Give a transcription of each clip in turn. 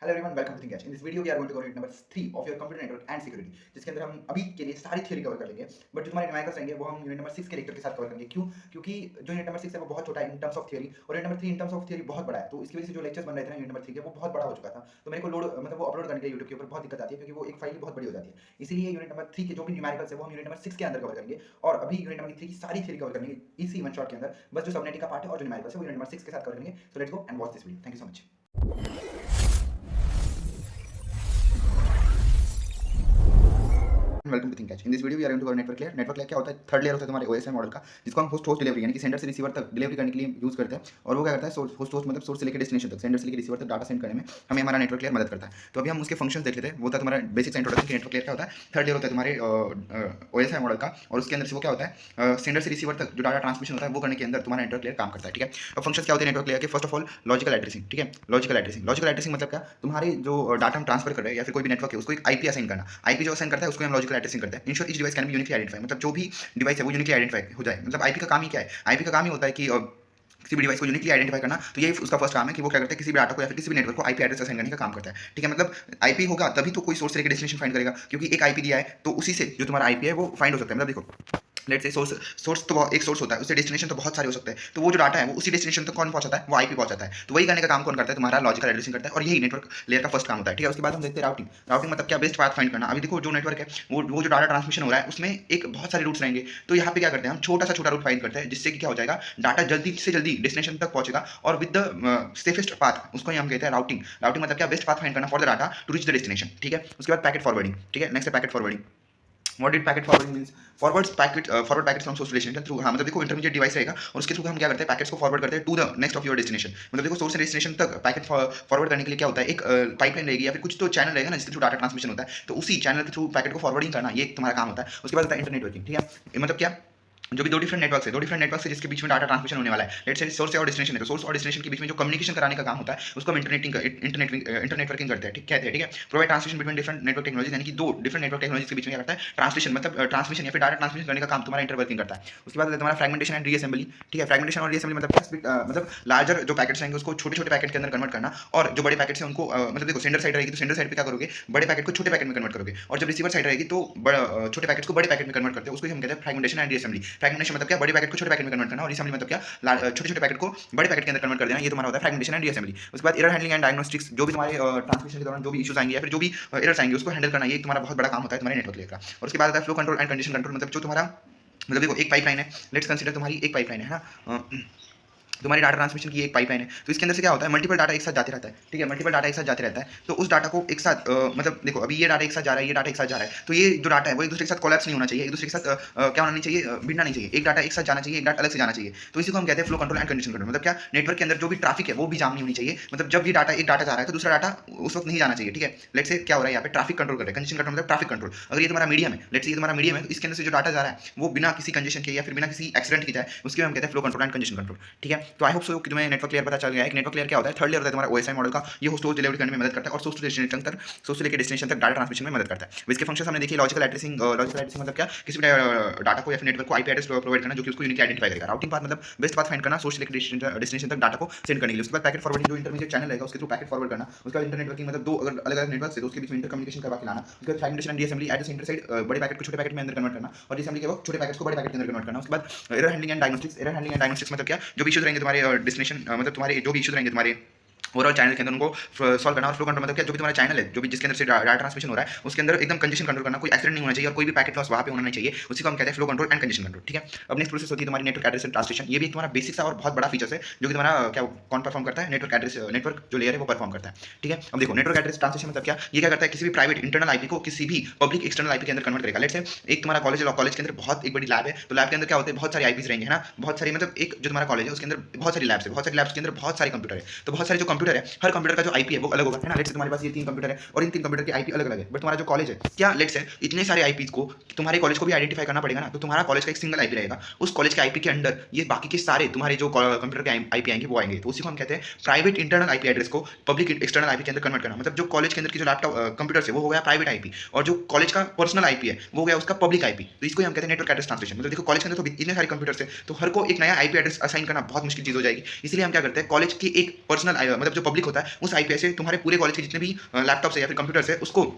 Hello everyone, welcome to think each. In this video we are going to cover unit number 3 of your computer network and security, जिसके अंदर हम अभी के लिए सारी थ्योरी कवर कर लेंगे। बट जो तुम्हारे न्यूमेरिकल्स रहेंगे वो हम यूनिट नंबर 6 के लेक्चर के साथ कवर करेंगे। क्यों? क्योंकि जो यूनिट नंबर 6 है वो बहुत छोटा है इन टर्म्स ऑफ थ्योरी, और unit number 3 in terms of theory बहुत बड़ा है। तो इसकी वजह से जो लेक्चर्स बन रहे थे ना यूनिट नंबर 3 के, वो बहुत बड़ा हो चुका था। तो मेरे को लोड मतलब वो अपलोड करने के लिए यूट्यूब के ऊपर बहुत दिक्कत आती है, क्योंकि वो एक फाइल बहुत बड़ी हो जाती है। इसीलिए यूनिट नंबर 3 के जो भी न्यूमेरिकल्स है वो हम यूनिट नंबर 6 के अंदर कवर करेंगे, और अभी यूनिट नंबर 3 की सारी थ्योरी कवर करेंगे इसी वन शॉट के अंदर। बस जो सबनेटिंग का पार्ट है और जो न्यूमेरिकल्स है वो यूनिट नंबर 6 के साथ कवर करेंगे। So let's go and watch this video. Thank you so much. Welcome to think each. In this video we are going to cover network layer. Network layer क्या होता है? थर्ड लेयर होता है तुम्हारे OSI model का, जिसको हम होस्ट होस्ट डिलीवरी यानी कि सेंडर से रिसीवर तक डिलीवरी करने के लिए यूज करते हैं। और वो क्या करता है? होस्ट होस्ट मतलब सोर्स से लेकर डेस्टिनेशन तक, सेंडर से लेकर रिसीवर तक डाटा सेंड करने में हमें हमारा नेटवर्क लेयर मदद करता है। तो अभी हम उसके फंक्शंस देख लेते हैं। वो था तुम्हारा बेसिक इंट्रोडक्शन कि नेटवर्क लेयर क्या होता है। थर्ड लेयर होता है तुम्हारे ओएसआई मॉडल का, और उसके अंदर से वो क्या होता है? सेंडर से रिसीवर तक जो डाटा ट्रांसमिशन होता है वो करने के अंदर तुम्हारा नेटवर्क लेयर काम करता है। ठीक है, अब फंक्शंस क्या होते हैं नेटवर्क लेयर के? First of all logical addressing. ठीक है, लॉजिकल एड्रेसिंग। लॉजिकल एड्रेसिंग मतलब क्या? तुम्हारे जो डाटा हम ट्रांसफर कर रहे हैं या फिर कोई भी नेटवर्क है उसको एक आईपी असाइन करना। आईपी जो असाइन करता है उसको हम लॉजिकल एड्रेसिंग करते हैं। In short each device can be uniquely identify, मतलब जो भी डिवाइस है वो यूनिकली आइडेंटिफाई हो जाए। मतलब आईपी का काम ही क्या है? आईपी का काम ही होता है कि किसी भी डिवाइस को यूनिकली आइडेंटिफाई करना। तो ये उसका फर्स्ट काम है कि वो क्या करता है, किसी भी डाटा को या फिर किसी भी नेटवर्क को आईपी एड्रेस असाइन करने का काम करता है। ठीक है, मतलब आईपी होगा तभी तो कोई सोर्स से लेकर डेस्टिनेशन फाइंड करेगा, क्योंकि एक आईपी दिया है तो उसी से जो तुम्हारा आईपी है वो फाइंड हो सकता है। मतलब देखो, लेट्स से सोर्स तो एक सोर्स होता है, उससे डेस्टिनेशन तो बहुत सारे हो सकते हैं। तो वो जो डाटा है वो उसी डेस्टिनेशन तक कौन पहुंचाता है? वो आईपी पहुंचाता है। तो वही करने का काम कौन करता है? तुम्हारा लॉजिकल एड्रेसिंग करता है, और यही नेटवर्क लेयर का फर्स्ट काम होता है। ठीक है, उसके बाद हम देखते हैं राउटिंग। राउटिंग मतलब क्या? बेस्ट पाथ फाइंड करना। अभी देखो जो नेटवर्क है वो जो डाटा ट्रांसमिशन हो रहा है उसमें एक बहुत सारे रूट्स रहेंगे। तो यहाँ पे क्या करते हैं, हम छोटा सा छोटा रूट फाइंड करते हैं, जिससे कि क्या हो जाएगा, डाटा जल्दी से जल्दी डेस्टिनेशन तक पहुंचेगा और विद द सेफेस्ट पाथ। उसको ही हम कहते हैं राउटिंग। राउटिंग मतलब क्या? बेस्ट पाथ फाइंड करना for the data to reach the destination. ठीक है, उसके बाद पैकेट फॉरवर्डिंग। ठीक है, नेक्स्ट है packet forwarding. What did packet forwarding means? Forward packet from source destination through. हाँ, मतलब देखो इंटरमीडिएट डिवाइस रहेगा और उसके थ्रू हम क्या करते हैं? पैकेट्स को फॉरवर्ड करते हैं to the next of your destination. मतलब देखो सोर्स से डेस्टिनेशन तक पैकेट फॉरवर्ड करने के लिए क्या होता है? एक पाइपलाइन रहेगी या फिर कुछ तो चैनल रहेगा ना, जिसके थ्रू डाटा ट्रांसमिशन होता है। तो उसी चैनल के थ्रू पैकेट को फॉरवर्डिंग करना, ये तुम्हारा काम होता है। उसके बाद होता है इंटरनेट वर्किंग। ठीक है, मतलब क्या? जो भी दो डिफरेंट नेटवर्क है जिसके बीच में डाटा ट्रांसमिशन होने वाला है। लेट्स से सोर्स और डेस्टिनेशन है, तो सोर्स और डेस्टिनेशन के बीच में जो कम्युनिकेशन कराने का काम होता है उसको हम इंटरनेटवर्किंग करते हैं। ठीक है, provide transmission between different network technology, यानी कि दो डिफरेंट नेटवर्क टेक्नोलॉजी के बीच में क्या करता है? ट्रांसमिशन, मतलब ट्रांसमिशन या फिर डाटा ट्रांसमिशन करने का काम तुम्हारा इंटरवर्किंग करता है। उसके बाद तुम्हारा फ्रेगमेंटेशन एंड रीअसेंबली। ठीक है, फ्रेगमेंटेशन और रीअसेंबली मतलब मतलब लार्जर जो पैकेट्स रहेंगे उसको छोटे छोटे पैकेट के अंदर कन्वर्ट करना, और जो बड़े पैकेट्स हैं उनको मतलब देखो सेंडर साइड रहेगी तो सेंडर साइड पे क्या करोगे? बड़े पैकेट को छोटे पैकेट में कन्वर्ट करोगे, और जब रिसीवर साइड रहेगी तो छोटे पैकेट्स को बड़े पैकेट में कन्वर्ट करते हैं। उसको हम कहते हैं फ्रेगमेंटेशन एंड रीअसेंबली। फ्रेगमेंटेशन मतलब क्या? बड़े पैकेट को छोटे पैकेट में कन्वर्ट करना, और रीअसेंबली मतलब क्या? छोटे छोटे पैकेट को बड़े पैकेट के अंदर कन्वर्ट कर देना। ये तुम्हारा होता है फ्रेगमेंटेशन एंड रीअसेंबली। उसके बाद एरर हैंडलिंग एंड डायग्नोस्टिक्स, जो भी तुम्हारे ट्रांसमिशन के दौरान जो भी इश्यूज आएंगे या फिर जो भी एरर्स आएंगे उसको हैंडल करना, ये तुम्हारा बहुत बड़ा काम होता है तुम्हारे नेटवर्क लेयर का। और उसके बाद आता है flow control and condition control. मतलब जो तुम्हारा, मतलब देखो एक पाइपलाइन है, लेट्स कंसीडर तुम्हारी एक पाइपलाइन है ना, तुम्हारी डाटा ट्रांसमिशन की एक पाइपलाइन है। तो इसके अंदर से क्या होता है? मल्टीपल डाटा एक साथ जाते रहता है। ठीक है, मल्टीपल डाटा एक साथ जाते रहता है। तो उस डाटा को एक साथ मतलब देखो अभी ये डाटा एक साथ जा रहा है, ये डाटा एक साथ जा रहा है, तो ये जो डाटा है वो एक दूसरे के साथ कोलैप्स नहीं होना चाहिए, एक दूसरे के साथ क्या होना नहीं चाहिए? भिड़ना नहीं चाहिए। एक डाटा एक साथ जाना चाहिए, एक डाटा अलग से जाना चाहिए। तो इसी को हम कहते हैं flow control and condition control. मतलब क्या? नेटवर्क के अंदर जो भी ट्रैफिक है वो भी जाम नहीं होनी चाहिए। मतलब जब ये डाटा एक डाटा जा रहा है तो दूसरा डाटा उस वक्त नहीं जाना चाहिए। ठीक है, लेट्स से क्या हो रहा है यहाँ पे? ट्रैफिक कंट्रोल कर रहे हैं। कंजेशन कंट्रोल मतलब ट्रैफिक कंट्रोल। अगर ये तुम्हारा मीडियम है, लेट्स से ये तुम्हारा मीडियम है, तो इसके अंदर से जो डाटा जा रहा है वो बिना किसी कंजेशन के या फिर बिना किसी एक्सीडेंट के जाए, उसके हम कहते हैं flow control and congestion control. ठीक है, तो आई होप सो कि तुम्हें नेटवर्क लेयर पता चल गया है। एक नेटवर्क लेयर क्या होता है? थर्ड लेयर होता है तुम्हारा ओएसआई मॉडल का। ये होस्ट डिलीवरी करने में मदद करता है और सोर्स टू डेस्टिनेशन तक, सोर्स से लेकर डेस्टिनेशन तक डाटा ट्रांसमिशन में मदद करता है। इसके फंक्शंस हमने देखी। Logical addressing. लॉजिकल एड्रेसिंग मतलब क्या? किसी भी डाटा को या फिर नेटवर्क को आईपी एड्रेस प्रोवाइड करना जो कि उसको यूनिकली आइडेंटिफाई करेगा। राउटिंग पाथ मतलब बेस्ट पाथ फाइंड करना सोर्स से लेकर डेस्टिनेशन तक डाटा को सेंड करने के लिए। उसके बाद पैकेट फॉरवर्डिंग, जो इंटरमीडिएट चैनल रहेगा उसके थ्रू पैकेट फॉरवर्ड करना। उसके बाद इंटरनेट वर्किंग मतलब दो अगर अलग अलग नेटवर्क से तो उसके बीच में इंटर कम्युनिकेशन करवा के लाना। उसके बाद fragmentation and reassembly at the centre side, बड़े पैकेट को छोटे पैकेट में अंदर कन्वर्ट करना, और रीअसेंबली के वक्त छोटे पैकेट्स को बड़े पैकेट के अंदर कन्वर्ट करना। उसके बाद error handling and diagnostics. Error handling and diagnostics मतलब क्या? जो भी इश्यूज रहेंगे तुम्हारे डेस्टिनेशन मतलब तुम्हारे जो भी इश्यूज रहेंगे तुम्हारे ओवरऑल चैनल के अंदर उनको सॉल्व करना। और फ्लो कंट्रोल मतलब क्या? जो भी तुम्हारा चैनल है, जो भी जिसके अंदर से डाटा ट्रांसमिशन हो रहा है उसके अंदर एकदम कंजेशन कंट्रोल करना, कोई एक्सीडेंट नहीं होना चाहिए और कोई भी पैकेट लॉस वहाँ पे होना नहीं चाहिए। उसी को हम कहते हैं flow control and congestion control. ठीक है, अब नेक्स्ट प्रोसेस होती है तुम्हारी नेटवर्क एड्रेस ट्रांसलेशन। ये भी तुम्हारा बेसिक सा और बहुत बड़ा फीचर है जो कि तुम्हारा क्या कौन परफॉर्म करता है? नेटवर्क एड्रेस, नेटवर्क जो लेयर है वो परफॉर्म करता है। ठीक है, अब देखो नेटवर्क एड्रेस ट्रांसलेशन मतलब क्या? ये क्या करता है? किसी भी प्राइवेट इंटरनल आईपी को किसी भी पब्लिक एक्सटर्नल आईपी के अंदर कन्वर्ट करेगा। लेट्स से एक तुम्हारा कॉलेज है, कॉलेज के अंदर बहुत एक बड़ी लैब है, तो लैब के अंदर क्या होते हैं? बहुत सारी आईपीज रहेंगे, है ना, बहुत सारी, मतलब एक जो तुम्हारा कॉलेज है उसके अंदर बहुत सारी लैब्स है, बहुत सारी लैब्स के अंदर बहुत सारे कंप्यूटर है। तो बहुत सारे जो कंप्यूटर है, हर कंप्यूटर का जो आईपी है वो अलग होगा, है ना। लेट्स से तुम्हारे पास ये 3 कंप्यूटर है और इन 3 कंप्यूटर की आईपी अलग अलग है, बट तुम्हारा जो कॉलेज है, क्या लेट्स से इतने सारे आईपीज को तुम्हारे कॉलेज को भी आइडेंटिफाई करना पड़ेगा ना, तो तुम्हारा कॉलेज का एक सिंगल आईपी रहेगा। उस कॉलेज के आईपी के अंदर ये बाकी के सारे तुम्हारे जो कंप्यूटर के आईपी आएंगे वो आएंगे। तो उसी को हम कहते हैं प्राइवेट इंटरनल आईपी एड्रेस को पब्लिक एक्सटर्नल आईपी के अंदर कन्वर्ट करना। मतलब जो कॉलेज के अंदर की जो लैपटॉप कंप्यूटर है वो हो गया प्राइवेट आईपी, और जो कॉलेज का पर्सनल आईपी है वो हो गया उसका पब्लिक आईपी। तो इसको हम कहते हैं नेटवर्क एड्रेस ट्रांसलेशन। मतलब देखो कॉलेज के अंदर तो इतने सारे कंप्यूटर्स है, तो हर को एक नया आईपी एड्रेस असाइन करना बहुत मुश्किल चीज हो जाएगी। इसलिए हम क्या करते हैं? कॉलेज की एक पर्सनल मतलब जो पब्लिक होता है उस आईपी से तुम्हारे पूरे कॉलेज के जितने भी लैपटॉप्स है या फिर कंप्यूटर्स है उसको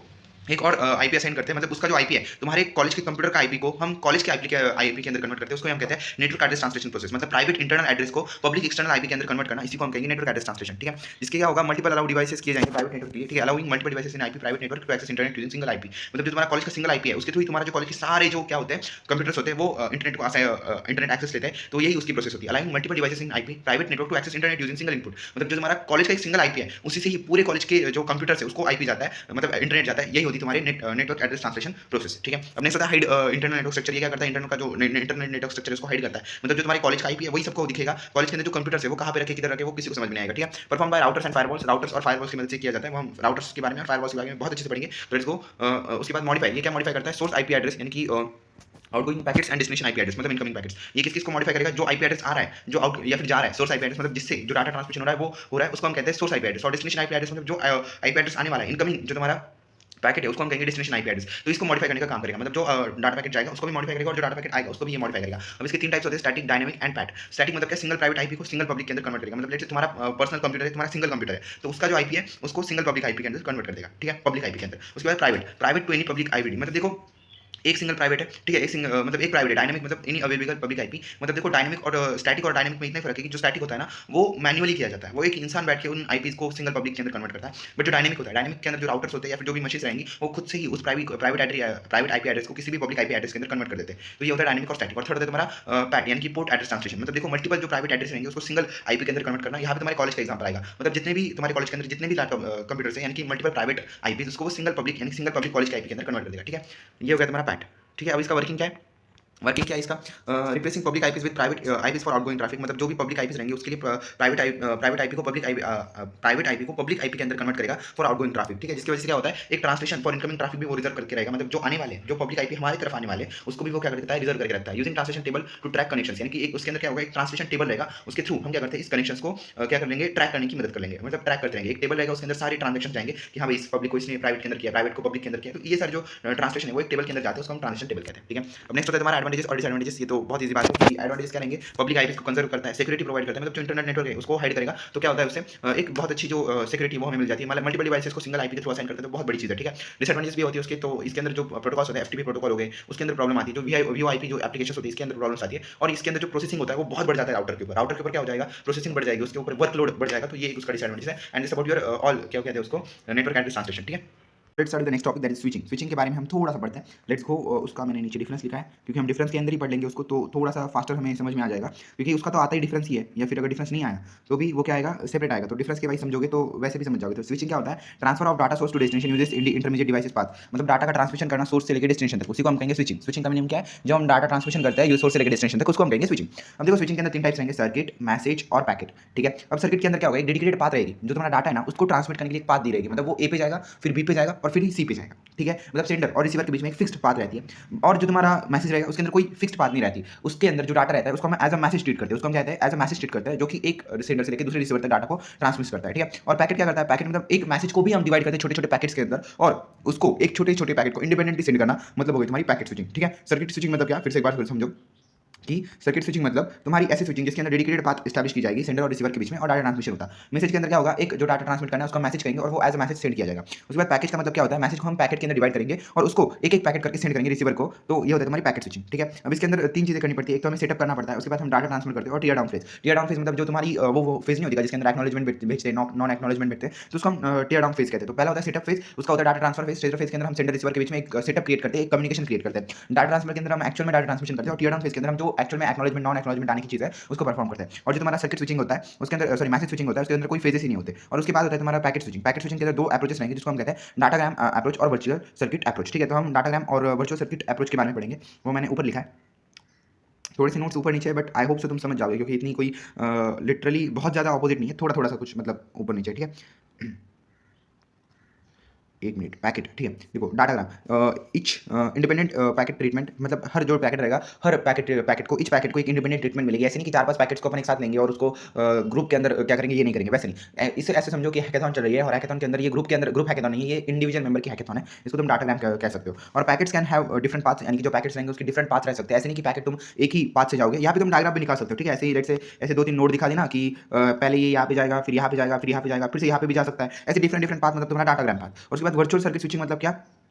एक और आईपी असाइन करते हैं, मतलब उसका जो आईपी है तुम्हारे कॉलेज के कंप्यूटर का आईपी को हम कॉलेज के आईपी के अंदर कन्वर्ट करते हैं, उसको हम कहते हैं नेटवर्क एड्रेस ट्रांसलेशन प्रोसेस। मतलब प्राइवेट इंटरनल एड्रेस को पब्लिक एक्सटर्नल आईपी के अंदर कन्वर्ट करना, इसी को हम कहेंगे नेटवर्क एड्रेस ट्रांसलेशन। ठीक है, इसके क्या होगा, मल्टीपल अलाउ डिवाइसेस किए जाएंगे प्राइवेट नेटवर्क के लिए। ठीक है, allowing multiple devices in IP private network to access internet using single IP. मतलब जो तुम्हारा कॉलेज का सिंगल आईपी है उसके थ्रू तुम्हारा जो कॉलेज के सारे जो क्या होते हैं कंप्यूटर्स होते हैं वो इंटरनेट को इंटरनेट एक्सेस लेते हैं, तो यही उसकी प्रोसेस होती है। Allowing multiple devices in IP private network to access internet using single input. मतलब जो तुम्हारा कॉलेज का एक सिंगल आईपी है उसी से ही पूरे कॉलेज के जो कंप्यूटर्स है उसको आईपी जाता है, मतलब इंटरनेट जाता है। यही होती है तुम्हारी नेटवर्क एड्रेस ट्रांसलेशन प्रोसेस। ठीक है, अब नेक्स्ट होता है हाइड इंटरनल नेटवर्क स्ट्रक्चर। ये क्या करता है, इंटरनेट का जो इंटरनेट नेटवर्क स्ट्रक्चर है उसको हाइड करता है। मतलब जो तुम्हारे कॉलेज का आईपी है वही सबको दिखेगा, कॉलेज के अंदर जो कंप्यूटर्स है वो कहां पे रखे, किधर रखे, वो किसी को समझ में नहीं आएगा। ठीक है, perform by routers and firewalls. Routers और फायरवॉल्स की मदद से किया जाता है। वो हम राउटर्स के बारे में, फायरवॉल्स के बारे में बहुत अच्छे से पढ़ेंगे। तो लेट्स गो। उसके बाद मॉडिफाई, ये क्या मॉडिफाई करता है, सोर्स आईपी एड्रेस यानी कि outgoing packets and destination IP address, मतलब इनकमिंग पैकेट्स। ये किस किस को मॉडिफाई करेगा, जो आईपी एड्रेस आ रहा है, जो आउट या फिर जा रहा है, सोर्स आईपी एड्रेस मतलब जिससे जो डाटा ट्रांसमिशन हो रहा है वो हो रहा है, उसको हम कहते हैं सोर्स आईपी एड्रेस। और डेस्टिनेशन आईपी एड्रेस मतलब जो आईपी एड्रेस आने वाला है, इनकमिंग जो तुम्हारा पैकेट है उसको हम कहेंगे डेस्टिनेशन आईपी एड्रेस। तो इसको मॉडिफाई करने का काम करेगा, मतलब जो डाटा पैकेट जाएगा उसको भी मॉडिफाई करेगा और जो डाटा पैकेट आएगा उसको भी ये मॉडिफाई करेगा। अब इसके तीन टाइप्स होते हैं, static, dynamic and PAT. Static मतलब क्या, सिंगल प्राइवेट आईपी को सिंगल पब्लिक के अंदर कन्वर्ट करेगा। मतलब लेट्स से तुम्हारा पर्सनल कंप्यूटर है, तुम्हारा सिंगल कंप्यूटर है, तो उसका जो आईपी है उसको सिंगल पब्लिक आईपी के अंदर कन्वर्ट कर देगा। ठीक है, पब्लिक आईपी के अंदर। उसके बाद private to any public IP, मतलब देखो एक सिंगल प्राइवेट है। ठीक है, एक सिंगल मतलब एक प्राइवेट है। डायनामिक मतलब एनी अवेलेबल पब्लिक आईपी। मतलब देखो डायनामिक और स्टैटिक और डायनामिक में इतना फर्क है कि जो स्टैटिक होता है ना वो मैन्युअली किया जाता है, वो एक इंसान बैठ के उन आईपीज को सिंगल पब्लिक के अंदर कन्वर्ट करता है। बट जो डायनामिक होता है, डायनामिक के अंदर जो राउटर्स होते हैं या फिर जो भी मशीन रहेंगी वो खुद से ही उस प्राइवेट आईपी एड्रेस को किसी भी पब्लिक आईपी एड्रेस के अंदर कन्वर्ट कर देते हैं। तो ये होता है डायनामिक और स्टैटिक। और थर्ड होता है तुम्हारा पैट यानी कि पोर्ट एड्रेस ट्रांसलेशन। मतलब देखो मल्टीपल जो प्राइवेट एड्रेस रहेंगे उसको सिंगल आईपी के अंदर कन्वर्ट करना। यहाँ पे तुम्हारे कॉलेज का एग्जांपल आएगा, मतलब जितने भी तुम्हारे कॉलेज के अंदर जितने भी लैपटॉप कंप्यूटर्स हैं यानी कि मल्टीपल प्राइवेट आईपी उसको वो सिंगल पब्लिक कॉलेज के आईपी के अंदर कन्वर्ट कर देगा। ठीक है, ये हो गया तुम्हारा पैट। ठीक है, अब इसका वर्किंग क्या है, वर्किंग क्या है इसका, replacing public IPs with private IPs for outgoing traffic. मतलब जो भी पब्लिक आईपीज रहेंगे उसके लिए प्राइवेट आईपी को प्राइवेट आईपी को पब्लिक आईपी के अंदर कन्वर्ट करेगा फॉर आउटगोइंग ट्रैफिक। ठीक है, जिसकी वजह से क्या होता है, एक ट्रांसलेशन फॉर इनकमिंग ट्रैफिक भी वो रिजर्व करके रहेगा। मतलब जो आने वाले जो पब्लिक आईपी हमारी तरफ आने वाले उसको भी वो क्या करता है, रिजर्व करके रखता है। Using translation table to track connections, यानी कि एक उसके अंदर क्या होगा, एक ट्रांसलेशन टेबल रहेगा, उसके थ्रू हम क्या करते हैं इस कनेक्शंस को क्या कर लेंगे, ट्रैक करने की मदद कर लेंगे। मतलब ट्रैक करते रहेंगे, एक टेबल रहेगा उसके अंदर सारे ट्रांजेक्शन जाएंगे कि हाँ भाई इस पब्लिक को इसने प्राइवेट के अंदर किया, प्राइवेट को पब्लिक के अंदर किया। तो ये सारे जो ट्रांसलेशन है वो एक टेबल के अंदर जाते हैं, उसको हम ट्रांसलेशन टेबल कहते हैं। ठीक है, अब नेक्स्ट होता है तुम्हारा एडवांटेजेस और डिसएडवांटेजेस। ये तो बहुत ईजी बात है कि एडवांटेजेस क्या रहेंगे, पब्लिक आईपी को कंजर्व करता है, सिक्योरिटी प्रोवाइड करता है, मतलब जो इंटरनेट नेटवर्क है उसको हाइड करेगा। तो क्या होता है उससे एक बहुत अच्छी जो सिक्योरिटी वो हमें मिल जाती है। मतलब मल्टीपल डिवाइसेस को सिंगल आईपी के थ्रू असाइन करते हैं, तो बहुत बड़ी चीज़ है। ठीक है, डिसएडवांटेजेस भी होती है उसके, तो इसके अंदर जो प्रोटोकॉल्स होते हैं एफटीपी प्रोटोकॉल हो गए उसके अंदर प्रॉब्लम आती है। जो वीओआईपी जो एप्लीकेशन होती है इसके अंदर प्रॉब्लम्स आती है, और इसके अंदर जो प्रोसेसिंग होता है वो बहुत बढ़ जाता है राउटर के ऊपर। राउटर के ऊपर क्या हो जाएगा, प्रोसेसिंग बढ़ जाएगी, उसके ऊपर वर्कलोड बढ़ जाएगा। तो ये उसका डिसएडवांटेज है। And this about your all क्या कहते हैं उसको, नेटवर्क एड्रेस ट्रांसलेशन। ठीक है, let's start the next topic that is switching. Switching के बारे में हम थोड़ा सा पढ़ते हैं। Let's go. उसका मैंने नीचे डिफरेंस लिखा है क्योंकि हम डिफरेंस के अंदर ही पढ़ लेंगे उसको, तो थोड़ा सा फास्टर हमें समझ में आ जाएगा, क्योंकि उसका तो आता ही डिफरेंस ही है, या फिर अगर डिफरेंस नहीं आया तो भी वो क्या आएगा, सेपरेट आएगा। तो डिफरेंस के भाई समझोगे तो वैसे भी समझ जाओगे। तो स्विचिंग क्या होता है, transfer of data source to destination uses intermediate devices path. मतलब डाटा का ट्रांसमिशन करना सोर्स से लेकर डेस्टिनेशन तक, उसी को हम कहेंगे स्विचिंग। स्विचिंग का मीनिंग क्या है, जब हम डाटा ट्रांसमिशन करते हैं यूज सोर्स से लेकर डेस्टिनेशन तक उसको हम कहेंगे स्विचिंग। अब देखो स्विचिंग के अंदर तीन टाइप्स रहेंगे, सर्किट, मैसेज और पैकेट। ठीक है, अब सर्किट के अंदर क्या होगा, एक डेडिकेटेड पाथ रहेगी, जो तुम्हारा डाटा है ना उसको ट्रांसमिट करने के लिए एक पाथ दी रहेगी। मतलब वो ए पे जाएगा, फिर बी पे जाएगा और फिर सी पे जाएगा। ठीक है, मतलब सेंडर और रिसीवर के बीच में एक फिक्स्ड पाथ रहती है। और जो तुम्हारा मैसेज रहेगा उसके अंदर कोई फिक्स्ड पाथ नहीं रहती, उसके अंदर जो डाटा रहता है उसको हम एज अ मैसेज ट्रीट करते हैं, उसको हम कहते हैं एज अ मैसेज ट्रीट करते हैं, जो कि एक सेंडर से लेकर दूसरे रिसीवर तक डाटा को ट्रांसमिट करता है। ठीक है, और पैकेट क्या करता है, पैकेट मतलब एक मैसेज को भी हम डिवाइड करते हैं छोटे छोटे पैकेट्स के अंदर, और उसको एक छोटे छोटे पैकेट को इंडिपेंडेंटली सेंड करना, मतलब हो गई तुम्हारी पैकेट स्विचिंग। ठीक है, सर्किट स्विचिंग मतलब क्या, फिर से एक बार समझो कि सर्किट स्विचिंग मतलब तुम्हारी ऐसी स्विचिंग जिसके अंदर डेडिकेटेड पाथ एस्टैब्लिश की जाएगी सेंडर और रिसीवर के बीच में, और डाटा ट्रांसमिशन होता है। मैसेज के अंदर क्या होगा, एक जो डाटा ट्रांसमिट करना है उसका मैसेज कहेंगे और वो एज अ मैसेज सेंड किया जाएगा। उसके बाद पैकेज का मतलब क्या होता है, मैसेज को हम पैकेट के अंदर डिवाइड करेंगे और उसको एक एक पैकेट करके सेंड करेंगे रिसीवर को। तो ये होता है तुम्हारी पैकेट स्विचिंग। ठीक है, अब इसके अंदर तीन चीजें करनी पड़ती है, एक तो हमें सेटअप करना पड़ता है, उसके बाद हम डाटा ट्रांसफर करते हैं, और tear down phase. Tear down phase मतलब जो तुम्हारी वो फेज नहीं होती जिसके अंदर एक्नॉलेजमेंट भेजते हैं, नॉन एक्नॉलेजमेंट भेजते हैं, तो उसको हम टीयर डाउन फेज कहते हैं। तो पहला होता है सेटअप फेज, उसका होता है data transfer phase. Setup phase के अंदर हम सेंडर रिसीवर के बीच में एक सेटअप क्रिएट करते हैं, एक कम्युनिकेशन क्रिएट करते हैं। डाटा ट्रांसफर के अंदर हम एक्चुअल में डाटा ट्रांसमिशन करते हैं, और टीयर डाउन फेज के अंदर हम जो एक्चुअल में एक्नॉलेजमेंट नॉन एक्नॉलेजमेंट आने की चीज़ है उसको परफॉर्म करते हैं। और जो तुम्हारा सर्किट स्विचिंग होता है उसके अंदर मैसेज स्विचिंग होता है, उसके अंदर कोई फेजेस ही नहीं होते। और उसके बाद होता है तुम्हारा पैकेट स्विचिंग। पैकेट स्विचिंग के अंदर दो अप्रोचेस रहेंगे जिसको हम कहते हैं डाटाग्राम अप्रोच और वर्चुअल सर्किट अप्रोच। ठीक है, तो हम डाटाग्राम और वर्चुअल सर्किट अप्रोच के बारे में पढ़ेंगे, वो मैंने ऊपर लिखा है, थोड़े से नोट्स ऊपर नीचे है, बट आई होप सो तुम समझ जाओगे, क्योंकि इतनी कोई लिटरली बहुत ज़्यादा ऑपोजिट नहीं है, थोड़ा थोड़ा सा कुछ मतलब ऊपर नीचे। ठीक है, एक मिनट, पैकेट, ठीक है। देखो datagram, etch independent packet treatment, मतलब हर जो पैकेट रहेगा, हर पैकेट को एक इंडिपेंडेंट ट्रीटमेंट मिलेगी। ऐसे नहीं कि 4-5 पैकेट्स को अपन एक साथ लेंगे और उसको ग्रुप के अंदर क्या करेंगे, ये नहीं करेंगे, वैसे नहीं। इसे ऐसे समझो कि हैकेथॉन चल रही है और हैकेथॉन के अंदर ये ग्रुप हैकेथॉन नहीं है, ये इंडिविजुअल मेंबर की हैकेथॉन है। इसको तुम डाटाग्राम कह सकते हो। और packets can have different paths, यानी कि जो पैकेट्स रहेंगे उसके डिफरेंट पाथ्स रह सकते हैं। ऐसे नहीं कि पैकेट तुम एक ही पाथ से जाओगे। यहाँ पे तुम डायग्राम भी निकाल सकते हो, ठीक है। ऐसे ही लेट से ऐसे 2-3 नोड दिखा देना कि पहले ये यहाँ पे जाएगा, फिर यहाँ पे जाएगा, फिर यहाँ पे जाएगा, फिर से यहाँ पे भी जा सकता है। ऐसे डिफरेंट पाथ मतलब तुम्हारा डाटाग्राम पाथ। और उसके बाद वर्चुअल सर्किट स्विचिंग मतलब क्या,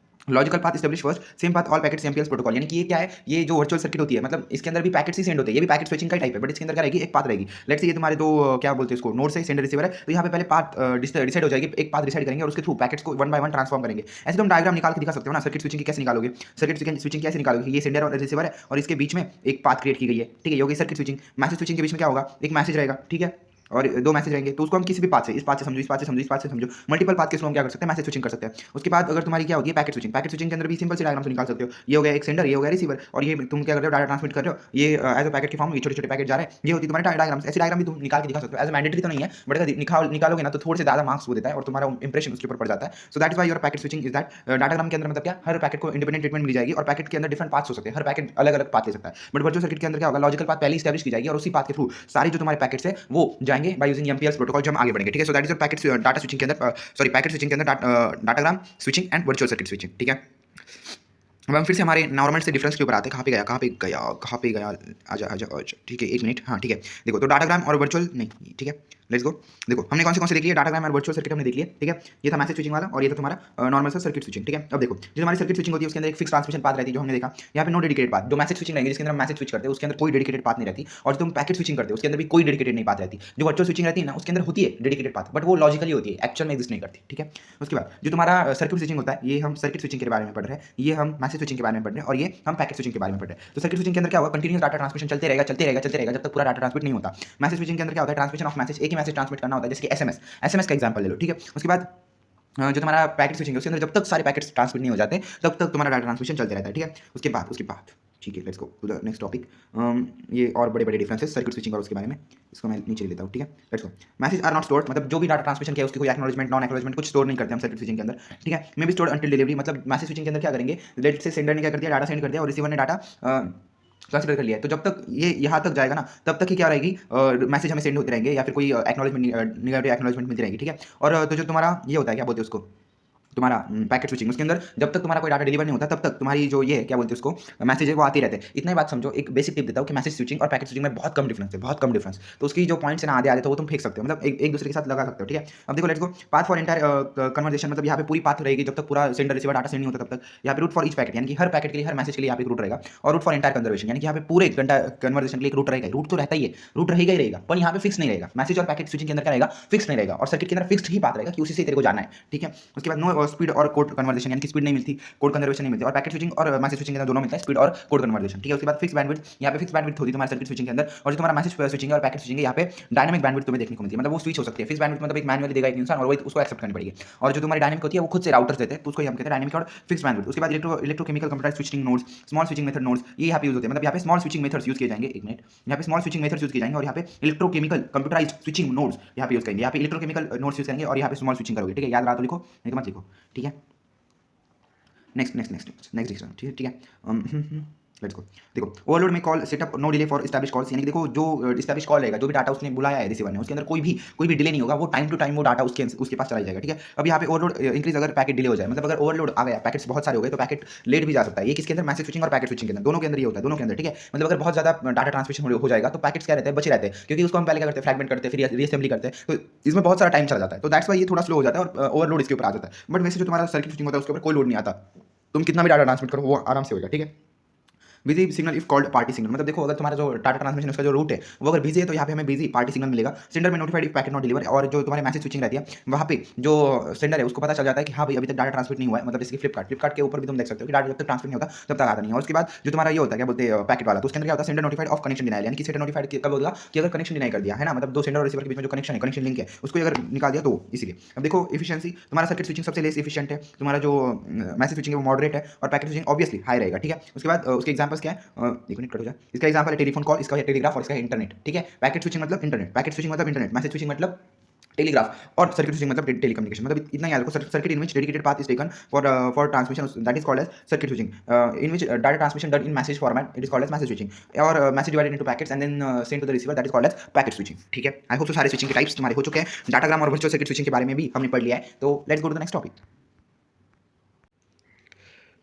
logical path establish first, same path all packets MPS protocol. यानी कि ये क्या है, ये जो वर्चुअल सर्किट होती है, मतलब इसके अंदर भी पैकेट्स ही सेंड होते हैं। ये भी पैकेट स्विचिंग का टाइप है, बट इसके अंदर क्या रहेगी, एक पाथ रहेगी। लेट्स से ये तुम्हारे दो क्या बोलते हैं इसको, नोड से सेंडर रिसीवर है, तो यहाँ पे पहले पाथ डिसाइड हो जाएगी, एक पाथ डिसाइड करेंगे और उसके थ्रू पैकेट्स को वन बाय वन ट्रांसफॉर्म करेंगे। ऐसे तुम डायग्राम निकाल के दिखा सकते हो ना। सर्किट स्विचिंग की कैसे निकालोगे, सर्किट स्विचिंग कैसे निकालोगे, ये सेंडर और रिसीवर है और इसके बीच में एक पाथ क्रिएट की गई है, ठीक है। ये होगी सर्किट स्विचिंग। मैसेज स्विचिंग के बीच में क्या होगा, एक मैसेज रहेगा, ठीक है, और 2 मैसेज रहेंगे, तो उसको हम किसी भी पाथ से, इस पाथ से समझो, इस पाथ से समझो, इस पाथ से समझो, मल्टीपल पाथ के थ्रू हम क्या कर सकते हैं, मैसेज स्विचिंग कर सकते हैं। उसके बाद अगर तुम्हारी क्या होती है, पैकेट स्विचिंग के अंदर भी सिंपल से डायग्राम से निकाल सकते हो। ये हो गया एक सेंडर, ये हो गया रिसीवर, और ये तुम क्या कर रहे हो, डाटा ट्रांसमिट कर रहे हो, ये एज अ पैकेट की फॉर्म, ये छोटे-छोटे पैकेट जा रहे हैं, ये होती है तुम्हारी डायग्राम्स। ऐसे डायग्राम भी तुम निकाल के दिखा सकते हो। एज अ मैंडेटरी तो नहीं है, बट अगर निकालोगे ना तो थोड़े से ज़्यादा मार्क्स वो देता है और तुम्हारा इंप्रेशन उसके ऊपर पड़ जाता है। So that is why your packet switching is that. Datagram के अंदर मतलब क्या, हर पैकेट को इंडिपेंडेंट ट्रीटमेंट मिल जाएगी और पैकेट के अंदर डिफरेंट पाथ्स हो सकते हैं। हर पैकेट अलग-अलग पाथ ले सकता है। बट वर्चुअल सर्किट के अंदर क्या होगा, लॉजिकल पाथ पहले एस्टैब्लिश की जाएगी और उसी पाथ के थ्रू सारी जो तुम्हारे पैकेट्स है वो जाएंगे बाय यूजिंग एमपीएस प्रोटोकॉल, जो हम आगे बढ़ेंगे, ठीक है। So that is your packet data switching के अंदर, सॉरी पैकेट स्विचिंग के अंदर datagram switching and virtual circuit switching, ठीक है। अब हम फिर से हमारे नॉर्मल से डिफरेंस के ऊपर आते हैं। कहाँ पे गया, आजा, ठीक है, एक मिनट, हाँ ठीक है। देखो तो डाटाग्राम और वर्चुअल नहीं, ठीक है, लेट्स गो। देखो हमने कौन से देख लिए, डाटाग्राम और वर्चुअल सर्किट हमने देख लिए, ठीक है। ये था मैसेज स्विचिंग वाला और ये था तुम्हारा नॉर्मल सा सर्किट स्विचिंग, ठीक है। अब देखो जो हमारी सर्किट स्विचिंग होती है उसके अंदर एक फिक्स ट्रांसमिशन पाथ रहती है, जो हमने देखा। यहाँ पे नो डेडिकेटेड पाथ। जो मैसेज स्विचिंग रहेंगे जिसके अंदर मैसेज स्विच करते हैं उसके अंदर कोई डेडिकेटेड पाथ नहीं रहती, और जो तुम पैकेट स्विचिंग करते हो उसके अंदर भी कोई डेडिकेटेड नहीं पाथ रहती। जो वर्चुअल स्विचिंग रहती है ना उसके अंदर होती है डेडिकेटेड पाथ, बट वो लॉजिकली होती है, एक्चुअल में एग्जिस्ट नहीं करती, ठीक है। उसके बाद जो तुम्हारा सर्किट स्विचिंग होता है, ये हम सर्किट स्विचिंग के बारे में पढ़ रहे हैं, ये हम मैसेज स्विचिंग के बारे में पढ़ रहे हैं, और ये हम पैकेट स्विचिंग के बारे में पढ़ रहे हैं। तो सर्किट स्विचिंग के अंदर क्या होगा, कंटिन्यूस डाटा ट्रांसमिशन चलते रहेगा जब तक पूरा डाटा ट्रांसमिट नहीं होता। मैसेज स्विचिंग के अंदर क्या होता है, ट्रांसमिशन ऑफ मैसेज, एक ही मैसेज ट्रांसमिट करना होता है, जैसे कि एसएमएस का एग्जांपल ले लो, ठीक है। उसके बाद जो तुम्हारा पैकेट स्विचिंग है उसके अंदर जब तक सारे पैकेट्स ट्रांसमिट नहीं हो जाते तब तक तुम्हारा डाटा ट्रांसमिशन चलते रहता है, ठीक है। उसके बाद ठीक है, let's go to the next topic. ये और बड़े डिफरेंसेस सर्किट स्विचिंग और उसके बारे में, इसको मैं नीचे लेता हूँ, ठीक है। Let's go. Message are not stored, मतलब जो भी डाटा ट्रांसमिशन किया उसकी कोई एक्नॉलेजमेंट नॉन एक्नॉलेजमेंट कुछ स्टोर नहीं करते हम सर्किट स्विचिंग के अंदर, ठीक है। May be stored until delivery, मतलब मैसेज स्विचिंग के अंदर क्या करेंगे, लेट से सेंडर ने क्या कर दिया, डाटा सेंड कर दिया और रिसीवर ने डाटा कंसिडर कर लिया है, तो जब तक ये यहाँ तक जाएगा ना तब तक ही क्या रहेगी, मैसेज हमें सेंड होते रहेंगे या फिर कोई एक्नॉलेजमेंट, नेगेटिव एक्नॉलेजमेंट मिलती रहेगी, ठीक है। और तो जो तुम्हारा ये होता है, क्या बोलते हैं उसको, तुम्हारा पैकेट स्विचिंग, उसके अंदर जब तक तुम्हारा कोई डाटा डिलीवर नहीं होता तब तक तुम्हारी जो ये क्या बोलते हैं उसको मैसेज है वो आती रहते हैं। इतना ही बात समझो। एक बेसिक टिप देता हूँ कि मैसेज स्विचिंग और पैकेट स्विचिंग में बहुत कम डिफरेंस। तो उसकी जो पॉइंट्स है ना आधे तो वो तुम फेंक सकते हो, मतलब एक दूसरे के साथ लगा सकते हो, ठीक है। अब देखो let's go path for entire conversation, मतलब यहाँ पे पूरी पाथ रहेगी जब तक पूरा सेंडर रिसीवर डाटा सेंड नहीं होता तब तक। यहाँ पे रूट फॉर ईच पैकेट, यानी कि हर पैकेट के लिए, हर मैसेज के लिए यहाँ पे रूट रहेगा, और रूट फॉर एंटायर कन्वर्सेशन, यानी कि यहाँ पे पूरे कन्वर्सेशन के लिए एक रूट रहेगा। रूट तो रहता ही है, रूट रहेगा, पर यहाँ पे फिक्स नहीं रहेगा। मैसेज और पैकेट स्विचिंग के अंदर क्या रहेगा, फिक्स नहीं रहेगा, और सर्किट के अंदर फिक्स्ड ही पाथ रहेगा कि उसी से तेरे को जाना है, ठीक है। उसके बाद नो स्पीड और कोड कन्वर्सेशन, यानी कि स्पीड नहीं मिलती, कोड कन्वर्सेशन नहीं मिलती, और पैकेट स्विचिंग और मैसेज स्विचिंग के अंदर दोनों मिलता है, स्पीड और कोड कन्वर्सेशन, ठीक है। उसके बाद फिक्स बैंडविड्थ, यहाँ पे फिक्स बैंडविड्थ होती है तुम्हारे सर्किट स्विचिंग के अंदर, और जो तुम्हारा मैसेज स्विचिंग और पैकेट स्विचिंग है यहाँ पे डायनामिक बैंडविड्थ तुम्हें देखने को मिलती है, मतलब वो स्विच हो सकती है। फिक्स बैंडविड्थ मतलब एक मैनुअली देगा एक इंसान और वो उसको एक्सेप्ट करनी पड़ेगी, और जो तुम्हारी डायनामिक होती है वो खुद से राउटर्स देते हैं, तो उसको हम कहते हैं डायनामिक और फिक्स बैंडविड्थ। उसके बाद electrochemical computer switching nodes, small switching method nodes, ये यहाँ पे यूज होते हैं, मतलब यहाँ पे स्मॉल स्विचिंग मेथड्स यूज किए जाएंगे, एक मिनट, यहाँ पे स्मॉल स्विचिंग मेथड्स यूज किए जाएंगे, और यहाँ पे इलेक्ट्रोकेमिकल कंप्यूटराइज्ड स्विचिंग नोड्स यहाँ पे यूज करेंगे, यहाँ पे इलेक्ट्रोकेमिकल नोड्स यूज करेंगे और यहाँ पे स्मॉल स्विचिंग करोगे, ठीक है। याद रहा तो लिखो, नहीं तो मत लिखो, ठीक है। नेक्स्ट, ठीक है। Let's go. देखो ओवरलोड में call setup no delay for establish calls, यानी कि देखो जो एस्टैब्लिश कॉल रहेगा, जो भी डाटा उसने बुलाया है रिसीवर ने, उसके अंदर कोई भी डिले नहीं होगा, वो टाइम टू टाइम वो डाटा उसके पास चला जाएगा, ठीक है। अब यहाँ पे ओवरलोड इंक्रीज अगर पैकेट डिले हो जाए, मतलब अगर ओवरलोड आ गया, पैकेट्स बहुत सारे हो गए तो पैकेट लेट भी जा सकता है। ये किसके अंदर, मैसेज स्विचिंग और पैकेट स्विचिंग के अंदर, दोनों के अंदर ये होता है, दोनों के अंदर, ठीक है। मतलब अगर बहुत ज़्यादा डाटा ट्रांसमिशन हो जाएगा तो पैकेट्स क्या रहते हैं, बचे रहते हैं, क्योंकि उसको हम पहले क्या करते हैं, फ्रैगमेंट करते हैं, फिर रीअसेंबली करते हैं, तो इसमें बहुत सारा टाइम चला जाता है, तो दैट्स वाई ये थोड़ा स्लो हो जाता है और ओवरलोड इसके ऊपर आ जाता है। बट वैसे जो तुम्हारा सर्किट स्विचिंग होता है उसके ऊपर कोई लोड नहीं आता, तुम कितना भी डाटा ट्रांसमिट करो वो आराम से होगा, ठीक है। Busy signal if called party signal, मतलब देखो अगर तुम्हारा जो डाटा ट्रांसमिशन उसका जो रूट है वो अगर बिजी है तो यहाँ पे हमें बिजी पार्टी सिग्नल मिलेगा। सेंडर में notified if packet not deliver, और जो तुम्हारे मैसेज स्विचिंग रहती है वहाँ पे जो सेंडर है उसको पता चल जाता है कि हाँ भाई अभी तक डाटा ट्रांसमिट नहीं हुआ है, मतलब जैसे फ्लिपकार्ट के ऊपर भी तुम देख सकते हो कि डाटा जब तक ट्रांसमिट नहीं होता तब तक आता नहीं है। और उसके बाद जो तुम्हारा ये होता है क्या बोलते हैं पैकेट वाला, तो उसके अंदर क्या होता है, sender notified of connection denial, यानी कि सेंडर नोटिफाइड कब होगा कि अगर कनेक्शन डिनाई कर दिया है ना, मतलब दो सेंडर और रिसीवर के बीच में जो कनेक्शन लिंक है उसको अगर निकाल दिया तो इसीलिए। अब देखो एफिशिएंसी, तुम्हारा सर्किट स्विचिंग सबसे लेस एफिशिएंट है, तुम्हारा जो मैसेज स्विचिंग है वो मॉडरेट है, और पैकेट स्विचिंग ऑब्वियसली हाई रहेगा, ठीक है। उसके बाद उसके एग्जांपल्स क्या है, एक मिनट कट हो जाए, इसका एग्जांपल है टेलीफोन कॉल, इसका है टेलीग्राफ और इसका है इंटरनेट, ठीक है। पैकेट स्विचिंग मतलब इंटरनेट, मैसेज स्विचिंग मतलब टेलीग्राफ और सर्किट स्विचिंग मतलब टेलीकम्युनिकेशन, मतलब इतना याद रखो। Circuit in which dedicated path is taken for transmission, that is called as circuit switching, in which data transmission done in message format, it is called as message switching, और message divided into packets and then send to the receiver, that is called as packet switching. ठीक है, I hope तो सारे switching के types तुम्हारे हो चुके हैं। डाटाग्राम और वर्चुअल सर्किट स्विचिंग के बारे में भी हमने पढ़ लिया है, तो let's go to the next topic.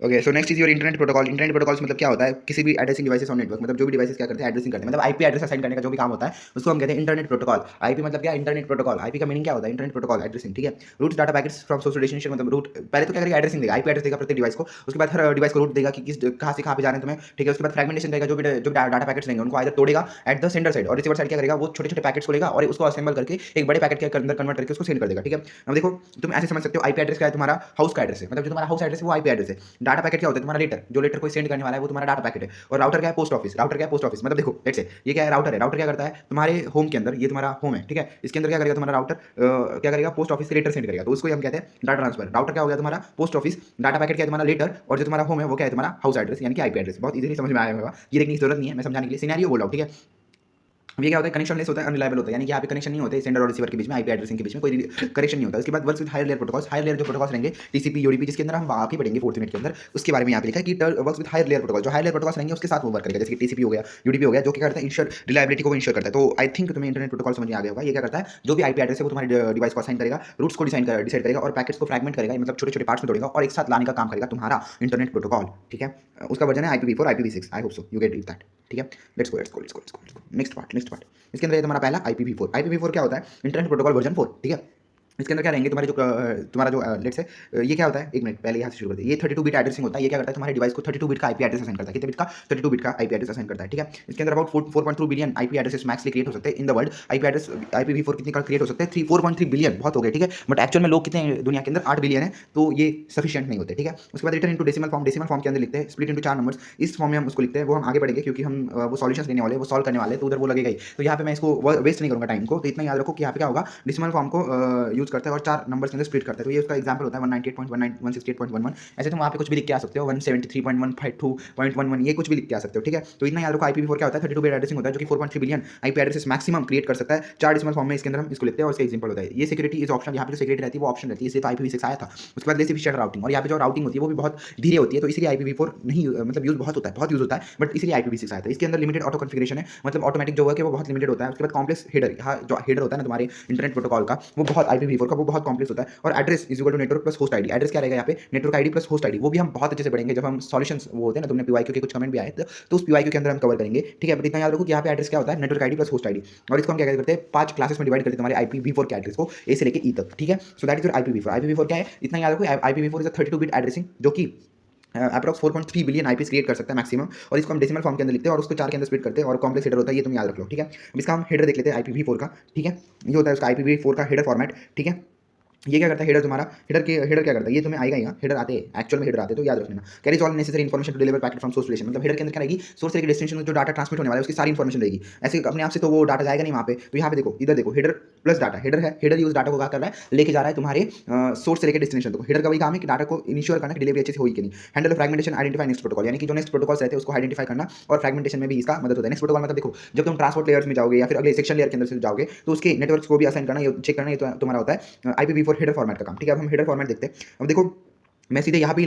Okay, so next is your internet protocol. Internet protocols मतलब क्या होता है, किसी भी एड्रेसिंग डिवाइसेस ऑन नेटवर्क, मतलब जो भी डिवाइसेस क्या करते हैं, एड्रेसिंग करते हैं, मतलब आईपी एड्रेस असाइन करने का जो भी काम होता है उसको हम कहते हैं इंटरनेट प्रोटोकॉल। आईपी मतलब क्या, इंटरनेट प्रोटोकॉल। आईपी का मीनिंग क्या होता है, इंटरनेट प्रोटोकॉल एड्रेसिंग। ठीक है, route data packets from source to destination, मतलब रूट पहले तो क्या करेगा, एड्रेसिंग देगा, आईपी एड्रेस देगा प्रत्येक डिवाइस को, उसके बाद हर डिवाइस को रूट देगा कि किस कहाँ से कहाँ पे जा रहे हैं तुम्हें। ठीक है, उसके बाद फ्रेगमेंटेशन देगा, जो डाटा पैकेट्स रहेंगे उनको आइदर तोड़ेगा एट द सेंडर साइड, और रिसीवर साइड क्या करेगा, वो छोटे छोटे पैकेट्स को लेगा और उसको असेंबल करके एक बड़े पैकेट के अंदर कन्वर्ट करके उसको सेंड कर देगा। ठीक है, अब देखो तुम ऐसे समझ सकते हो, आईपी एड्रेस क्या है, तुम्हारा हाउस का एड्रेस है, मतलब जो तुम्हारा हाउस एड्रेस है वो आईपी एड्रेस है। डाटा पैकेट क्या होता है, तुम्हारा लेटर, जो लेटर कोई सेंड करने वाला है वो तुम्हारा डाटा पैकेट है। और राउटर क्या है, पोस्ट ऑफिस। राउटर क्या है, पोस्ट ऑफिस, मतलब देखो लेट्स से ये क्या है, राउटर है। राउटर क्या करता है, तुम्हारे होम के अंदर, ये तुम्हारा होम है, ठीक है, इसके अंदर क्या करेगा तुम्हारा राउटर, क्या करेगा, पोस्ट ऑफिस से लेटर सेंड करेगा, तो उसको हम कहते हैं डाटा ट्रांसफर। राउटर क्या हो गया तुम्हारा, पोस्ट ऑफिस, डाटा पैकेट क्या है तुम्हारा लेटर, और जो तुम्हारा होम है वो क्या है तुम्हारा हाउस एड्रेस यानी कि आईपी एड्रेस। बहुत इजीली समझ में आया होगा, ये देखने की जरूरत नहीं है, मैं समझाने के लिए सिनेरियो बोल रहा हूँ। ठीक है, अब ये क्या होता है, कनेक्शन लेस होता है, अनरिलायबल होता है, यानी कि यहाँ पे कनेक्शन नहीं होते सेंडर और रिसीवर के बीच में, आईपी एड्रेसिंग के बीच में कोई कनेक्शन नहीं होता। उसके बाद works with higher layer protocols. Higher layer जो प्रोटोकॉल्स रहेंगे, टीसीपी, यूडीपी, जिसके अंदर हम आगे पढ़ेंगे 4th यूनिट के अंदर, उसके बारे में यहाँ पे लिखा है कि works with higher layer protocol. जो हायर लेयर प्रोटोकॉल्स रहेंगे उसके साथ वो वर्क करेगा, जैसे कि टीसीपी हो गया, यूडीपी हो गया, जो क्या करता है, इंश्योर रिलायबिलिटी को इंश्योर करता है। तो आई थिंक तुम्हें इंटरनेट प्रोटोकॉल समझ में आ गया होगा। ये क्या करता है, जो भी आईपी एड्रेस है वो तुम्हारे डिवाइस को असाइन करेगा, रूट्स को डिसाइड करेगा और पैकेट्स को फ्रैगमेंट करेगा, मतलब छोटे छोटे पार्ट्स में तोड़ेगा और एक साथ लाने का काम करेगा तुम्हारा इंटरनेट प्रोटोकॉल। ठीक है, उसका वर्जन है IPv4 IPv6। I hope so you get it that. ठीक है, लेट्स गो नेक्स्ट पार्ट। इसके अंदर ये तुम्हारा पहला IPv4। IPv4 क्या होता है, इंटरनेट प्रोटोकॉल वर्जन 4। ठीक है, इसके अंदर क्या रहेंगे तुम्हारे जो तुम्हारा जो लेट्स से ये क्या होता है, एक मिनट पहले यहाँ से शुरू करते हैं। ये 32 बिट एड्रेसिंग होता है। ये क्या करता है, तुम्हारे डिवाइस को 32 बिट का आईपी एड्रेस असाइन करता है। कितने बिट का, 32 बिट का आईपी एड्रेस असाइन करता है। ठीक है, इसके अंदर about 4.2 billion IP addresses maxly create हो सकते हैं in the world. IP address IPv4 कितने का क्रिएट हो सकते हैं, 4.3 बिलियन, बहुत हो गए। ठीक है, बट एक्चुअल में लोग कितने हैं दुनिया के अंदर, 8 बिलियन है, तो ये सफिशिएंट नहीं होते। ठीक है, उसके बाद return into decimal form. Decimal form के अंदर लिखते हैं, स्प्लिट इनटू 4 नंबर्स, इस फॉर्म में हम उसको लिखते हैं। वो हम आगे बढ़ेंगे क्योंकि हम वो सॉल्यूशंस देने वाले, वो सॉल्व करने वाले, तो उधर वो लगेगा ही, तो यहाँ पे मैं इसको वेस्ट नहीं करूँगा टाइम को। तो इतना याद रखो कि यहाँ पे क्या होगा, डेसिमल फॉर्म को यूज करते हैं और 4 नंबर्स के अंदर स्प्लिट करते हैं। तो ये उसका एग्जांपल होता है 198.19 168.11। ऐसे तुम वहाँ पे कुछ भी लिख के आ सकते हो, 173.152.11, ये कुछ भी लिख के आ सकते हो। ठीक है, तो इतना याद रखो, IPv4 क्या होता है, 32 बिट एड्रेसिंग होता है, जो कि 4.3 billion IP addresses maximum create कर सकता है 4 डेसिमल फॉर्म में। इसके अंदर हम इसको लिखते हैं और इसका एग्जांपल होता है। ये सिक्योरिटी इज ऑप्शन, यहाँ पे जो सिक्योरिटी रहती है वो ऑप्शन रहती है, इसलिए तो IPv6 आया था। उसके बाद लेस एफिशिएंट राउटिंग, और यहाँ पे जो राउटिंग होती है वो भी बहुत धीरे होती है, तो इसलिए IPv4 नहीं, मतलब यूज बहुत यूज होता है, बट इसलिए IPv6 आया था। इसके अंदर लिमिटेड ऑटो कॉन्फिगरेशन है, मतलब ऑटोमेटिक जो वर्क है वो बहुत लिमिटेड होता है। उसके बाद कॉम्प्लेक्स हेडर, यहाँ जो हेडर होता है ना तुम्हारे इंटरनेट प्रोटोकॉल का, वो बहुत IPv4 का वो बहुत कॉम्प्लेक्स होता है। और address is equal to network plus host ID. Address क्या रहेगा यहाँ पे, network ID plus host ID, वो भी हम बहुत अच्छे से पढ़ेंगे जब हम सॉल्यूशंस वो होते हैं ना, तुमने PYQ के कुछ कमेंट भी आए तो उस PYQ के अंदर हम कवर करेंगे। ठीक है, बट इतना याद रखो कि यहाँ पे एड्रेस क्या होता है, network ID plus host ID, और इसको हम क्या करते हैं, 5 क्लासेस में डिवाइड करते हैं तुम्हारे IPv4 के एड्रेस को, A से लेके E तक। ठीक है, so that is your IPv4। IPv4 क्या है, इतना याद रखो, IPv4 is a 32 bit addressing, जो कि अप्रॉक्स 4.3 बिलियन आईपीस क्रिएट कर सकता है मैक्सिमम, और इसको हम डेसिमल फॉर्म के अंदर लिखते हैं और उसको 4 के अंदर स्प्लिट करते हैं, और कॉम्प्लेक्स हेडर होता है, ये तुम याद रख लो। ठीक है, अब इसका हम हेडर देख लेते हैं IPv4 का। ठीक है, ये होता है उसका IPv4 का हेडर फॉर्मेट। ठीक है, ये क्या करता है, हेडर तुम्हारा, हेडर क्या करता है, ये तुम्हें आएगा ही, हेडर आते हैं, एक्चुअल में हेडर आते हैं, तो याद रखना। Carries all necessary information to deliver packet from source station, मतलब हेडर के अंदर क्या रहेगी, सोर्स से डेस्टिनेशन में जो डाटा ट्रांसमिट होने वाला है उसकी सारी इन्फॉर्मेशन रहेगी। ऐसे अपने आप से तो वो डाटा जाएगा नहीं वहाँ पे, तो यहाँ पे देखो, इधर देखो, हेडर प्लस डाटा, हेडर है, हेडर यूज डाटा को क्या कर रहा है, लेके जा रहा है तुम्हारे सोर्स से लेकर डेस्टिनेशन तक। हेडर का वही काम है कि डाटा को इनिश्योर करना कि डिलीवरी अच्छे से होगी कि नहीं। Handle fragmentation, identify next protocol, यानी कि जो नेक्स्ट प्रोटोकॉल्स रहते हैं उसको आइडेंटिफाई करना, और फ्रैगमेंटेशन में भी इसका मदद होता है। नेक्स्ट प्रोटोकॉल मतलब देखो, जब तुम ट्रांसपोर्ट लेयर्स में जाओगे या फिर अगले सेक्शन लेयर के अंदर से जाओगे, तो उसके नेटवर्क्स को भी असाइन करना, ये चेक करना, ये तुम्हारा होता है IPv4 हेडर फॉर्मेट का काम। ठीक है, अब हम हेडर फॉर्मेट देखते हैं। अब देखो, मैं सीधे यहाँ भी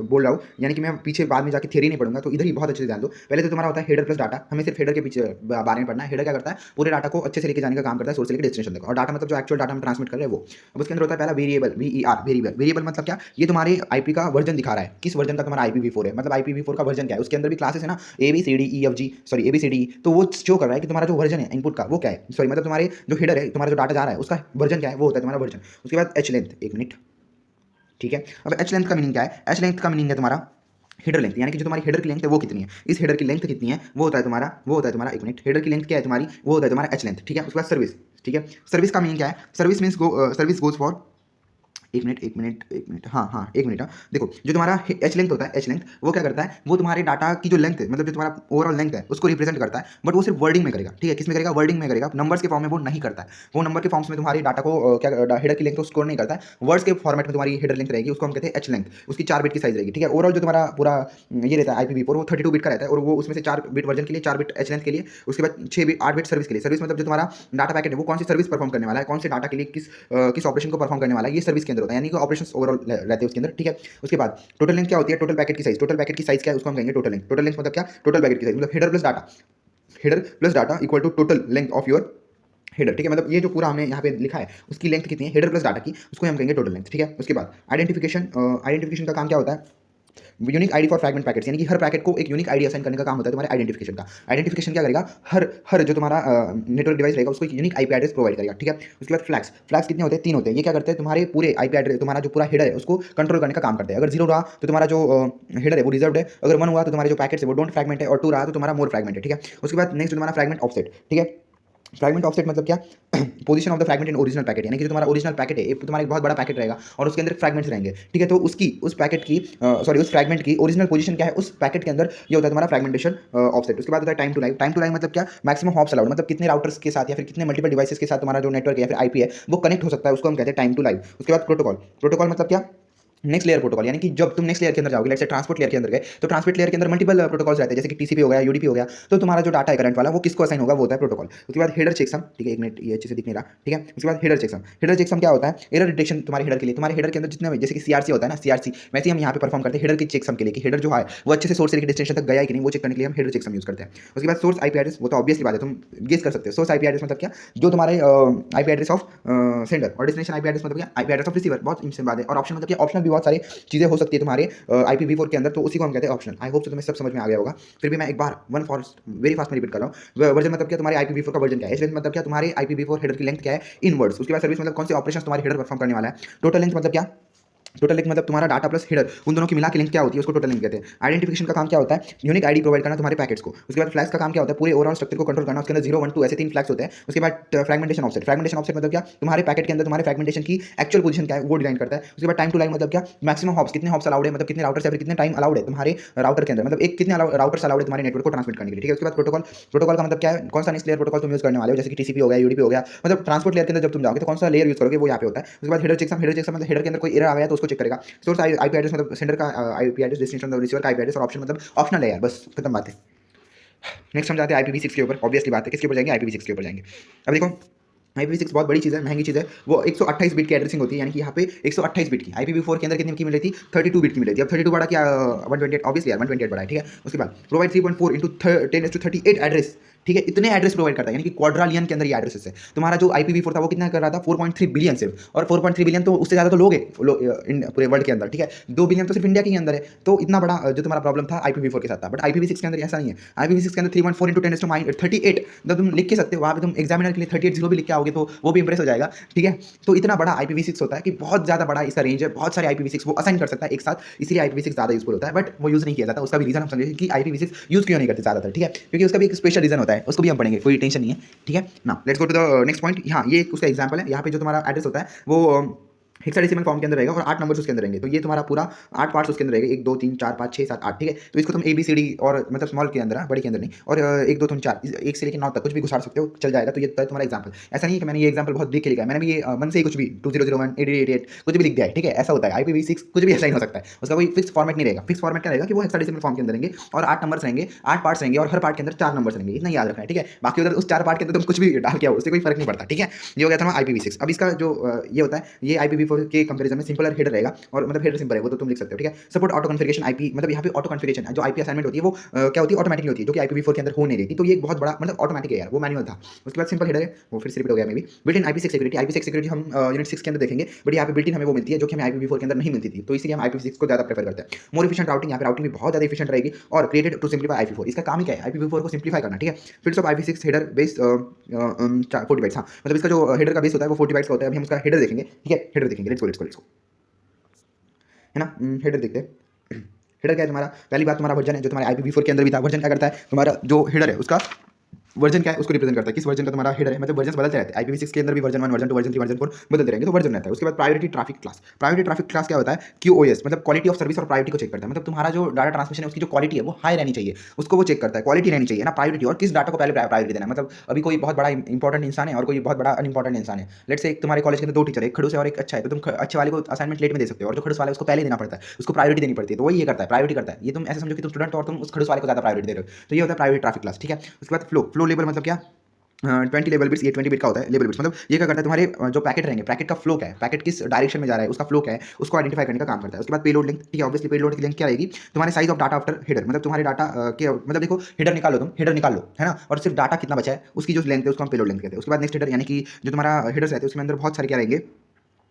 बोल रहा हूँ, यानी कि मैं पीछे बाद में जाके थियरी नहीं पढ़ूंगा, तो इधर ही बहुत अच्छे से ध्यान दो। पहले तो तुम्हारा होता है हेडर प्लस डाटा, हमें सिर्फ हेडर के पीछे बारे में पढ़ना है। हेडर क्या करता है, पूरे डाटा को अच्छे से लेके जाने का काम करता है, सोर्स से लेकर डेस्टिनेशन तक, और डाटा मतलब जो एक्चुअल डाटा हम ट्रांसमिट कर रहे हैं वो। अब उसके अंदर होता है पहला वेरिएबल, VER, वेरिएबल मतलब क्या, ये तुम्हारे IP का वर्जन दिखा रहा है, किस वर्जन का तुम्हारा IPv4 है, मतलब IPv4 का वर्जन क्या है। उसके अंदर भी क्लासेस है ना, ABCD, तो वो शो कर रहा है कि तुम्हारा जो वर्जन है इनपुट का वो क्या है, सॉरी मतलब तुम्हारे जो हेडर है, तुम्हारा जो डाटा जा रहा है उसका वर्जन क्या है, वो होता है तुम्हारा वर्जन। उसके बाद H लेंथ, एक मिनट। ठीक है, अब H लेंथ का मीनिंग क्या है, H लेंथ का मीनिंग है तुम्हारा हेडर लेंथ, यानी कि जो तुम्हारी हेडर की लेंथ है वो कितनी है, इस हेडर की लेंथ कितनी है, वो होता है तुम्हारा एक मिनट, हेडर की लेंथ क्या है तुम्हारी, वो होता है तुम्हारा H लेंथ। ठीक है, उसके बाद सर्विस। ठीक है, सर्विस का मीनिंग क्या है, service means service goes for हाँ, एक मिनट। हाँ, देखो जो तुम्हारा एच लेंथ होता है, एच लेंथ वो क्या करता है, वो तुम्हारे डाटा की जो लेंथ है, मतलब जो तुम्हारा ओवरऑल लेंथ है उसको रिप्रेजेंट करता है, बट वो सिर्फ वर्डिंग में करेगा, ठीक है। किसमें करेगा? वर्डिंग में करेगा, नंबर्स के फॉर्म में वो नहीं करता है। वो नंबर के फॉर्म्स में तुम्हारी डाटा को क्या हेडर की लेंथ को स्टोर नहीं करता है, वर्ड्स के फॉर्मेट में तुम्हारी हेडर लेंथ रहेगी, उसको हम कहते हैं एच लेंथ। उसकी 4 बिट की साइज रहेगी, ठीक है। ओवरऑल जो तुम्हारा पूरा ये रहता है IPv4 वो 32 बिट का रहता है, और वो उसमें से 4 बिट वर्जन के लिए, 4 बिट एच लेंथ के लिए, उसके बाद 6 बिट 8 बिट सर्विस के लिए। सर्विस मतलब जो तुम्हारा डाटा पैकेट है वो कौन सी सर्विस परफॉर्म करने वाला है, कौन से डाटा के लिए किस ऑपरेशन को परफॉर्म करने वाला है, ये सर्विस के अंदर होता है, यानी कि ऑपरेशंस ओवरऑल रहते हैं उसके अंदर, ठीक है। उसके बाद टोटल लेंथ क्या होती है? टोटल पैकेट की साइज। टोटल पैकेट की साइज क्या है उसको हम कहेंगे टोटल लेंथ। टोटल लेंथ मतलब क्या? टोटल पैकेट की साइज मतलब header plus data equal to total length of your header, ठीक है। मतलब ये जो पूरा हमने यहाँ पे लिखा है उसकी लेंथ कितनी है, हेडर प्लस डाटा की, उसको हम कहेंगे टोटल लेंथ, ठीक है। उसके बाद आइडेंटिफिकेशन का काम क्या होता है? Unique ID for fragment packets, यानी कि हर पैकेट को एक यूनिक आईडी असाइन करने का काम होता है तुम्हारे आइडेंटिफिकेशन का। आइडेंटिफिकेशन क्या करेगा? हर जो तुम्हारा नेटवर्क डिवाइस रहेगा उसको एक यूनिक आईपी एड्रेस प्रोवाइड करेगा, ठीक है। उसके बाद फ्लैग्स कितने होते हैं? 3 होते हैं। ये क्या करते हैं? तुम्हारे पूरे आईपी एड्रेस, तुम्हारा जो पूरा हेडर है उसको कंट्रोल करने का काम करते हैं। अगर 0 रहा तो तुम्हारा जो हेडर है वो रिजर्व है, अगर 1 हुआ तो तुम्हारे जो पैकेट्स है वो डोंट फ्रैगमेंट है, और 2 रहा तो तुम्हारा मोर फ्रैगमेंट है, ठीक है। उसके बाद नेक्स्ट तुम्हारा फ्रैगमेंट ऑफसेट, ठीक है। फ्रैगमेंट ऑफसेट मतलब क्या? Position of the fragment in original packet, यानी कि जो तुम्हारा ओरिजिनल पैकेट है तुम्हारा एक बहुत बड़ा पैकेट रहेगा और उसके अंदर फ्रैगमेंट्स रहेंगे, ठीक है। तो उस पैकेट की उस फ्रैगमेंट की ओरिजिनल पोजीशन क्या है उस पैकेट के अंदर, ये होता है तुम्हारा फ्रैगमेंटेशन ऑफसेट। उसके बाद होता है time to live. Time to live मतलब क्या? मैक्सिमम हॉप्स अलाउड, मतलब कितने राउटर्स के साथ या फिर कितने मल्टीपल डिवाइसेस के साथ तुम्हारा जो नेटवर्क है या फिर आईपी है वो कनेक्ट हो सकता है, उसको हम कहते हैं टाइम टू लाइव। उसके बाद प्रोटोकॉल मतलब क्या? नेक्स्ट लेयर प्रोटोकॉल, यानी कि जब तुम नेक्स्ट लेयर के अंदर जाओगे, लेट्स से ट्रांसपोर्ट लेयर के अंदर गए, तो ट्रांसपोर्ट लेयर के अंदर मल्टीपल प्रोटोकॉल्स रहते हैं, जैसे कि टीसीपी हो गया, यूडीपी हो गया। तो तुम्हारा जो डाटा है करंट वाला वो किसको असाइन होगा? वो होता है प्रोटोकॉल। उसके बाद हेडर चेकसम, ठीक है, एक मिनट ये अच्छे से दिख नहीं रहा, ठीक है। उसके बाद हेडर चेकसम क्या होता है? एरर डिटेक्शन तुम्हारे हेडर के लिए। तुम्हारे हेडर के अंदर जितने भी, जैसे कि सीआरसी होता है ना, सीआरसी वैसे हम यहाँ पे परफॉर्म करते हैं हेडर की चेकसम के लिए, कि हेडर जो है वो अच्छे से सोर्स से लेकर डेस्टिनेशन तक गया है कि नहीं, वो चेक करने के लिए हम हेडर चेकसम यूज करते हैं। उसके बाद सोर्स आईपी एड्रेस, वो तो ऑब्वियसली बात है, तुम गेस कर सकते हो। सोर्स आईपी एड्रेस मतलब क्या? जो तुम्हारे आईपी एड्रेस ऑफ सेंडर, और डेस्टिनेशन आईपी एड्रेस मतलब क्या? IP address of receiver. बहुत इंपॉर्टेंट बात है। और ऑप्शन मतलब क्या? ऑप्शनल भी बहुत सारी चीजें हो सकती है तुम्हारे IPv4 के अंदर, तो उसी को हम कहते हैं ऑप्शनल। आई होप तुम्हें सब समझ में आ गया होगा। फिर भी मैं एक बार वेरी फास्ट में रिपीट कर रहा हूँ। वर्जन मतलब क्या? तुम्हारे IPv4 का वर्जन क्या है। एच मतलब क्या? तुम्हारे IPv4 हेडर की लेंथ क्या है इन वर्ड्स। उसके बाद सर्विस मतलब कौन से ऑपरेशन तुम्हारे हेडर परफॉर्म करने वाला है। टोटल लेंथ मतलब क्या? टोटल लेंथ मतलब तुम्हारा डाटा प्लस हेडर उन दोनों की मिला के लेंथ क्या होती है, उसको टोटल लेंथ कहते हैं। आइडेंटिफिकेशन का काम क्या होता है? यूनिक आईडी प्रोवाइड करना तुम्हारे पैकेट्स को। उसके बाद फ्लैग्स का काम क्या होता है? पूरे ओवरऑल स्ट्रक्चर को कंट्रोल करना, उसके अंदर 0 1 2 ऐसे 3 फ्लैग्स होते हैं। उसके बाद फ्रैगमेंटेशन ऑफसेट मतलब क्या? तुम्हारे पैकेट के अंदर तुम्हारे फ्रैगमेंटेशन की एक्चुअल पोजीशन क्या है वो डिफाइन करता है। उसके बाद टाइम टू लाइव मतलब क्या? मैक्सिमम हॉप्स, कितने हॉप्स अलाउड है, मतलब कितने राउटर्स या फिर कितने टाइम अलाउड है तुम्हारे राउटर के अंदर, मतलब एक कितने राउटर्स अलाउड है तुम्हारे नेटवर्क को ट्रांसमिट करने के लिए, ठीक है। उसके बाद प्रोटोकॉल का मतलब क्या है? कौन सा नेक्स्ट लेयर प्रोटोकॉल तुम यूज करने वाले हो, जैसे कि टीसीपी हो गया, यूडीपी हो गया, मतलब ट्रांसपोर्ट लेयर के अंदर जब तुम जाओगे तो कौन सा लेयर यूज करोगे वो यहाँ पे होता है। उसके बाद हेडर चेकसम मतलब हेडर के अंदर कोई एरर आ गया तो उसको चेक करेगा। सोर्स आईपी एड्रेस मतलब सेंडर का आईपी एड्रेस, डेस्टिनेशन मतलब रिसीवर का आईपी एड्रेस, और ऑप्शन मतलब ऑप्शनल है यार, बस खत्म बात है। नेक्स्ट हम जाते हैं IPv6 के ऊपर। ऑब्वियसली बात है, किसके ऊपर जाएंगे? IPv6 के ऊपर जाएंगे। अब देखो IPv6 बहुत बड़ी चीज़ है, महंगी चीज़ है। वो 128 बिट की एड्रेसिंग होती है, यानी कि यहाँ पे 128 बिट की। IPv4 के अंदर कितनी की मिल रही थी? 32 बिट की मिल रही थी। अब 32 बड़ा क्या 128, ऑब्वियसली यार 128 बड़ा है, ठीक है। उसके बाद प्रोवाइड 3.4 × 10⁻38 एड्रेस, ठीक है, इतने एड्रेस प्रोवाइड करता है, यानी कि क्वाड्रालियन के अंदर ये एड्रेसेस है। तुम्हारा जो IPv4 था वो कितना कर रहा था? 4.3 बिलियन सिर्फ, और 4.3 बिलियन तो उससे ज़्यादा तो लोग है पूरे वर्ल्ड के अंदर, ठीक है। 2 बिलियन तो सिर्फ इंडिया के ही अंदर है। तो इतना बड़ा जो तुम्हारा प्रॉब्लम था IPv4 के साथ था, बट IPv6 के अंदर ऐसा नहीं है। IPv6 के अंदर 3.4 × 10⁻38 जब तुम लिख के सकते हो, वहाँ पे तुम एग्जामिनर के लिए 38 0 भी लिख के आओगे तो वो भी इंप्रेस हो जाएगा, ठीक है। तो इतना बड़ा IPv6 होता है कि बहुत ज़्यादा बड़ा इसका रेंज है, बहुत सारे IPv6 वो असाइन कर सकता है एक साथ, इसीलिए IPv6 ज़्यादा यूजफुल होता है, बट वो यूज़ नहीं किया जाता। उसका भी रीजन हम समझेंगे कि IPv6 यूज़ क्यों नहीं करते ज़्यादातर, ठीक है, क्योंकि उसका भी एक स्पेशल रीजन होता है, उसको भी हम पढ़ेंगे, कोई टेंशन नहीं है, ठीक है ना। Let's go to the next point. हाँ, ये उसका एग्जाम्पल है। यहाँ पे जो तुम्हारा एड्रेस होता है वो हेक्साडेसिमल फॉर्म के अंदर रहेगा और 8 नंबर्स उसके अंदर रहेंगे। तो ये तुम्हारा पूरा 8 पार्ट्स उसके अंदर रहेगा, 1 2 3 4 5 6 7 8, ठीक है। तो इसको तुम ABCD और मतलब स्मॉल के अंदर, बड़ी के अंदर नहीं, और 1 2 3 4 1 से लेकर 9 तक कुछ भी घुसा सकते हो, चल जाएगा। तो ये तुम्हारा एग्जाम्पल। ऐसा नहीं है कि मैंने ये एग्जाम्पल बहुत देख के लिखा है, मैंने भी ये मन से ही कुछ भी 2001 8888 कुछ भी लिख दिया है, ठीक है। ऐसा होता है IPv6 कुछ भी असाइन हो सकता है, उसका कोई फिक्स फॉर्मेट नहीं रहेगा। फिक्स फॉर्मेट क्या रहेगा कि वो हेक्साडेसिमल फॉर्म के अंदर रहेंगे और 8 नंबर्स रहेंगे, 8 पार्ट्स रहेंगे, और हर पार्ट के अंदर 4 नंबर्स रहेंगे, इतना याद रखना है, ठीक है। बाकी उधर उस 4 पार्ट के अंदर तुम कुछ भी डाल के आओ, उससे कोई फर्क नहीं पड़ता, ठीक है। ये हो गया था IPv6। अब इसका जो ये होता है, ये IPv4 के कंपैरिजन में सिंपलर हेडर रहेगा, और मतलब हेडर सिंपल है वो तो तुम लिख सकते हो, ठीक है। सपोर्ट ऑटो कॉन्फ़िगरेशन IP, मतलब यहाँ पे ऑटो कॉन्फ़िगरेशन जो IP असाइनमेंट होती है वो क्या होती है? ऑटोमेटिकली होती है, जो कि IPv4 के अंदर हो नहीं रही थी। तो ये एक बहुत बड़ा मतलब ऑटोमेटिक है यार, वो मैनुअल था। उसके बाद सिंपल हेडर है, वो फिर से रिपीट हो गया may be. Built in IPv6 security हम यूनिट 6 के अंदर देखेंगे, बट यहाँ पे बिल्ट इन हमें वो मिलती है जो कि हमें IPv4 के अंदर नहीं मिलती थी, तो इसलिए हम IPv6 को ज़्यादा प्रेफर करते हैं। मोर एफिशिएंट राउटिंग, यहाँ पे राउटिंग भी बहुत ज़्यादा एफिशिएंट रहेगी, और क्रिएटेड टू सिंप्लीफाई IPv4। इसका काम ही क्या है? IPv4 को सिंप्लीफाई करना, ठीक है। Fields of IPv6 header base 40 bytes, हाँ, मतलब इसका जो हेडर का बेस होता है वो 40 बाइट्स का होता है। अभी हम उसका हेडर देखेंगे, ठीक है, हेडर देखेंगे, लेट्स गो, है ना। हेडर देखते हैं। हेडर क्या है तुम्हारा? पहली बात तुम्हारा वर्जन है, जो तुम्हारे IPv4 के अंदर भी था। वर्जन क्या करता है? तुम्हारा जो हेडर है उसका वर्जन क्या है उसको रिप्रेजेंट करता है, किस वर्जन का तुम्हारा हेडर है, मतलब वर्जन बदलते रहते हैं। IPv6 के अंदर भी वर्जन 1, वर्जन 2, वर्जन 3, वर्जन 4 बदलते रहेंगे, तो वर्जन रहता है। उसके बाद priority traffic class. Priority traffic class क्या होता है? QoS, मतलब क्वालिटी ऑफ सर्विस और प्रायोरिटी को चेक करता है। मतलब तुम्हारा जो डाटा ट्रांसमिशन है उसकी जो क्वालिटी है वो हाई रहनी चाहिए, उसको वो चेक करता है। क्वालिटी रहनी चाहिए ना, प्रायोरिटी, और किस डाटा को पहले प्रायोरिटी देना है। मतलब अभी कोई बहुत बड़ा इंपॉर्टेंट इंसान है और कोई बहुत बड़ा अनइंपॉर्टेंट इंसान है। लेट्स से तुम्हारे कॉलेज के अंदर 2 टीचर है, एक खड़ूस है और एक अच्छा है, तो तुम अच्छे वाले को असाइनमेंट लेट में दे सकते हो और जो खड़ूस वाला है उसको पहले देना पड़ता है, उसको प्रायोरिटी देनी पड़ती है। तो वो ये करता है, प्रायोरिटी करता है। ये तुम ऐसे समझो कि तुम स्टूडेंट हो और तुम उस खड़ूस वाले को ज़्यादा प्रायोरिटी दे रहे हो, तो ये होता है प्रायोरिटी ट्रैफिक क्लास, ठीक है। उसके बाद फ्लो लेवल मतलब क्या? 20 लेवल बिट्स, ये 20 बिट का होता है लेवल बिट्स। मतलब ये क्या करता है, तुम्हारे जो पैकेट रहेंगे, पैकेट का फ्लो क्या है, पैकेट किस डायरेक्शन में जा रहा है, उसका फ्लो क्या है, उसको आइडेंटिफाई करने का काम करता है। उसके बाद पेलोड लेंथ, ठीक है, ऑब्वियसली पेलोड की लेंथ क्या रहेगी? तुम्हारे size of data after header, मतलब तुम्हारे डाटा के मतलब देखो हेडर निकालो, तुम हेडर निकाल लो, है ना, और सिर्फ डाटा कितना बचा है उसकी जो लेंथ है उसको हम पेलोड लेंथ कहते हैं। उसके बाद नेक्स्ट हेडर, यानी कि जो तुम्हारा हेडर्स रहते हैं उसके अंदर बहुत सारे क्या रहेंगे,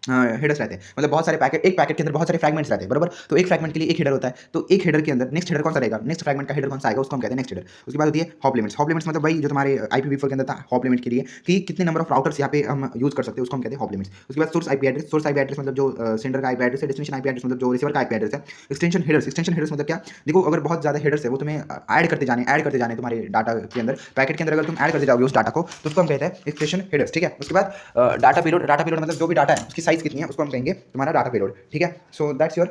हेडर्स रहते हैं, मतलब बहुत सारे पैकेट, एक पैकेट के अंदर बहुत सारे फ्रैगमेंट्स रहते हैं, बराबर। तो एक फ्रैगमेंट के लिए एक हेडर होता है, तो एक हेडर के अंदर नेक्स्ट हेडर कौन सा रहेगा, नेक्स्ट फ्रैगमेंट का हेडर कौन सा आएगा उसको हम कहते हैं नेक्स्ट हेडर। उसके बाद होती है हॉप लिमिट्स। हॉप लिमिट्स मतलब भाई जो तुम्हारे IPv4 के अंदर था, हॉप लिमिट के लिए कि कितने नंबर ऑफ राउटर्स यहाँ पे हम यूज कर सकते हैं उसको हम कहते हैं हॉप लिमिट्स। उसके बाद source IP address. Source IP address मतलब जो सेंडर का IP एड्रेस है, डेस्टिनेशन IP एड्रेस मतलब जो रिसीवर का IP एड्रेस है। Extension headers. एक्सटेंशन हेडर्स मतलब क्या? देखो अगर बहुत ज़्यादा हेडर्स है वो तुम्हें ऐड करते जाने तुम्हारे डाटा के अंदर, पैकेट के अंदर अगर तुम ऐड करते जाओगे उस डाटा को, तो उसको हम कहते हैं एक्सटेंशन हेडर्स, ठीक है। उसके बाद डाटा पेलोड। डाटा पेलोड मतलब जो भी डाटा है उसकी साइज कितनी है उसको हम कहेंगे तुम्हारा डाटा पेलोड, ठीक है। So that's your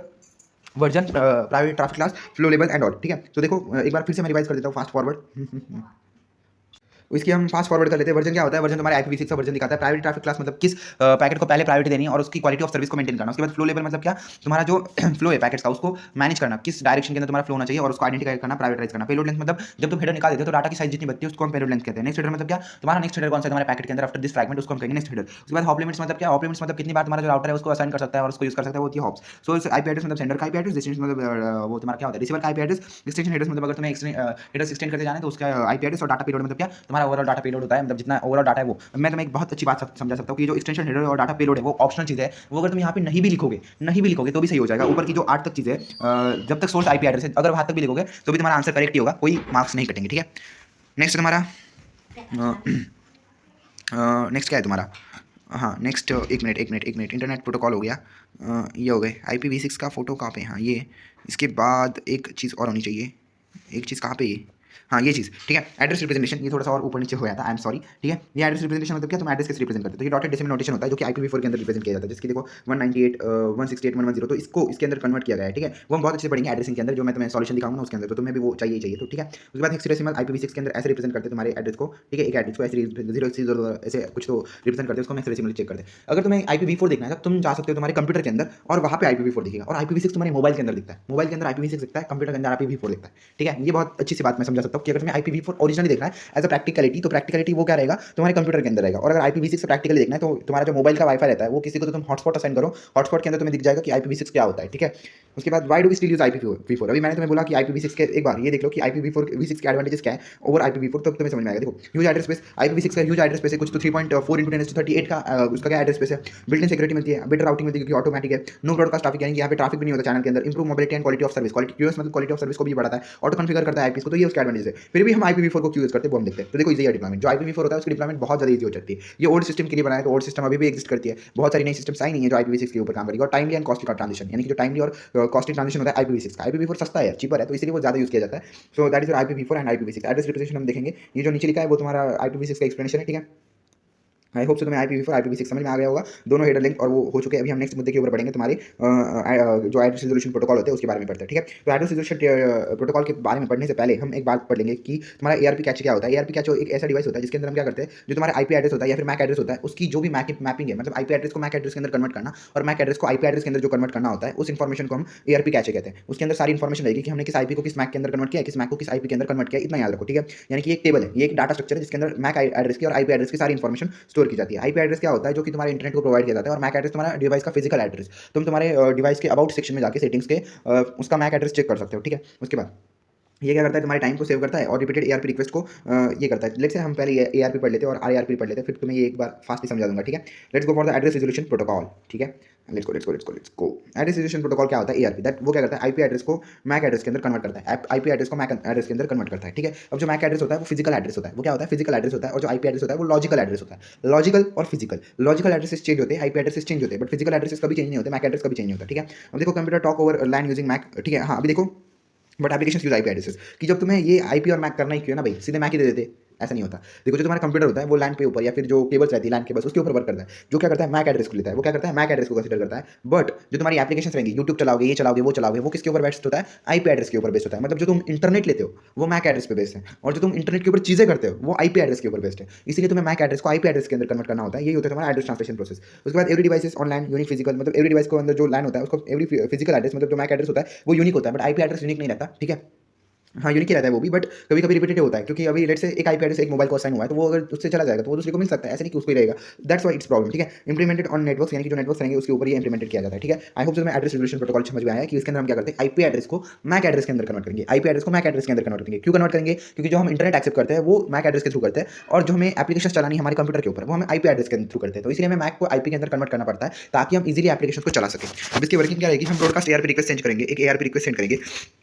version, private traffic class, flow level and all, ठीक है। तो देखो एक बार फिर से मैं रिवाइज कर देता हूँ फास्ट फॉरवर्ड। इसकी हम फास्ट फॉरवर्ड कर लेते हैं। वर्जन क्या होता है? वर्जन तुम्हारे IPv6 का वर्जन दिखाता है। प्राइवेट ट्रैफिक क्लास मतलब किस पैकेट को पहले प्रायोरिटी देनी है और उसकी क्वालिटी ऑफ सर्विस को मेंटेन करना। उसके बाद फ्लो लेवल मतलब क्या? तुम्हारा जो फ्लो है पैकेट्स का उसको मैनेज करना, किस डायरेक्शन के अंदर तुम्हारा फ्लो होना चाहिए और उसको आइडेंटिफाई करना, प्रायोरिटाइज करना। पेलोड लेंथ मतलब जब तुम हेडर निकाल देते हो तो डाटा की साइज जितनी बनती है उसको हम पेलोड लेंथ कहते हैं। नेक्स्ट हेडर मतलब क्या? तुम्हारा नेक्स्ट हेडर कौन सा है तुम्हारे पैकेट के अंदर आफ्टर दिस फ्रैगमेंट, उसको हम कहेंगे नेक्स्ट हेडर। उसके बाद हॉप लिमिट्स मतलब क्या? हॉप लिमिट्स मतलब कितनी बार तुम्हारा जो राउटर है उसको असाइन कर सकता है और उसको यूज कर सकता है, वो होती है हॉप्स। सो IP एड्रेस मतलब सेंडर का IP एड्रेस, डेस्टिनेशन मतलब वो तुम्हारा क्या होता है रिसीवर का IP एड्रेस। एक्सटेंशन हेडर्स मतलब अगर तुम्हें हेडर्स एक्सटेंड करते जाना है तो उसका IP एड्रेस। और डाटा पेलोड मतलब क्या? तुम्हारा ओवरऑल डाटा पेलोड होता है, मतलब जितना ओवरऑल डाटा है वो। मैं तुम्हें एक बहुत अच्छी बात समझा सकता हूँ कि जो एक्सटेंशन हेडर और डाटा पेलोड है वो ऑप्शनल चीज़ है, वो अगर तुम यहाँ पे नहीं भी लिखोगे तो भी सही हो जाएगा। ऊपर की जो 8 तक चीज़ें जब तक सोर्स IP एड्रेस है अगर वहाँ तक भी लिखोगे तो भी तुम्हारा आंसर करेक्ट ही होगा, कोई मार्क्स नहीं कटेंगे, ठीक है। नेक्स्ट तुम्हारा नेक्स्ट क्या है तुम्हारा? हाँ नेक्स्ट एक मिनट इंटरनेट प्रोटोकॉल हो गया, ये हो गए IPv6 का फोटो कहाँ पे? हाँ ये। इसके बाद एक चीज़ और होनी चाहिए, एक चीज़ कहाँ पे ये? हाँ ये चीज़, ठीक है। एड्रेस रिप्रेजेंटेशन, ये थोड़ा सा और ऊपर नीचे हो जाता है, आई एम सॉरी, ठीक है। ये एड्रेस रिप्रेजेंटेशन मतलब क्या? तुम एड्रेस कैसे रिप्रेजेंट करते हो? तो ये डॉटेड डेसिमल नोटेशन होता है जो कि IPv4 के अंदर रिप्रेजेंट किया जाता है, जिसकी देखो 198 168 तो इसको इसके अंदर कन्वर्ट किया गया है, ठीक है। वो हम बहुत अच्छे से पढ़ेंगे एड्रेसिंग के अंदर, जो मैं तुम्हें सॉल्यूशन दिखाऊंगा ना उसके अंदर, तो तुम्हें भी वो चाहिए ही चाहिए, तो ठीक है। उसके बाद हेक्साडेसिमल IPv6 के अंदर ऐसे रिप्रेजेंट करते हैं तुम्हारे एड्रेस को, ठीक है। एक एड्रेस को ऐसे 0 ऐसे कुछ तो रिप्रेजेंट करते हैं, उसको हम हेक्साडेसिमल चेक करते हैं। अगर तुम्हें IPv4 देखना है तो तुम जा सकते हो तुम्हारे कंप्यूटर के अंदर और वहाँ पे IPv4 दिखेगा, और IPv6 तुम्हारे मोबाइल के अंदर दिखता है, मोबाइल के अंदर IPv6 दिखता है, कंप्यूटर के अंदर IPv4 दिखता है, ठीक है। ये बहुत अच्छी सी बात मैं समझा सकता हूँ कि अगर तुम्हें IPv4 ओरिजिनली देखना है एज अ प्रैक्टिकलिटी, तो प्रैक्टिकलिटी वो क्या रहेगा तुम्हारे कंप्यूटर के अंदर रहेगा। और अगर IPv6 से प्रैक्टिकली देखना है तो तुम्हारा जो मोबाइल का वाईफाई रहता है वो किसी को तो तुम हॉटस्पॉट असाइन करो, हॉटस्पॉट के अंदर तुम्हें दिख जाएगा कि IPv6 क्या होता है, ठीक है। उसके बाद why do we still use IPv4? अभी मैंने तुम्हें बोला कि IPv6 के एक बार ये देख लो कि IPv6 के एडवांटेजेस क्या है ओवर IPv4, तो तुम्हें समझ में आएगा। देखो ह्यूज एड्रेस स्पेस, IPv6 का ह्यूज एड्रेस स्पेस है, कुछ तो 3.4 × 10⁻38 का उसका क्या एड्रेस स्पेस है। बिल्ट इन सिक्योरिटी मिलती है, बेटर राउटिंग मिलती है क्योंकि ऑटोमेटिक है। नो ब्रॉडकास्ट ट्रैफिक, यानी कि यहाँ पे ट्रैफिक भी नहीं होता चैनल के अंदर। Improve mobility and quality of service, मतलब क्वालिटी ऑफ सर्विस को भी बढ़ाता है, ऑटो कॉन्फिगर करता है IPs को, तो ये उसका एडवांटेज है। फिर भी हम IPv4 को क्यों यूज करते हैं वो हम देखते हैं। तो देखो इजी है डिप्लॉयमेंट, जो IPv4 होता है उसकी डिप्लॉयमेंट बहुत ज़्यादा ईजी हो जाती है। ये ओल्ड सिस्टम के लिए बनाया, तो ओल्ड सिस्टम अभी भी एग्जिस्ट करती है, बहुत सारी नई सिस्टम्स आई नहीं है जो IPv6 के ऊपर काम करेगी। और टाइमली एंड कॉस्टली का ट्रांजिशन, यानी कि जो टाइमली और कॉस्टली ट्रांजिशन होता है IPv6 का। IPv4 सस्ता है, चीपर है, तो इसलिए वो ज़्यादा यूज किया जाता है। So that is IPv4 and IPv6। Address representation हम देखेंगे, ये जो नीचे लिखा है वो तुम्हारा IPv6 का एक्सप्लेनेशन है, ठीक है। आई होप सो तुम्हें IPv4 IPv6 समझ में आ गया होगा, दोनों हेडर लिंक और वो हो चुके हैं। अभी हम नेक्स्ट मुद्दे के ऊपर बढ़ेंगे, तुम्हारे जो एड्रेस रिजोल्यूशन प्रोटोकॉल होते हैं उसके बारे में पढ़ते हैं, ठीक है। तो एड्रेस रिजोल्यूशन प्रोटोकॉल के बारे में पढ़ने से पहले हम एक बात पढ़ लेंगे कि तुम्हारा ARP कैche क्या होता है। ARP कैche एक ऐसा डिवाइस होता है जिसके अंदर हम क्या करते हैं, जो तुम्हारा IP एड्रेस होता है या फिर MAC एड्रेस होता है उसकी जो भी मैपिंग है, मतलब IP एड्रेस को MAC एड्रेस के अंदर कन्वर्ट करना और MAC एड्रेस को IP एड्रेस के अंदर जो कन्वर्ट करना होता है, उस इन्फॉर्मेशन को हम ARP कैche कहते हैं। उसके अंदर सारी इन्फॉर्मेशन रहेगी कि हमने किस IP को किस MAC के अंदर कन्वर्ट किया, किस MAC को किस IP के अंदर कन्वर्ट किया, इतना याद रखो, ठीक है। यानी कि एक टेबल है, ये एक डाटा स्ट्रक्चर है जिसके अंदर MAC एड्रेस की और IP एड्रेस की सारी इन्फॉर्मेशन स्टोर की जाती है। IP एड्रेस क्या होता है, जो कि तुम्हारे इंटरनेट को प्रोवाइड किया जाता है, और MAC एड्रेस तुम्हारा डिवाइस का फिजिकल एड्रेस। तुम तुम्हारे डिवाइस के अबाउट सेक्शन में जाके सेटिंग्स के उसका MAC एड्रेस चेक कर सकते हो, ठीक है। उसके बाद ये क्या करता है, तुम्हारे टाइम को सेव करता है और रिपीटेड ARP रिक्वेस्ट को ये करता है। लेट्स से हम पहले ARP पढ़ लेते हैं और IRP पढ़ लेते हैं, फिर तुम्हें ये एक बार फास्टली समझा दूंगा, ठीक है। Let's go for the address resolution protocol, ठीक है। Let's go address resolution protocol क्या होता है? ARP दैट वो क्या करता है, IP एड्रेस को MAC एड्रेस के अंदर कन्वर्ट करता है, IP एड्रेस को MAC एड्रेस के अंदर कन्वर्ट करता है, ठीक है। अब जो MAC एड्रेस होता है वो फिजिकल एड्रेस होता है, वो क्या होता है, फिजिकल एड्रेस होता है। और जो IP एड्रेस होता है वो लॉजिकल एड्रेस होता है। लॉजिकल और फिजिकल, लॉजिकल एड्रेसेस चेंज होते हैं, IP एड्रेसेस चेंज होते हैं, बट फिजिकल एड्रेसेस कभी चेंज नहीं होते, MAC एड्रेस कभी चेंज नहीं होता, ठीक है। अब देखो कंप्यूटर टॉक ओवर लैन यूजिंग MAC, ठीक है। हाँ अभी देखो but application use IP addresses कि जब तुम्हें ये IP और MAC करना ही क्यों ना भाई, सीधे MAC ही दे देते, ऐसा नहीं होता। देखो जो तुम्हारा कंप्यूटर होता है वो लैन पे ऊपर या फिर जो केबल्स रहती है लैन केबल्स उसके ऊपर वर्क करता है, जो क्या करता है मैक एड्रेस को लेता है, वो क्या करता है मैक एड्रेस को कंसीडर करता है। बट जो तुम्हारी एप्लीकेशन रहेंगी, यूट्यूब चलाओगे, ये चलाओगे, वो चलाओगे, वो किसके ऊपर बेस्ड होता है, आईपी एड्रेस के ऊपर बेस्ड होता है। मतलब जो तुम इंटरनेट लेते हो वो मैक एड्रेस पे बेस्ड है, और जो तुम इंटरनेट के ऊपर चीजें करते हो वो आईपी एड्रेस के ऊपर बेस्ड है। इसीलिए तुम्हें मैक एड्रेस को आईपी एड्रेस के अंदर कन्वर्ट करना होता है। यही होता है तुम्हारा एड्रेस ट्रांसलेशन प्रोसेस। उसके बाद every device is online unique physical, मतलब एवरी डिवाइस को अंदर जो लाइन होता है उसको एवरी फिजिकल एड्रेस मतलब जो मैक एड्रेस होता है वो यूनिक होता है, बट आईपी एड्रेस यूनिक नहीं रहता, ठीक है। हाँ, यूनिक ही रहता है वो भी, बट कभी कभी रिपीटेड होता है, क्योंकि अभी लेट से एक आईपी एड्रेस एक मोबाइल को असाइन हुआ है, तो वो अगर उससे चला जाएगा तो वो दूसरे को मिल सकता है, ऐसे नहीं कि उसको ही रहेगा। दैट्स व्हाई इट्स प्रॉब्लम, ठीक है। इंप्लीमेंटेड ऑन नेटवर्क्स, यानी कि जो नेटवर्क्स रहेंगे उसके ऊपर ये इंप्लीमेंटेड किया जाता है, ठीक है। आई होप तुम्हें एड्रेस रिजोल्यूशन प्रोटोकॉल समझ में आया है कि इसके अंदर हम क्या करते हैं, आईपी एड्रेस को मैक एड्रेस के अंदर कन्वर्ट करेंगे, आईपी एड्रेस को मैक एड्रेस के अंदर कन्वर्ट करेंगे। क्यों कन्वर्ट करेंगे, क्योंकि जो हम इंटरनेट एक्सेस करते हैं वो मैक एड्रेस के थ्रू करते हैं, और जो हमें एप्लीकेशन चलानी है हमारे कंप्यूटर के ऊपर वो हमें आईपी एड्रेस के थ्रू करते हैं। तो इसलिए हमें मैक को आईपी के अंदर कन्वर्ट करना पड़ता है ताकि हम इजीली एप्लीकेशन को चला सकें। अब इसकी वर्किंग क्या रहेगी, हम ब्रॉडकास्ट एआरपी रिक्वेस्ट सेंड करेंगे, एक एआरपी रिक्वेस्ट सेंड करेंगे,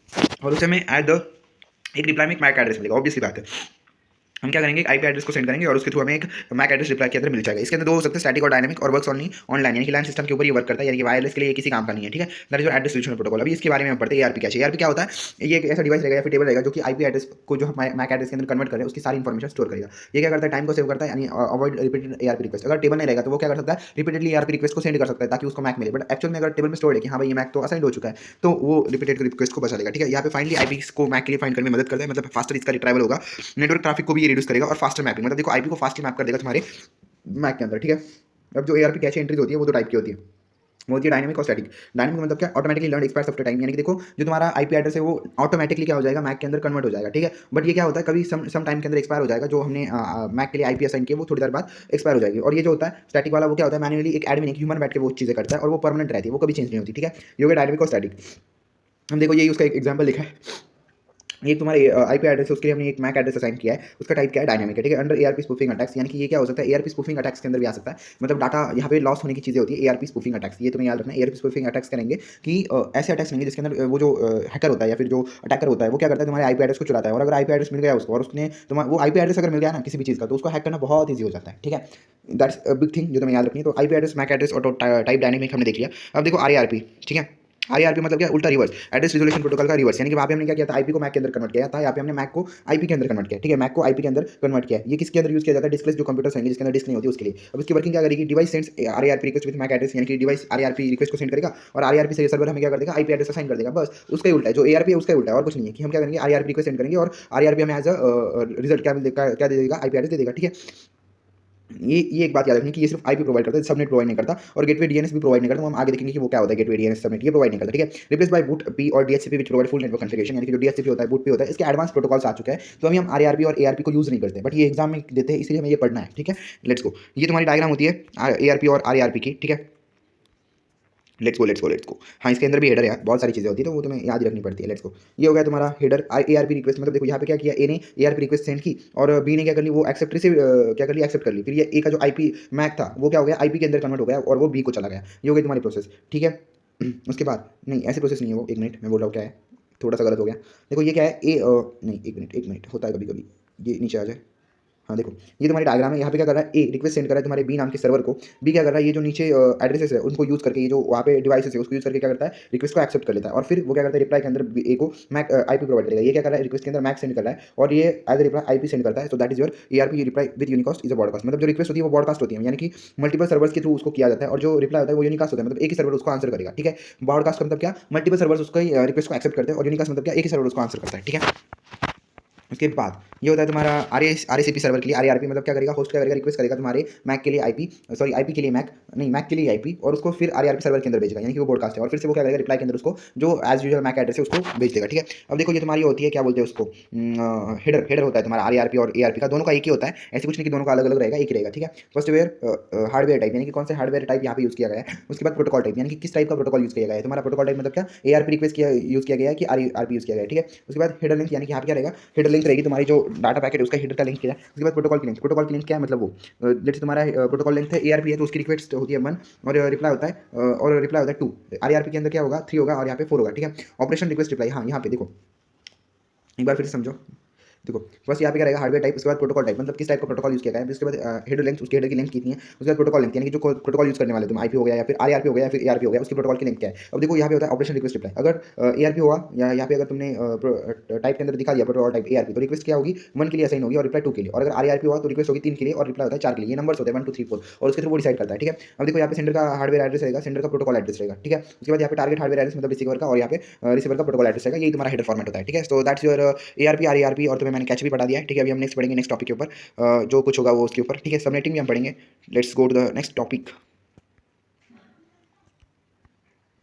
और उसे हमें एट द एक रिप्लाई में एक मैक एड्रेस मिलेगा। ऑब्वियसली बात है, हम क्या करेंगे, आईपी एड्रेस को सेंड करेंगे और उसके थ्रू हमें एक मैक एड्रेस रिप्लाई के अंदर मिल जाएगा। इसके अंदर दो हो सकते हैं, स्टैटिक और डायनामिक, और वर्क्स ओनली ऑनलाइन, यानी कि लाइन सिस्टम के ऊपर ये वर्क करता है, यानी कि वायरलेस के लिए किसी काम का नहीं है, ठीक है। That is address resolution protocol. अभी इसके बारे में हम पढ़ते हैं एआरपी क्या है। एआरपी क्या होता है, ये एक ऐसा डिवाइस रहेगा या फिर टेबल रहेगा जो कि आईपी एड्रेस को जो हम मैक एड्रेस के अंदर कन्वर्ट करें उसकी सारी इन्फॉर्मेशन स्टोर करेगा। ये क्या करता है, टाइम को सेव करता है, यानी अवॉइड रिपीटेड एआरपी रिक्वेस्ट। अगर टेबल नहीं रहेगा तो वो क्या कर सकता है, रिपीटेडली एआरपी रिक्वेस्ट को सेंड कर सकता है ताकि उसको मैक मिले, बट एक्चुअल में अगर टेबल में स्टोर है कि हाँ भाई ये मैक तो असाइन हो चुका है, तो वो रिपीटेड रिक्वेस्ट को बचा लेगा, ठीक है। यहाँ पे फाइनली आईपी को मैक के लिए फाइंड करने में मदद करता है, मतलब फास्टर इसका रिट्राइवल होगा, नेटवर्क ट्रैफिक को भी ये रिड्यूस करेगा, और फास्टर मैपिंग, मतलब देखो आईपी को फास्ट मैप कर देगा तुम्हारे मैक के अंदर, ठीक है। अब जो एआरपी कैche एंट्रीज होती है वो दो टाइप की होती है, वो होती है डायनामिक और स्टैटिक। डायनामिक मतलब क्या, automatically learn expires after time, यानी कि देखो जो तुम्हारा आईपी एड्रेस है वो ऑटोमेटिकली क्या हो जाएगा, मैक के अंदर कन्वर्ट हो जाएगा, ठीक है। बट ये क्या होता है, कभी सम टाइम के अंदर एक्सपायर हो जाएगा, जो हमने मैक के लिए आईपी असाइन किया वो थोड़ी देर बाद एक्सपायर हो जाएगी। और ये जो होता है स्टैटिक वाला, वो क्या होता है, मैन्युअली एक एडमिन एक ह्यूमन बैठ के वो चीज़ें करता है, और वो परमानेंट रहती है, वो कभी चेंज नहीं होती, ठीक है। ये हो गया डायनामिक और स्टैटिक। हम देखो यही उसका एक एग्जाम्पल लिखा है, ये तुम्हारे आईपी एड्रेस है, उसके लिए हमने एक मैक एड्रेस असाइन किया है, उसका टाइप क्या है, डायनामिक है, ठीक है। अंडर एआरपी स्पूफिंग अटैक्स, यानी कि ये क्या हो सकता है, एआरपी स्पूफिंग अटैक्स के अंदर भी आ सकता है, मतलब डाटा यहाँ पे लॉस होने की चीज़ें होती है, एआरपी स्पूफिंग अटैक्स, ये तुम्हें याद रखना है। एआरपी स्पूफिंग अटैक्स करेंगे कि ऐसे अटैक्स करेंगे जिसके अंदर वो जो हैकर होता है या फिर जो अटैकर होता है वो क्या करता है, तुम्हारे आईपी एड्रेस को चुराता है, और अगर आईपी एड्रेस मिल गया उसको, और उसने तुम्हारा वो आईपी एड्रेस अगर मिल गया ना किसी भी चीज़ का, तो उसको हैक करना बहुत ईजी हो जाता है, ठीक है। दैट्स अ बिग थिंग जो तुम्हें याद रखनी है। तो आईपी एड्रेस, मैक एड्रेस और टाइप डायनामिक हमने देख लिया। अब देखो आरएआरपी, ठीक है। आईआरपी मतलब क्या, उल्टा रिवर्स, एड्रेस रिजोल्यूशन प्रोटोकॉल का रिवर्स, यानी कि वहाँ पे हमने क्या किया था, आईपी को मैक के अंदर कन्वर्ट किया था, यहाँ पे हमने मैक को आईपी के अंदर कन्वर्ट किया, ठीक है। मैक को आईपी के अंदर कन्वर्ट किया। ये किसके अंदर यूज किया जाता है, डिस्कलेस जो कंप्यूटर्स होंगे जिसके अंदर डिस्क नहीं होती उसके लिए। अब इसकी वर्किंग क्या करेगी, device sends RARP request with MAC address, यानी कि डिवाइस आरएआरपी रिक्वेस्ट को सेंड करेगा, और आरएआरपी से सर्वर हमें क्या कर देगा, आईपी एड्रेस असाइन कर देगा, बस उसका ही उल्टा है। जो एआरपी है उसका ही उल्टा है, और कुछ नहीं है, कि हम क्या करेंगे, आरएआरपी रिक्वेस्ट सेंड करेंगे और आरएआरपी हमें एज अ रिजल्ट क्या दे देगा, आईपी एड्रेस दे देगा, ठीक है। ये एक बात याद रखनी कि ये सिर्फ आईपी प्रोवाइड करता है, सबनेट प्रोवाइड नहीं करता, और गेटवे डीएनएस भी प्रोवाइड नहीं करता। हम आगे देखेंगे कि वो क्या होता है, गेटवे डीएनएस सबनेट ये प्रोवाइड नहीं करता, ठीक है। रिप्लेस बाय बूट पी और DHCP which provide full network configuration, यानी कि जो डीएचसीपी होता है बूट पी होता है, इसके एडवांस प्रोटोकॉल्स आ चुके हैं, तो अभी हम आरएआरपी और एआरपी को यूज नहीं करते, बट ये एग्जाम में देते हैं, इसलिए हमें ये पढ़ना है, ठीक है। लेट्स गो, ये तुम्हारी डायग्राम होती है एआरपी और आरएआरपी की, ठीक है। लेट्स गो। हाँ, इसके अंदर भी हेडर है, बहुत सारी चीज़ें होती है, तो वो तुम्हें याद रखनी पड़ती है। लेट्स गो, ये हो गया तुम्हारा हेडर एआरपी रिक्वेस्ट, मतलब देखो यहाँ पे क्या किया, ए ने एआरपी रिक्वेस्ट सेंड की, और बी ने क्या कर ली, वो एक्सेप्ट रिसीव क्या कर ली, एक्सेप्ट कर ली। फिर ये ए का जो आईपी मैक था वो क्या हो गया, आईपी के अंदर कन्वर्ट हो गया, और वो बी को चला गया। ये हो गई तुम्हारी प्रोसेस, ठीक है। उसके बाद नहीं, ऐसी प्रोसेस नहीं है वो, एक मिनट मैं बोल रहा हूँ क्या है, थोड़ा सा गलत हो गया। देखो ये क्या है, ए नहीं, एक मिनट होता है कभी कभी, ये नीचे आ जाए। हाँ देखो, ये तुम्हारी डायग्राम है, यहाँ पे क्या कर रहा है, ए रिक्वेस्ट सेंड कर रहा है तुम्हारे बी नाम के सर्वर को, बी क्या कर रहा है, ये जो नीचे एड्रेसेस है उनको यूज करके, ये जो वहाँ पे डिवाइसेस है उसको यूज करके क्या करता है, रिक्वेस्ट को एक्सेप्ट कर लेता है, और फिर वो क्या करता है, रिप्लाई के अंदर ए को मैक आईपी प्रोवाइड करेगा। ये क्या कर रहा है, रिक्वेस्ट के अंदर मैक सेंड कर रहा है, और ये एज रिप्लाई आईपी सेंड करता है। So that is your ARP reply with unicast is a broadcast, मतलब जो रिक्वेस्ट होती है वो ब्रॉडकास्ट होती है, यानी कि मल्टीपल सर्वर्स के थ्रू उसको किया जाता है, और जो रिप्लाई होता है वो यूनिकास्ट होता है, मतलब एक ही सर्वर उसको आंसर करेगा, ठीक है। ब्रॉडकास्ट का मतलब क्या, मल्टीपल सर्वर्स उसको रिक्वेस्ट को एक्सेप्ट करते हैं, और यूनिकास्ट मतलब क्या, एक ही सर्वर उसको आंसर करता है, ठीक है। उसके बाद ये होता है तुम्हारा आरएसीपी सर्वर के लिए, आरएआरपी मतलब क्या करेगा, होस्ट क्या करेगा, रिक्वेस्ट करेगा तुम्हारे मैक के लिए आईपी, सॉरी आईपी के लिए मैक नहीं, मैक के लिए आईपी, और उसको फिर आरएआरपी सर्वर के अंदर भेजेगा, यानी कि वो ब्रॉडकास्ट है, और फिर से वो क्या करेगा, रिप्लाई के अंदर उसको जो एज यूजुअल मैक एड्रेस है उसको भेज देगा, ठीक है। अब देखो ये तुम्हारी होती है, क्या बोलते हैं उसको, हेडर होता है तुम्हारा आरएआरपी और एआरपी का, दोनों का एक ही होता है, ऐसे कुछ नहीं कि दोनों का अलग अलग रहेगा, एक ही रहेगा, ठीक है। फर्स्ट वेयर हार्डवेयर टाइप, यानी कि कौन से हार्डवेयर टाइप यहाँ पे यूज किया गया है। उसके बाद प्रोटोकॉल टाइप, यानी कि किस टाइप का प्रोटोकॉल यूज किया गया है, तुम्हारा प्रोटोकॉल टाइप मतलब क्या, एआरपी रिक्वेस्ट किया यूज किया गया है कि आरएआरपी यूज किया गया है, ठीक है। उसके बाद हेडर लिंक, यानी कि यहाँ पे क्या रहेगा, हेडर लिंक रहेगी तुम्हारी जो डाटा पैकेट है उसका हेडर का लिंक किया है। उसके बाद प्रोटोकॉल की लिंक क्या है, मतलब वो जैसे तुम्हारा प्रोटोकॉल लिंक है एआरपी है, तो उसकी रिक्वेस्ट होती है 1, और रिप्लाई होता है 2। आरएआरपी के अंदर क्या होगा, 3 होगा, और यहाँ पे 4 होगा, ठीक है। ऑपरेशन रिक्वेस्ट रिप्लाई, हाँ यहाँ पे देखो एक बार फिर से समझो, देखो फर्स्ट यहाँ पे क्या रहेगा हार्डवेयर टाइप, उसके बाद प्रोटोकॉल टाइप, मतलब किस टाइप का प्रोटोकॉल यूज़ किया गया है, उसके बाद हेडर लेंथ, उसके हेडर की लेंथ कितनी है, उसके बाद प्रोटोकॉल लेंथ, यानी कि जो प्रोटोकॉल यूज़ करने वाले तुम आईपी हो गया या फिर आरआरपी हो गया या फिर एआरपी हो गया, उसकी प्रोटोकॉल की लेंथ क्या है। अब देखो यहाँ पे होता है ऑपरेशन रिक्वेस्ट रिप्लाई, अगर एआरपी हुआ या यहाँ पे अगर तुमने टाइप के अंदर दिखा दिया प्रोटोकॉल टाइप एआरपी, तो रिक्वेस्ट क्या होगी 1 के लिए असाइन होगी और रिप्लाई 2 के लिए, और अगर आरआरपी हुआ तो रिक्वेस्ट होगी 3 के लिए और रिप्लाई होता है 4 के लिए। ये नंबर्स होते हैं 1 2 3 4 और उसके थ्रू वो डिसाइड करता है, ठीक है। अब देखो यहाँ पे सेंडर का हार्डवेयर एड्रेस रहेगा, सेंडर का प्रोटोकॉल एड्रेस रहेगा, ठीक है। उसके बाद यहाँ पे टारगेट हार्डवेयर एड्रेस मतलब रिसीवर का, और यहाँ पे रिसीवर का प्रोटोकॉल एड्रेस रहेगा, यही तुम्हारा हेडर फॉर्मेट होता है, ठीक है। So that's your ARP RRP, और तुम्हें मैंने कैच भी पढ़ा दिया है, ठीक है। अभी हम नेक्स्ट पढ़ेंगे नेक्स्ट टॉपिक के ऊपर, जो कुछ होगा वो उसके ऊपर, ठीक है। सबनेटिंग भी हम पढ़ेंगे। Let's go to the next topic.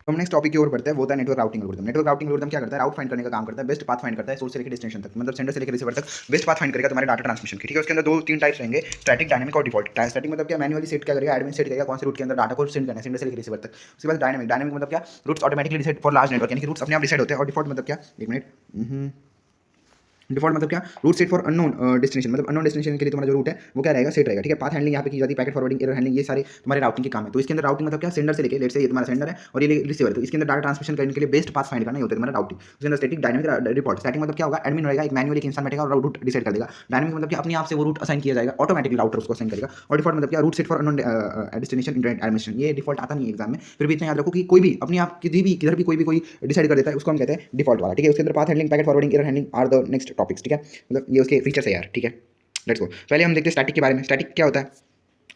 हम नेक्स्ट टॉपिक की ओर बढ़ते हैं, वो होता है network routing algorithm. Network routing algorithm क्या करता है, राउट फाइंड करने का काम करता है, बेस्ट पाथ फाइंड करता है सोर्स से लेकर डेस्टिनेशन तक, मतलब सेंडर से लेकर रिसीवर तक बेस्ट पाथ फाइंड करेगा तुम्हारे डाटा ट्रांसमिशन की, ठीक है। उसके अंदर 2-3 टाइप्स रहेंगे, स्टैटिक, डायनामिक और डिफॉल्ट। स्टैटिक मतलब क्या, मैनुअली सेट क्या करेगा, एडमिन सेट करेगा कौन से रूट के अंदर डाटा को सेंड करना है सेंडर से लेकर रिसीवर तक। उसके बाद डायनामिक, डायनामिक मतलब क्या, routes automatically decide for large network, यानी कि रूट्स अपने आप डिसाइड होते हैं। और डिफॉल्ट मतलब क्या, एक मिनट, डिफॉल्ट मतलब क्या, route set for unknown destination, मतलब अननोन डेस्टिनेशन के लिए तुम्हारा जो रूट है वो क्या रहेगा, सेट रहेगा, ठीक है। पाथ हैंडलिंग यहाँ पे की जाती है, पैकेट फॉरवर्डिंग, एरर हैंडलिंग, ये सारे तुम्हारे राउटिंग के काम है। तो इसके अंदर राउटिंग मतलब क्या, सेंडर से लेके, लेट्स से ये तुम्हारा सेंडर है और ये रिसीवर, तो इसके अंदर डाटा ट्रांसमिशन करने के लिए बेस्ट पाथ फाइंड करना ही होता है तुम्हारा राउटिंग। उसके अंदर स्टैटिक, डायनामिक, डिफॉल्ट। स्टैटिक मतलब क्या होगा, एडमिन रहेगा, एक मैनुअली एक इंसान बैठेगा और रूट डिसाइड कर देगा। डायनामिक मतलब कि अपने आप से वो रूट असाइन किया जाएगा, ऑटोमेटिकली राउटर उसको असाइन करेगा। और डिफॉल्ट मतलब क्या, route set for unknown destination internet admission. ये डिफॉल्ट आता नहीं है एग्जाम में, फिर भी इतना याद रखो कि कोई भी अपने आप किधर भी कोई डिसाइड कर देता है, उसको हम कहते हैं डिफॉल्ट वाला, ठीक है। उसके अंदर path handling, packet forwarding, error handling are the next topics, ठीक है। मतलब ये उसके फीचर्स है यार, ठीक है। लेट्स गो, पहले हम देखते हैं स्टैटिक के बारे में। स्टैटिक क्या होता है,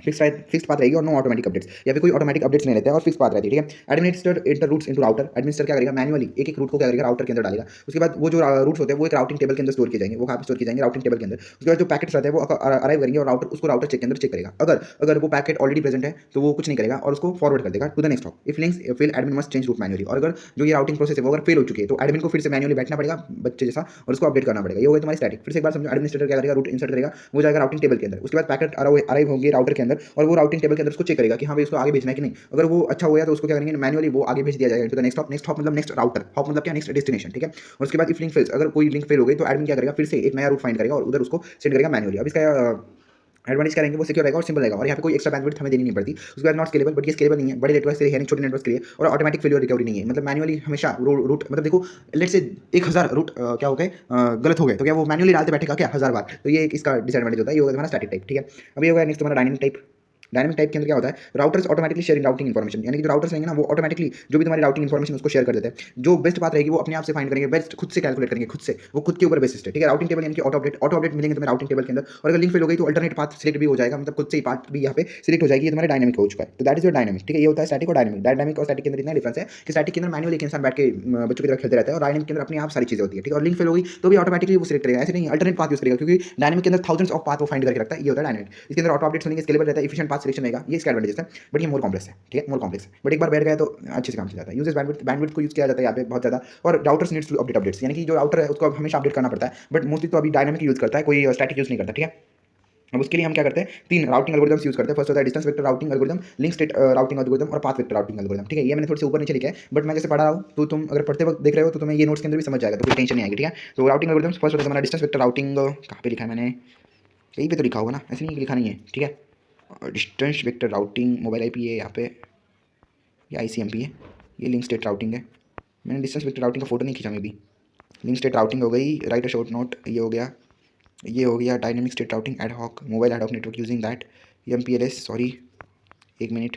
फिक्स पाथ रहेगी और नो ऑटोमेटिक अपडेट्स, या फिर कोई ऑटोमेटिक अपडेट्स नहीं लेते हैं और फिक्स पाथ रहती है, ठीक है। Administer inter routes into router, administer क्या करेगा, मैनुअली एक रूट को क्या करेगा, राउटर के अंदर डालेगा। उसके बाद वो जो रूट्स होते हैं वो एक राउटिंग टेबल के अंदर स्टोर किए जाएंगे, वो कहाँ पे स्टोर किए जाएंगे, राउटिंग टेबल के अंदर। उसके बाद जो पैकेट्स रहते हैं वो अराइव करेंगे और राउटर उसको राउटर चेक के अंदर चेक करेगा। अगर वो पैकेट ऑलरेडी प्रेजेंट है तो वो कुछ नहीं करेगा और उसको फॉरवर्ड कर देगा to the next hop. If links fail, admin must change route manually, और अगर जो ये राउटिंग प्रोसेस है वो अगर फेल हो चुकी है तो एडमिन को फिर से मैनुअली बैठना पड़ेगा बच्चे जैसा और उसको अपडेट करना पड़ेगा। ये होगा तुम्हारी स्टैटिक। फिर से एक बार समझो, एडमिनिस्ट्रेटर क्या करेगा, रूट इंसर्ट करेगा, वो जाएगा राउटिंग टेबल के अंदर। उसके बाद पैकेट अराइव होंगे राउटर के अंदर और वो राउटिंग टेबल के अंदर उसको चेक करेगा कि हाँ भाई उसको आगे भेजना है कि नहीं। अगर वो अच्छा हो गया तो उसको क्या करेंगे, मैनुअली वो आगे भेज दिया जाएगा to the next hop. Next hop मतलब नेक्स्ट राउटर, हॉप मतलब क्या, नेक्स्ट डेस्टिनेशन, ठीक है। और उसके बाद इफ लिंक फेल्स, अगर कोई लिंक फेल हो गई तो एडमिन क्या करेगा, फिर से एक नया रूट फाइंड करेगा और उधर उसको सेंड करेगा मैनुअली। अब इसका एडवांटेज क्या रहेंगे, वो सिक्योर रहेगा और सिंपल रहेगा और यहाँ पे कोई एक्स्ट्रा बैंडविड्थ हमें देनी नहीं पड़ती। उसके बाद नॉट स्केलेबल, बट ये स्केलेबल नहीं है, बड़े नेटवर्क के लिए है, छोटे नेटवर्क के लिए, और ऑटोमेटिक फेलियर रिकवरी नहीं है, मतलब मैनुअली हमेशा रूट, मतलब देखो लेट से 1000 रूट क्या हो गए, गलत हो गए, तो क्या वो मैनुअली डालते बैठेगा क्या 1000 बार, तो ये इसका डिसएडवांटेज होता है। ये होगा तुम्हारा स्टैटिक टाइप, ठीक है। अब ये होगा नेक्स्ट तुम्हारा डायनामिक टाइप। डायनामिक टाइप के अंदर क्या होता है, routers automatically sharing routing information, यानी कि जो राउटर्स रहेंगे ना वो ऑटोमेटिकली जो भी तुम्हारी राउटिंग इन्फॉर्मेशन उसको शेयर कर देते हैं। जो बेस्ट बात रहेगी वो अपने आप से फाइंड करेंगे, बेस्ट खुद से कैलकुलेट करेंगे, खुद से वो खुद के ऊपर बेसिस है, ठीक है। राउटिंग टेबल यानी कि ऑटो अपडेट मिलेंगे तुम्हें राउटिंग टेबल के अंदर, और अगर लिंक फेल हो गई तो अल्टरनेट पाथ सिलेक्ट भी हो जाएगा, मतलब खुद से ही पाथ भी यहाँ पे सिलेक्ट हो जाएगी। ये तुम्हारे डायनामिक हो चुका है, तो दैट इज योर डायनामिक, ठीक है। ये होता है स्टैटिक और डायनामिक। डायनामिक और स्टैटिक के अंदर इतना डिफरेंस है कि स्टैटिक के अंदर मैनुअली एक इंसान बैठ के बच्चों की तरह खेलते रहता है और डायनामिक के अंदर अपने आप सारी चीजें होती है, ठीक है। और लिंक फेल हो गई तो भी ऑटोमेटिकली वो सिलेक्ट करेगा, ऐसे नहीं अल्टरनेट पाथ यूज करेगा, क्योंकि डायनामिक के अंदर थाउजेंड्स ऑफ पाथ वो फाइंड करके रखता है। ये होता है डायनामिक। इसके अंदर ऑटो अपडेट्स होंगे, स्केलेबल रहता है, एफिशिएंट पाथ सिलेक्शन रहेगा, ये इसका एडवांटेज है। बट ये मोर कॉम्प्लेक्स है, ठीक है, मोर कॉम्प्लेक्स है, बट एक बार बैठ गया तो अच्छे से काम चल जाता है। यूजेस बैंडविड्थ को यूज किया जाता है यहाँ पे बहुत ज़्यादा, और routers needs to update updates, यानी कि जो राउटर है उसको हमेशा अपडेट करना पड़ता है, बट मोस्टली तो अभी डायनामिक यूज करता है, कोई स्टैटिक यूज नहीं करता, ठीक है। अब उसके लिए हम क्या करते हैं, 3 राउटिंग एल्गोरिथम्स यूज करते हैं। फर्स्ट होता है distance vector routing algorithm, link state routing algorithm और पाथ वेक्टर राउटिंग एल्गोरिथम, ठीक है। ये मैंने थोड़े से ऊपर नीचे लिखा है, बट मैं जैसे पढ़ा रहा हूँ तो तुम अगर पढ़ते वक्त देख रहे हो तो तुम्हें ये नोट्स के अंदर भी समझ जाएगा, तो कोई टेंशन नहीं आएगी, ठीक है। तो राउटिंग एल्गोरिथम्स फर्स्ट होता है हमारा डिस्टेंस वेक्टर राउटिंग, कहाँ पे लिखा है मैंने, कहीं पे तो लिखा होगा ना, ऐसे नहीं लिखा नहीं है, ठीक है। Distance vector routing mobile IP है यहाँ पे, ये ICMP है, ये लिंक स्टेट राउटिंग है। मैंने डिस्टेंस वेक्टर राउटिंग का फोटो नहीं खींचा, मैं भी लिंक स्टेट राउटिंग हो गई, राइट अ शॉर्ट नोट, ये हो गया, ये हो गया dynamic state routing ad hoc mobile ad hoc network using that MPLS, sorry एक minute,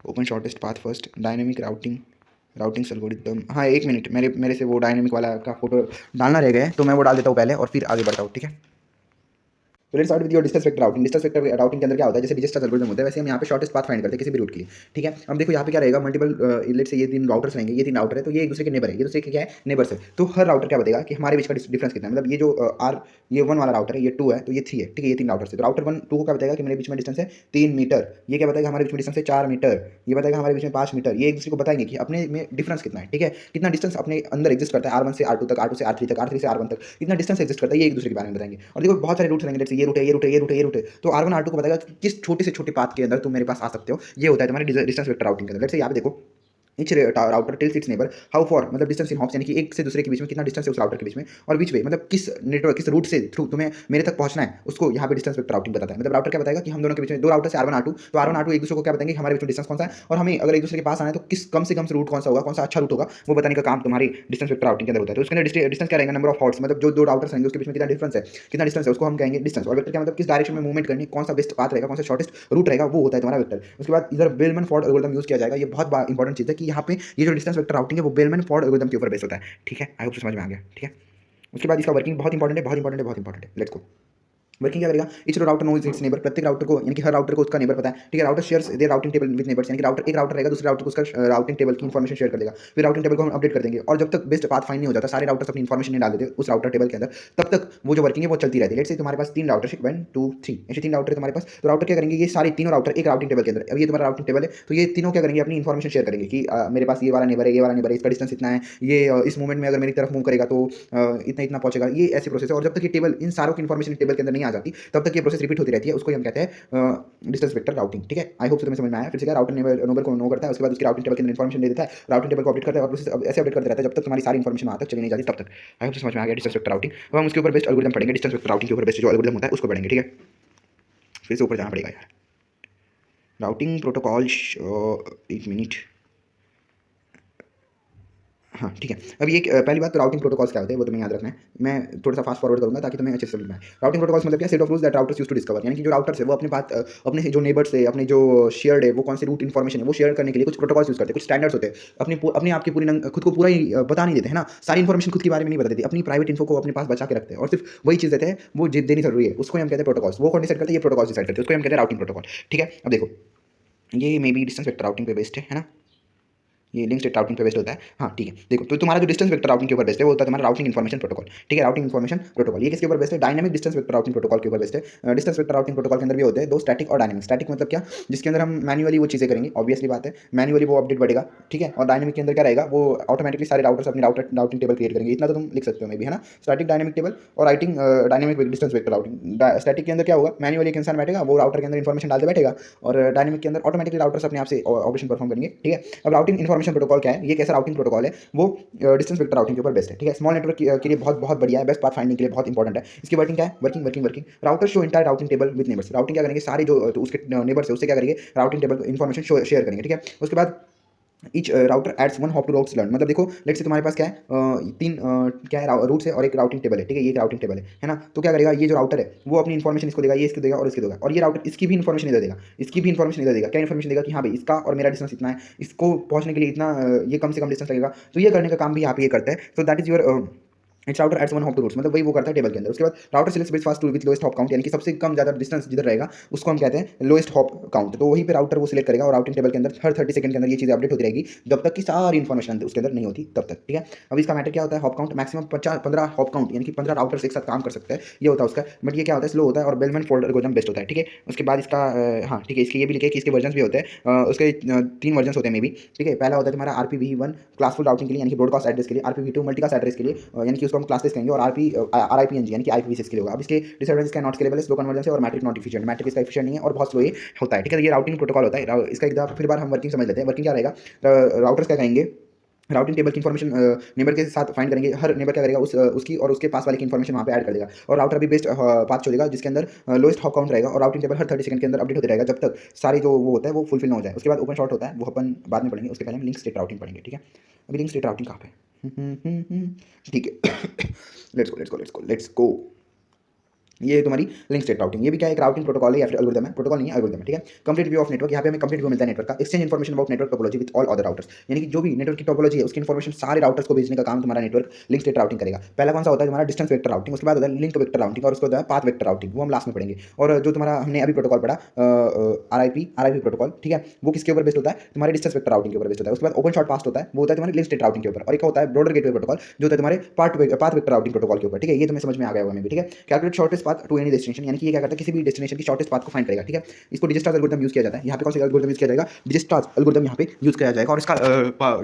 open shortest path first, dynamic routing algorithm, हाँ एक मिनट, मेरे से वो डायनेमिक वाला का फोटो डालना रह गया है, तो मैं वो डाल देता हूँ पहले और फिर आगे बढ़ता हूँ, ठीक है। तो let's start with your distance vector routing. Distance vector routing के अंदर क्या होता है, जैसे डिस्टेंस एल्गोरिथम होता है वैसे हम यहाँ पे शॉर्टेस्ट पाथ फाइंड करते हैं किसी भी रूट के लिए, ठीक है। अब देखो यहाँ पे क्या रहेगा, मल्टीपल लेट्स से ये 3 राउटर्स रहेंगे, ये 3 राउटर है तो ये एक दूसरे के नेबर है, ये दूसरे के क्या है, नेबर्स है। तो हर राउटर क्या बताएगा कि हमारे बीच का डिफरेंस कितना है, मतलब ये जो ये 1 वाला राउटर है, ये 2 है तो ये 3 है, ठीक है। ये 3 राउटर है, तो राउटर 1 2 को क्या बताएगा कि मेरे बीच में डिस्टेंस है 3 मीटर, ये क्या बताएगा हमारे बीच में डिस्टेंस है 4 मीटर, ये बताएगा हमारे बीच में 5 मीटर। ये एक दूसरे को बताएंगे कि अपने में डिफरेंस कितना है, ठीक है, कितना डिस्टेंस अपने अंदर एग्जिस्ट करता है, R1 से R2 तक, R2 से R3 तक, R3 से R1 तक कितना डिस्टेंस एग्जिस्ट करता है, ये एक दूसरे के बारे में बताएंगे। और देखो बहुत सारे रूट्स रहेंगे, जैसे ये रूट है, ये रूट है, ये रूट है, ये रूट है, तो R1 R2 को बताएगा कि किस छोटे से छोटे पाथ के अंदर तुम मेरे पास आ सकते हो। ये होता है तुम्हारे डिस्टेंस वेक्टर राउटिंग के अंदर। लेट्स से यहाँ पे देखो each router tells its neighbour how for मतलब डिस्टेंस इन हॉप्स, यानी कि एक से दूसरे के बीच में कितना डिस्टेंस है उस राउटर के बीच में, और विच वे मतलब किस नेटवर्क किस रूट से थ्रू तुम्हें मेरे तक पहुंचना है, उसको यहाँ पे डिस्टेंस वेक्टर राउटिंग बताता है। मतलब राउटर क्या बताएगा कि हम दोनों के बीच में दो राउटर से R1 R2, तो R1 R2 एक दूसरे को क्या बताएंगे कि हमारे बीच में डिस्टेंस कौन सा है, और हमें अगर एक दूसरे के पास आना है तो किस कम से कम रूट कौन सा होगा, कौन सा अच्छा रूट होगा, वो बताने का काम तुम्हारी डिस्टेंस वेक्टर राउटिंग के अंदर होता है। तो उसके अंदर डिस्टेंस क्या रहेगा, नंबर ऑफ हॉट्स, मतलब जो दो राउटर्स रहेंगे उसके बीच में कितना डिफरेंस है, कितना डिस्टेंस है, उसको हम कहेंगे डिस्टेंस। और वेक्टर क्या मतलब किस डायरेक्शन में मूवमेंट करनी, कौन सा बेस्ट पाथ रहेगा, कौन सा शॉर्टेस्ट रूट रहेगा, वो होता है तुम्हारा वेक्टर। उसके बाद इधर बेलमैन फॉर्ड एल्गोरिथम यूज किया जाएगा। ये बहुत इंपॉर्टेंट चीज़ है कि यहाँ पे ये जो डिस्टेंस वेक्टर राउटिंग है वो बेलमैन फॉर्ड एल्गोरिथम के ऊपर बेस होता है। ठीक है, आई होप समझ में आ गया। ठीक है, उसके बाद इसका वर्किंग बहुत इंपॉर्टेंट है, बहुत इंपॉर्टेंट है, बहुत इंपॉर्टेंट है। Let's go. वर्किंग क्या करेगा, each router knows its neighbour, प्रत्येक राउटर को यानी कि हर राउटर को उसका नेबर पता है। ठीक है, router shares their routing table with neighbours, यानी कि राउटर एक राउटर रहेगा, दूसरे राउटर को उसका राउटिंग टेबल की इन्फॉर्मेशन शेयर कर देगा। फिर राउटिंग टेबल को हम अपडेट कर देंगे, और जब तक बेस्ट पाथ फाइंड नहीं हो जाता, सारे राउटर्स अपनी इन्फॉर्मेशन नहीं डाल देते उस राउटर टेबल के अंदर, तब तक वो जो वर्किंग है वो चलती रहती है। लेट्स से तुम्हारे पास 3 राउटर 1 2 3 ऐसे 3 राउटर है तुम्हारे पास, तो राउटर क्या करेंगे, ये सारे तीनों राउटर एक राउटिंग टेबल के अंदर, अब ये तुम्हारा राउटिंग टेबल है, तो ये तीनों क्या करेंगे, अपनी इन्फॉर्मेशन शेयर करेंगे कि मेरे पास ये वाला नेबर है, ये वाला नेबर है, इसका डिस्टेंस इतना है, ये इस मूवमेंट में अगर मेरी तरफ मूव करेगा तो इतना इतना पहुंचेगा। ये ऐसी प्रोसेस है, और जब तक ये टेबल इन सारों की इन्फॉर्मेशन टेबल के अंदर नहीं आ जाती, तब तक ये प्रोसेस रिपीट होती रहती है। उसको हम कहते हैं डिस्टेंस वेक्टर राउटिंग। ठीक है, आई होप तुम्हें समझ में आया। फिर से क्या, राउटर नेबर को नो करता है, उसके बाद उसके राउटिंग टेबल के अंदर इन्फॉर्मेशन दे देता है, राउटिंग टेबल को अपडेट करता है, और प्रोसेस ऐसे अपडेट करते रहता है जब तक तुम्हारी सारी इन्फॉर्मेशन वहाँ तक चली नहीं जाती तब तक। आई होप समझ में आ गया डिस्टेंस वेक्टर राउटिंग। अब हम उसके ऊपर बेस्ट एल्गोरिथम पढ़ेंगे, डिस्टेंस वेक्टर राउटिंग के ऊपर बेस्ट जो एल्गोरिथम होता है उसको पढ़ेंगे। ठीक है, फिर से ऊपर जाना पड़ेगा यार, राउटिंग प्रोटोकॉल, एक मिनट। हाँ ठीक है, अब ये पहली बात तो राउटिंग प्रोटोकॉल्स क्या होते हैं वो तुम्हें याद रखना है। मैं थोड़ा सा फास्ट फॉरवर्ड करूँगा ताकि तुम्हें अच्छे से समझ में आए। राउटिंग प्रोटोकॉल्स मतलब क्या, set of rules that routers use to discover, यानी कि जो राउटर्स है वो अपने पास अपने जो नेबर्स है, अपने जो शेयर्ड है, वो कौन सी रूट इन्फॉर्मेशन है वो शेयर करने के लिए कुछ प्रोटोकॉल्स यूज करते हैं, कुछ स्टैंडर्ड्स होते हैं। अपने आप की पूरी खुद को पूरा ही बता नहीं देते है ना, सारी इन्फॉर्मेशन खुद के बारे में नहीं बता देते, अपनी प्राइवेट इन्फो को अपने पास बचा के रखते हैं, और सिर्फ वही चीज़ देते हैं वो जिद देनी जरूरी है, उसको हम कहते हैं प्रोटोकॉल्स। वो कौन डिसाइड करते हैं, ये प्रोटोकॉल्स डिसाइड करते हैं, उसको हम कहते हैं राउटिंग प्रोटोकॉल। ठीक है, अब देखो ये may be distance vector routing पे बेस्ड है ना, ये लिंक स्टेट राउटिंग पे बेस्ड होता है। हाँ ठीक है, देखो तो तुम्हारा जो डिस्टेंस वेक्टर राउटिंग के ऊपर बेस्ड है वो होता है तुम्हारा राउटिंग इन्फॉर्मेशन प्रोटोकॉल। ठीक है, राउटिंग इन्फॉर्मेशन प्रोटोकॉल ये किसके ऊपर बेस्ड है, dynamic distance vector routing protocol के ऊपर बेस्ड है। डिस्टेंस वेक्टर राउटिंग प्रोटोकॉल के अंदर भी होते हैं दो, स्टैटिक और डायनामिक। स्टैटिक मतलब क्या, जिसके अंदर हम मैन्युअली वो चीज़ें करेंगे, ऑब्वियसली बात है मैन्युअली वो अपडेट बढ़ेगा। ठीक है, और डायनामिक के अंदर क्या रहेगा, वो ऑटोमेटिकली सारे राउटर्स अपनी राउटिंग टेबल क्रिएट करेंगे। इतना तो तुम लिख सकते हो मे भी, है ना, स्टैटिक डायनामिक टेबल और writing dynamic distance vector routing. Static के अंदर क्या होगा, मैन्युअली एक इंसान बैठेगा, वो राउटर के अंदर इन्फॉर्मेशन डालते बैठेगा, और डायनामिक के अंदर ऑटोमेटिकली राउटर्स अपने आप से ऑपरेशन परफॉर्म करेंगे। ठीक है, अब राउटिंग इन्फॉर्मेशन प्रोटोकॉल क्या है, ये कैसा राउटिंग प्रोटोकॉल है, वो डिस्टेंस वेक्टर राउटिंग के ऊपर बेस्ट है। ठीक है, स्मॉल नेटवर्क के लिए बहुत बहुत बढ़िया है, बेस्ट पाथ फाइंडिंग के लिए बहुत इंपॉर्टेंट है। इसकी वर्किंग क्या है, working router show entire routing table with neighbours. Routing क्या करेंगे, सारे जो तो उसके नेबर्स है उससे क्या करेंगे, राउटिंग टेबल इन्फॉर्मेशन शेयर करेंगे। ठीक है, उसके बाद each router adds 1 hop to routes learn, मतलब देखो लेट्स से तुम्हारे पास क्या है, तीन क्या है रूट्स है और एक राउटिंग टेबल है। ठीक है, ये एक राउटिंग टेबल है ना, तो क्या करेगा, ये जो राउटर है वो अपनी इन्फॉर्मेशन इसको देगा, ये इसको देगा और इसको देगा, और ये राउटर इसकी भी इन्फॉर्मेशन इधर देगा, इसकी भी इन्फॉर्मेशन इधर देगा। क्या इन्फॉर्मेशन देगा कि हाँ भाई इसका और मेरा डिस्टेंस इतना है, इसको पहुंचने के लिए इतना ये कम से कम डिस्टेंस लगेगा, तो ये करने का काम भी यहाँ पे ये करता है। So that is your it's router adds 1 hop to routes, मतलब वही वो करता है टेबल के अंदर। उसके बाद router selects best fast to with lowest hop count, यानी कि सबसे कम ज़्यादा डिस्टेंस जिधर रहेगा उसको हम कहते हैं लोएस्ट हॉप काउंट, तो वहीं पे राउटर वो सिलेक्ट करेगा, और राउटिंग टेबल के अंदर हर 30 सेकंड के अंदर ये चीज़ अपडेट होती रहेगी जब तक कि सारी इन्फॉर्मेशन उसके अंदर नहीं होती तब तक। ठीक है, अब इसका मैटर क्या होता है, hop count maximum 15 hop count, यानी कि 15 राउटर्स एक साथ काम कर सकते हैं, ये होता है उसका। बट ये क्या होता है, स्लो होता है, और बेलमैन फोल्ड एल्गोरिथम बेस्ट होता है। ठीक है, उसके बाद इसका हाँ ठीक है, इसके ये भी लिखे कि इसके वर्जन भी होते हैं, उसके 3 वर्जन होते हैं मे भी। ठीक है, पहला होता है तुम्हारा RPv1 क्लासफुल राउटिंग के लिए, यानी कि ब्रॉडकास्ट एड्रेस के लिए, RPv2 मल्टीकास्ट एड्रेस के लिए, यानी कि उसको हम क्लासेस कहेंगे, और RIPNG यानी कि IPv6 के लिए होगा। अब इसके डिसएडवांटेज क्या, नॉट स्केलेबल है, स्लो कन्वर्जन है, और मैट्रिक नॉट एफिशिएंट, मैट्रिक इसका एफिशिएंट नहीं है और बहुत स्लो ये होता है। ठीक है, ये राउटिंग प्रोटोकॉल होता है। इसका एक फिर बार हम वर्किंग समझ लेते हैं। वर्किंग क्या रहेगा, राउटर्स क्या कहेंगे, राउटिंग टेबल की इन्फॉर्मेशन नेबर के साथ फाइंड करेंगे, हर नेबर क्या करेगा उसकी और उसके पास वाले की इन्फॉर्मेशन वहाँ पे ऐड कर देगा, और राउटर भी बेस्ट पाथ छोड़ेगा जिसके अंदर लोएस्ट हॉप काउंट रहेगा, और राउटिंग टेबल हर 30 सेकंड के अंदर अपडेट होते रहेगा जब तक सारी जो वो होता है वो फुलफिल ना हो जाए। उसके बाद ओपन शॉर्ट होता है, वो अपन बाद में पढ़ेंगे, उसके पहले हम लिंक स्टेट राउटिंग पढ़ेंगे। ठीक है, अभी लिंक स्टेट राउटिंग कहाँ पे ठीक है लेट्स गो। ये तुम्हारी लिंक स्टेट राउटिंग, ये भी क्या है, एक राउटिंग प्रोटोकॉल है या फिर एल्गोरिथम है, प्रोटोकॉल नहीं है एल्गोरिथम है। ठीक है, कंप्लीट व्यू ऑफ नेटवर्क, यहाँ पे हमें कंप्लीट व्यू मिलता है नेटवर्क का। Exchange information about network topology with all other routers, यानी कि जो भी नेटवर्क की टोपोलॉजी है उसकी इन्फॉर्मेशन सारे राउटर्स को भेजने का काम तुम्हारा नेटवर्क लिंक स्टेट राउटिंग करेगा। पहला कौन सा होता है तुम्हारा डिस्टेंस वेक्टर राउटिंग, उसके बाद होता है लिंक वेक्टर राउटिंग, और उसको होता है पाथ वेक्टर राउटिंग, वो हम लास्ट में पढ़ेंगे। और जो तुम्हारा हमने अभी प्रोटोकॉल पढ़ा RIP प्रोटोकॉल, ठीक है, वो किसके ऊपर बेस्ड होता है, तुम्हारे डिस्टेंस वेक्टर राउटिंग के ऊपर बेस्ड होता है। उसके बाद ओपन शॉर्ट पास्ट होता है, वो होता है तुम्हारे लिंक स्टेट राउटिंग के ऊपर, और एक होता है ब्रॉडर गेटवे प्रोटोकॉल जो होता है तुम्हारे पाथ वेक्टर राउटिंग प्रोटोकॉल के ऊपर। ठीक है, ये तुम्हें समझ में आ गया होगा मे भी। ठीक है, calculate shortest path to any destination, यानी कि ये क्या करता है, किसी भी डेस्टिनेशन की शॉर्टेस्ट पाथ को फाइंड करेगा। ठीक है, इसको डिजिस्टार्स एल्गोरिथम यूज किया जाता है। यहाँ पे कौन सा एल्गोरिथम यूज किया जाएगा, डिजिस्टार्स एल्गोरिथम यहाँ पे यूज किया जाएगा, और इसका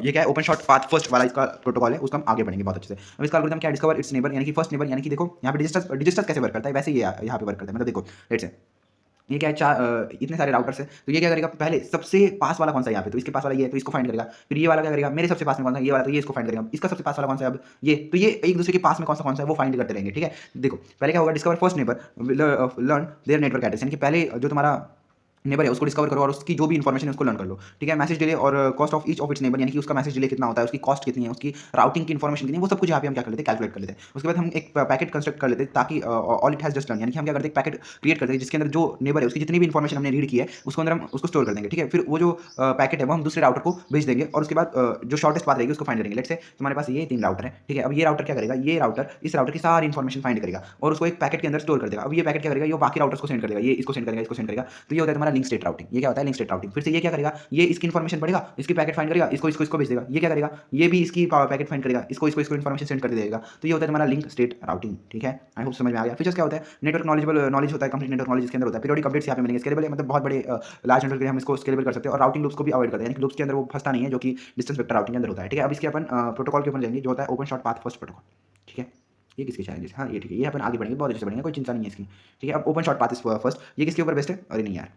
ये क्या है, ओपन शॉर्ट पाथ फर्स्ट वाला इसका प्रोटोकॉल है, उसका हम आगे बढ़ेंगे बहुत अच्छे से। अब इसका एल्गोरिथम क्या है, डिस्कवर इट्स नेबर, यानी कि फर्स्ट नेबर, यानी कि देखो यहाँ पे डिजिस्टार्स कैसे वर्क करता है, वैसे ये यहाँ पे वर्क करता है। मतलब देखो लेट्स से ये क्या है, इतने सारे राउटर्स है, तो ये क्या करेगा, पहले सबसे पास वाला कौन सा है यहाँ पे, तो इसके पास वाला ये है, तो इसको फाइंड करेगा। फिर ये वाला क्या करेगा, मेरे सबसे पास में कौन सा है, ये वाला, तो ये इसको फाइंड करेगा। इसका सबसे पास वाला कौन सा है, अब ये, तो ये एक दूसरे के पास में कौन सा है वो फाइंड करते रहेंगे। ठीक है, देखो पहले क्या होगा, discover first neighbour, learn their network address, यानी कि पहले जो तुम्हारा नेबर है उसको डिस्कवर करो और उसकी जो भी इन्फॉर्मेशन है उसको लर्न कर लो। ठीक है, मैसेज डिले और cost of each of its neighbour, यानी कि उसका मैसेज डिले कितना होता है, उसकी कॉस्ट कितनी है, उसकी राउटिंग की इन्फॉर्मेशन कितनी है, वो सब कुछ यहाँ पे हम क्या कर लेते हैं, कैलकुलेट कर लेते हैं। उसके बाद हम एक पैकेट कंस्ट्रक्ट कर लेते हैं, ताकि all it has just learn, यानी कि हम क्या करते हैं, पैकेट क्रिएट करते हैं जिसके अंदर जो नेबर है उसकी जितनी भी इन्फॉर्मेशन हमने रीड की है उसको अंदर हम उसको स्टोर कर देंगे। ठीक है, फिर वो जो पैकेट है वो हम दूसरे राउटर को भेज देंगे और उसके बाद जो शॉर्टेस्ट पाथ रहेगी उसको फाइंड करेंगे। लेट्स से तुम्हारे पास ये 3 राउटर है। ठीक है, अब ये राउटर क्या करेगा, ये राउटर इस राउटर की सारी इन्फॉर्मेशन फाइंड करेगा और उसको एक पैकेट के अंदर स्टोर कर देगा। अब ये पैकेट क्या करेगा, ये बाकी राउटर्स को सेंड कर देगा, ये इसको सेंड करेगा, इसको सेंड करेगा। तो ये होता है तुम्हारा लिंक स्टेट राउटिंग। ये क्या होता है, लिंक स्टेट राउटिंग। फिर से ये क्या करेगा, ये इसकी इन्फॉर्मेशन पढ़ेगा, इसकी पैकेट फाइंड करेगा, इसको भेज देगा। ये क्या करेगा, ये भी इसकी पैकेट फाइंड करेगा, इसको इन्फॉर्मेशन सेंड कर देगा। तो ये होता है तुम्हारा लिंक स्टेट राउटिंग। ठीक है, आई होप समझ में आ गया। फीचर्स क्या होता है, नेटवर्क नॉलेज होता है, कंप्लीट नेटवर्क नॉलेज इसके अंदर होता है। पीरियोडिक अपडेट्स यहाँ पे मिलेंगे, स्केलेबल है, मतलब बहुत बड़े लार्ज नेटवर्क के लिए हम इसको स्केलेबल कर सकते हैं और राउटिंग लूप्स को भी अवॉइड करते हैं, यानी कि लूप्स के अंदर वो फंसता नहीं है जो कि डिस्टेंस वेक्टर राउटिंग के अंदर होता है। ठीक है, अब इसके अपन प्रोटोकॉल के ऊपर जाएंगे जो होता है open short path first protocol. ठीक है, ये किसके चैलेंजेस, हाँ ये ठीक है, ये अपन आगे बढ़ेंगे, बहुत अच्छे से बढ़ेंगे, कोई चिंता नहीं है इसकी। ठीक है, अब ओपन शॉर्ट पाथ फर्स्ट, ये किसके ऊपर बेस्ट है, अरे नहीं यार,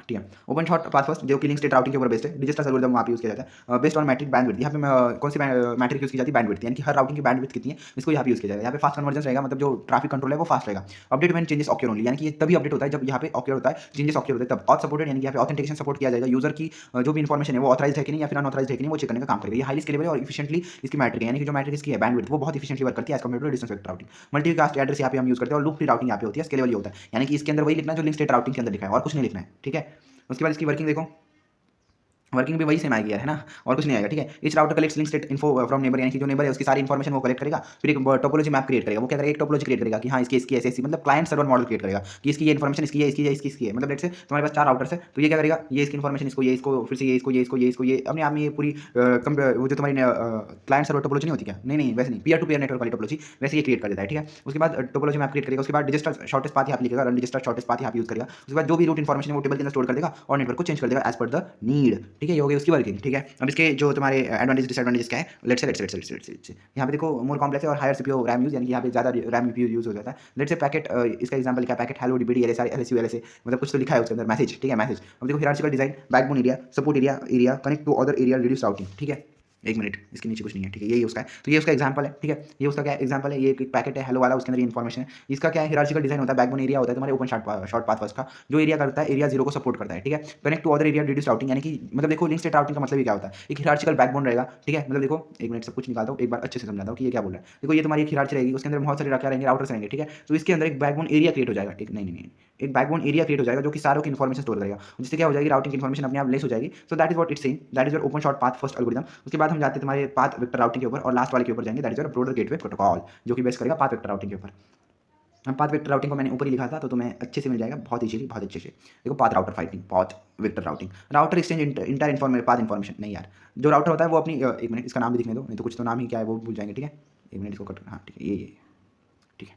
ठीक है, ओपन शॉर्ट पाथ फर्स्ट जो कि लिंक स्टेट राउटिंग के ऊपर बेस्ड है, डिजिटल एल्गोरिथम वहाँ पे यूज़ किया जाता है, बेस्ड ऑन मैट्रिक बैंडविड्थ। यहाँ पे कौन सी मैट्रिक यूज़ की जाती है, बैंडविड्थ, यानी कि हर राउटिंग की बैंडविड्थ कितनी है इसको यहाँ पे यूज़ किया जाएगा। यहाँ पे फास्ट कन्वर्जेंस रहेगा, मतलब जो ट्रैफिक कंट्रोल है वो फास्ट रहेगा। Update when changes occur only, यानी कि ये तभी अपडेट होता है जब यहाँ पे ऑक्योर होता है, चेंजेस ऑक्योर होता है तब। ऑथ सपोर्टेड, यानी कि यहाँ पे ऑथेंटिकेशन सपोर्ट किया जाएगा, यूजर की जो भी इन्फॉर्मेशन है वो ऑथराइज है कि नहीं या फिर अनऑथराइज है कि नहीं वो चेक करने का काम करेगा। ये हाईली स्केलेबल है और इफिशिएंटली इसकी मैट्रिक है, यानी कि जो मैट्रिक इसकी है बैंडविड्थ वो बहुत इफिशिएंटली वर्क करती है as compared to distance vector routing. Multicast address यहाँ पे हम यूज़ करते हैं और लूप फ्री राउटिंग यहाँ पे होती है, स्केलेबल होता है, यानी कि इसके अंदर वही लिखना है जो लिंक स्टेट राउटिंग के अंदर लिखा है और कुछ नहीं लिखना है। ठीक है, उसके बाद इसकी वर्किंग देखो, वर्किंग भी वही सेम आएगी यार, है ना, और कुछ नहीं आएगा। ठीक है, etch router collects link state info from neighbour, यानी कि जो नेबर है उसकी सारी इन्फॉर्मेशन वो कलेक्ट करेगा। फिर एक टोपोलॉजी मैप क्रिएट करेगा, वो क्या करेगा, एक टोपोलॉजी क्रिएट करेगा कि हाँ इसकी ऐसी, मतलब क्लाइंट सर्वर मॉडल क्रिएट करेगा कि इसकी ये इन्फॉर्मेशन इसकी है, इसकी है, मतलब लेट्स से तुम्हारे पास 4 राउटर्स है, तो ये क्या करेगा, ये इसकी इन्फॉर्मेशन इसको, ये इसको, फिर से ये अपने आप में ये पूरी वो जो तुम्हारी क्लाइंट सर्वर टोपोलॉजी नहीं होती क्या, नहीं वैसे नहीं, पीयर टू पीयर नेटवर्क वाली टोपोलॉजी वैसे ये क्रिएट कर देता है। ठीक है, उसके बाद टोपोलॉजी मैप क्रिएट करेगा, उसके बाद रजिस्टर शॉर्टेस्ट पाथ यहाँ लिखेगा, रन रजिस्टर शॉर्टेस्ट पाथ यहाँ यूज करेगा। उसके बाद जो भी रूट इन्फॉर्मेशन है वो टेबल के अंदर स्टोर कर देगा और नेटवर्क को चेंज कर देगा एज पर द नीड। ठीक है, ये हो गई उसकी वर्किंग। ठीक है, अब इसके जो तुम्हारे एडवांटेज डिसएडवांटेज क्या है, लेट्स से यहाँ पे देखो मोर कॉम्प्लेक्स है और हायर सीपीयू रैम यूज, यानी कि यहाँ पे ज़्यादा रैम यूपीयू यूज हो जाता है। लेट्स से पैकेट, इसका एग्जांपल लिखा है packet hello DBD LSR LSU LSA, मतलब कुछ तो लिखा है उसके अंदर मैसेज। ठीक है, मैसेज। अब देखो hierarchical design, backbone area, support area connect to other area, reduce routing. ठीक है, एक मिनट, इसके नीचे कुछ नहीं है। ठीक है, यही उसका है, तो ये उसका एग्जांपल है। ठीक है, ये उसका क्या एग्जांपल है, ये एक पैकेट है हेलो वाला, उसके अंदर इन्फॉर्मेशन है। इसका क्या है, हियरार्चिकल डिजाइन होता है, बैकबोन एरिया होता है तुम्हारे ओपन शॉर्ट पाथ फर्स्ट का, जो एरिया करता है एरिया 0 को सपोर्ट करता है। ठीक है, connect to other area reduce routing, यानी कि मतलब देखो लिंक स्टेट राउटिंग का मतलब क्या होता है, एक हियरार्चिकल बैकबोन रहेगा। ठीक है, मतलब देखो एक मिनट सब कुछ निकालता हूँ, एक बार अच्छे से समझाता हूँ कि ये क्या बोल रहा है। देखो ये तुम्हारी एक हियरार्ची रहेगी, उसके अंदर बहुत सारे क्या रहेंगे, राउटर्स रहेंगे। ठीक है, तो इसके अंदर एक बैकबोन एरिया क्रिएट हो जाएगा। ठीक, नहीं, एक बैकबोन एरिया क्रिएट हो जाएगा जो कि सारों की इन्फॉर्मेशन स्टोर करेगा, जिससे क्या हो जाएगी, राउटिंग की इन्फॉर्मेशन अपने आप लेस हो जाएगी। सो that is what it's saying, that is your open short path first algorithm. उसके बाद हम जाते हैं तुम्हारे पाथ वेक्टर राउटिंग के ऊपर और लास्ट वाले के ऊपर जाएंगे, that is your broader gateway protocol, जो कि बेस करेगा पाथ वेक्टर राउटिंग के ऊपर। पाथ वेक्टर राउटिंग को मैंने ऊपर ही लिखा था तो तुम्हें अच्छे से मिल जाएगा, बहुत इजीली, बहुत अच्छे से। देखो path router fighting, path vector routing, router exchange inter path information, नहीं यार, जो राउटर होता है वो अपनी एक मिनट इसका नाम भी दिखने दो, नहीं तो कुछ तो नाम ही क्या है वो भूल जाएंगे। ठीक है, एक मिनट इसको कट, हाँ ठीक है, ये ठीक है,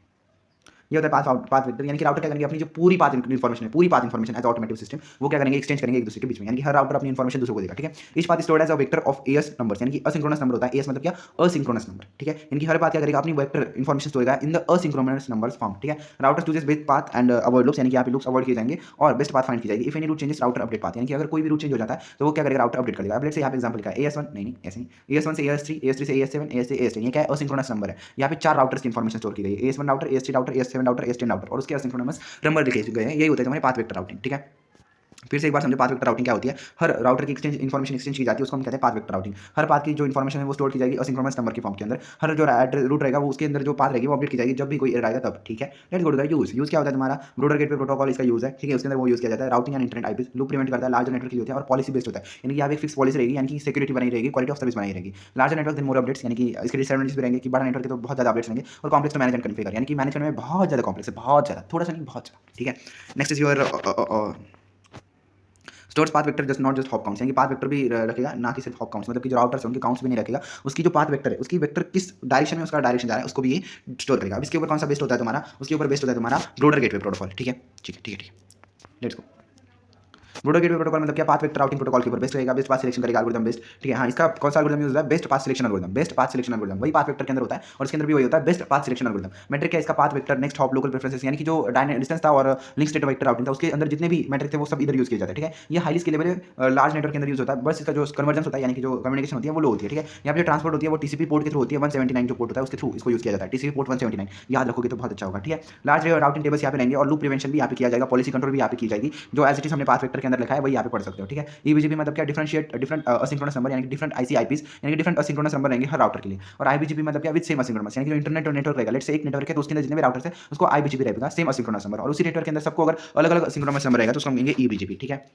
ये होता है पाथ वेक्टर, यानी कि राउटर क्या करेंगे, अपनी जो पूरी पाथ इन्फॉर्मेशन है, पूरी path information as automatic system वो क्या करेंगे, एक्सचेंज करेंगे एक दूसरे के बीच में, यानी कि हर राउटर अपनी इन्फॉर्मेशन दूसरे को देगा। ठीक है, इस path stored as a vector of AS numbers, यानी कि असिंक्रोनस नंबर होता है, एस मतलब क्या, असिंक्रोनस नंबर। ठीक है, यानी कि हर पाथ क्या करेगा, अपनी वेक्टर इन्फॉर्मेशन स्टोर करेगा in the asynchronous numbers form. ठीक है, router chooses best path and avoid loops, यानी कि यहाँ पे लूप्स अवॉइड किए जाएंगे और बेस्ट पाथ फाइंड की जाएगी। If any route changes router update path, यानी कि अगर कोई भी रूट चेंज हो जाता है तो वो क्या करेगा, राउटर अपडेट करेगा। अब लेट्स से यहाँ पे एग्जांपल लिखा है AS1, नहीं ऐसे नहीं, AS1 से AS3, AS3 से AS7, AS से AS10, ये क्या है, असिंक्रोनस नंबर है। यहाँ पे 4 राउटर्स की इन्फॉर्मेशन स्टोर की गई है, AS1 router, AS3 router, AS7 router, AS10 router और उसके असिंक्रोनस नंबर लिखे गए हैं। यही होता है तुम्हारे पाथ वेक्टर राउटिंग। ठीक है, फिर से एक बार समझो पाथ वेक्टर राउटिंग क्या होती है, हर राउटर की इन्फॉर्मेशन एक्सचेंज की जाती है, उसको हम कहते हैं पाथ वेक्टर राउटिंग। हर पाथ की जो इन्फॉर्मेशन है वो स्टोर की जाएगी असिंक्रोनस नंबर के फॉर्म के अंदर, हर जो रूट रहेगा वो उसके अंदर जो पाथ रहेगी वो अपडेट की जाएगी जब भी कोई एरर आएगा तब। ठीक है, let's go to the use क्या होता है तुम्हारा, ब्रॉडर गेटवे प्रोटोकॉल इसका यूज है। ठीक है, उसके अंदर वो यूज किया जाता है, routing and internet IP loop prevent करता है, लार्जर नेटवर्क की होती है और पॉलिसी बेस्ड होता है, यानी कि यहाँ पे फिक्स पॉलिसी रहेगी, यानी कि सिक्योरिटी बनी रहेगी, क्वालिटी ऑफ सर्विस बनी रहेगी। लार्जर नेटवर्क दिन मोर अपडेट्स, यानी कि इसके डिसएडवांटेज भी रहेंगे कि बड़ा नेटवर्क के तो बहुत ज़्यादा अपडेट्स रहेंगे और complex to manage and configure, यानी कि मैनेज करने में बहुत ज़्यादा कॉम्प्लेक्स है, बहुत ज़्यादा, थोड़ा सा नहीं बहुत ज़्यादा। ठीक है, next is your stores path vector just not just hop counts, यानी कि पाथ वेक्टर भी रखेगा ना कि सिर्फ हॉप काउंट्स, मतलब कि जो राउटर्स हैं उनके काउंट्स भी नहीं रखेगा, उसकी जो पाथ वेक्टर है उसकी वेक्टर किस डायरेक्शन में उसका डायरेक्शन जा रहा है उसको भी ये स्टोर करेगा। अब इसके ऊपर कौन सा बेस्ड होता है तुम्हारा, उसके ऊपर बेस्ड होता है तुम्हारा ब्रॉडर गेटवे प्रोटोकॉल। ठीक है, let's go. Broader gateway protocol मतलब क्या, पाथ वेक्टर राउटिंग प्रोटोकॉल के ऊपर बेस्ट रहेगा, बेस्ट पाथ सिलेक्शन करेगा एल्गोरिथम बेस्ट, ठीक है। हाँ, इसका कौन सा एल्गोरिथम यूज होता है, best path selection algorithm, best path selection algorithm वही पाथ वेक्टर के अंदर होता है और इसके अंदर भी वही होता है, best path selection algorithm. Metric क्या, इसका path vector next hop local preferences, यानी कि जो डिस्टेंस था और लिंक स्टेट वेक्टर राउटिंग था उसके अंदर जितने भी मैट्रिक थे वो सब इधर यूज किए जाते हैं, ठीक है। ये हाईली स्केलेबल लार्ज नेटवर्क के अंदर यूज होता है, बस इसका जो कन्वर्जेंस होता है यानी कि जो कम्युनिकेशन होती है वो लो होती है, ठीक है। यहाँ पे जो ट्रांसपोर्ट होती है वो टीसीपी पोर्ट के थ्रू होती है, 179 जो पोर्ट होता है उसके थ्रू इसको यूज किया जाता है, टीसीपी पोर्ट 179 याद रखोगे तो बहुत अच्छा होगा, ठीक है। लार्ज राउटिंग टेबल्स यहाँ पे लेंगे और लूप प्रिवेंशन भी यहाँ पे किया जाएगा, पॉलिसी कंट्रोल भी यहाँ पे की जाएगी, जो एज इट इज हमने पाथ वेक्टर के अंदर लिखा है वही यहाँ पे पढ़ सकते हो, ठीक है। ईबीजीपी मतलब क्या, डिफरेंट असिंक्रोनस नंबर यानी कि डिफरेंट आईसीआईपीस यानी कि डिफरेंट असिंक्रोनस नंबर रहेंगे हर राउटर के लिए। और आईबीजीपी मतलब क्या, विद सेम असिंक्रोनस यानी कि जो इंटरनेट और नेटवर्क रहेगा, लेट्स से एक नेटवर्क है तो उसके अंदर जितने भी राउटर्स है उसको आईबीजीपी रहेगा, सेम असिंक्रोनस नंबर, और उसी नेटवर्क के अंदर सबको अगर अलग अलग असिंक्रोनस नंबर रहेगा तो उसको हम कहेंगे ईबीजीपी, ठीक है।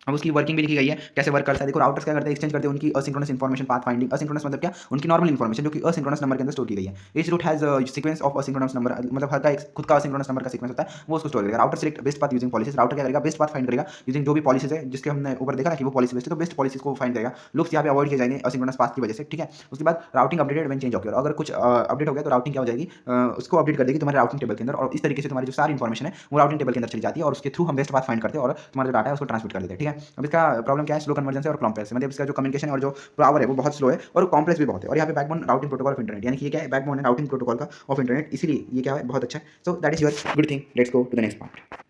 अब उसकी वर्किंग भी लिखी गई है, कैसे वर्क करता है। देखो राउटर्स क्या करते हैं, एक्सचेंज करते हैं उनकी asynchronous information path finding, asynchronous मतलब क्या, उनकी नॉर्मल इन्फॉर्मेशन जो कि असिंक्रोनस नंबर के अंदर स्टोर की गई है। Each route has sequence of asynchronous number, मतलब हर का एक खुद का असिंक्रोनस नंबर का सीक्वेंस होता है, वो उसको स्टोर करेगा। Router select best path using policies, router क्या करेगा, बेस्ट पाथ फाइंड करेगा यूजिंग जो भी पॉलिसीज है जिसके हमने ऊपर देखा ना कि वो पॉलिसी बेस्ट है, तो बेस्ट पॉलिसीज को फाइंड करेगा। लुक्स यहाँ पे अवॉइड किए जाएंगे असिंक्रोनस पाथ की वजह से, ठीक है। उसके बाद routing updated when change occur, अगर कुछ अपडेट हो गया तो राउटिंग क्या हो जाएगी, उसको अपडेट कर देगी तुम्हारे राउटिंग टेबल के अंदर, और इस तरीके से तुम्हारी जो सारी इन्फॉर्मेशन है वो राउटिंग टेबल के अंदर चली जाती है और उसके थ्रू हम बेस्ट पाथ फाइंड करते हैं और तुम्हारा जो डाटा है उसको ट्रांसमिट कर देते हैं, ठीक है। अब इसका प्रॉब्लम क्या है, स्लो कन्वर्जेंस और कॉम्प्लेक्स, मतलब इसका जो कम्युनिकेशन और जो पावर है वो बहुत स्लो है और कॉम्प्लेक्स भी बहुत है। और यहाँ पे backbone routing protocol of internet, यानी कि ये क्या है, बैकबोन है राउटिंग प्रोटोकॉल का ऑफ इंटरनेट, इसीलिए ये क्या है, बहुत अच्छा है। So that is your good thing, let's go to the next part,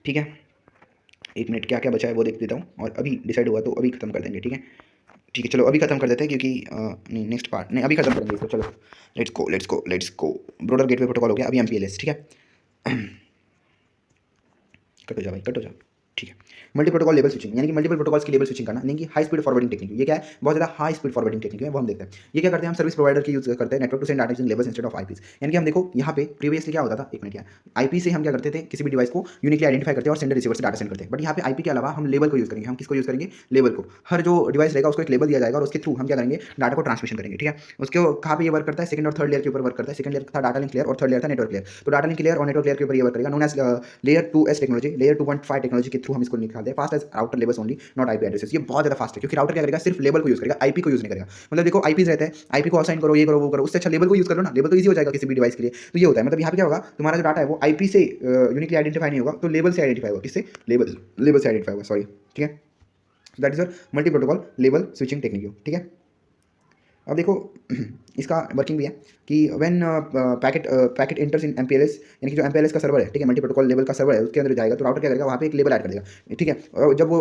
ठीक है। एक मिनट क्या क्या बचा है वो देख देता हूँ और अभी डिसाइड हुआ तो अभी खत्म कर देंगे, ठीक है। ठीक है, चलो अभी खत्म कर देते हैं क्योंकि नहीं नेक्स्ट पार्ट नहीं, अभी खत्म करेंगे इसको, चलो let's go. Broader gateway protocol हो गया, अभी एमपीएलएस, ठीक है। कट हो जा भाई, कट हो जा, ठीक है। मल्टी प्रोटोकॉल लेवल स्विचिंग, यानी कि मल्टीपल प्रोटोकॉल्स की लेवल स्विचिंग करना, यानी कि हाई स्पीड फॉरवर्डिंग टेक्निक। ये क्या है, बहुत ज़्यादा हाई स्पीड फॉरवर्डिंग टेक्निक है, वो हम देखते हैं। ये क्या करते हैं, हम सर्विस प्रोवाइडर की यूज करते हैं network to send data using levels instead of IPs. यानी कि हम देखो यहाँ पे प्रीवियसली क्या होता था, एक मिनट, क्या आईपी से हम क्या करते थे, किसी भी डिवाइस को यूनिकली आइडेंटिफाई करते हैं और सेंडर रिसीवर से डाटा सेंड करते हैं। बट यहाँ पे आईपी के अलावा हम लेवल को यूज करेंगे, हम किसको यूज करेंगे, लेवल को। हर जो डिवाइस रहेगा उसको एक लेवल दिया जाएगा और उसके थ्रू हम क्या करेंगे, डाटा को ट्रांसमिशन करेंगे, ठीक है। उसके कहाँ पे ये वर्क करता है, सेकंड और थर्ड लेयर के ऊपर वर्क करता है। सेकंड लेयर था डाटा लिंक लेयर और थर्ड लेयर था नेटवर्क लेयर। तो डाटा लिंक लेयर और नेटवर्क लेयर के ऊपर ये वर्क करेगा, known as layer 2S technology, layer 2.5 technology के थ्रू हम इसको निकालते हैं। Fast as router levels only, not IP addresses. ये बहुत ज़्यादा फास्ट है क्योंकि राउटर क्या करेगा, सिर्फ लेवल को यूज करेगा, आईपी को यूज नहीं करेगा। मतलब देखो आईपीज रहते हैं, आईपी को असाइन करो, ये करो वो करो, उससे अच्छा लेवल को यूज कर लो ना, लेवल तो ईजी हो जाएगा किसी भी डिवाइस के लिए। तो ये होता है, मतलब यहाँ पे क्या होगा, तुम्हारा जो डाटा है वो आईपी से यूनिकली आइडेंटिफाई नहीं होगा, तो लेवल से आइडेंटिफाई होगा, किससे, लेवल से आइडेंटिफाई होगा, सॉरी, ठीक है। That is your multi protocol level switching technique, ठीक है। अब देखो इसका वर्किंग भी है कि when packet enters in MPLS, यानी कि जो एमपीएलएस का सर्वर है, ठीक है, मल्टी प्रोटोकॉल लेवल का सर्वर है, उसके अंदर जाएगा तो राउटर क्या करेगा, वहाँ पे एक लेवल ऐड कर देगा, ठीक है। और जब वो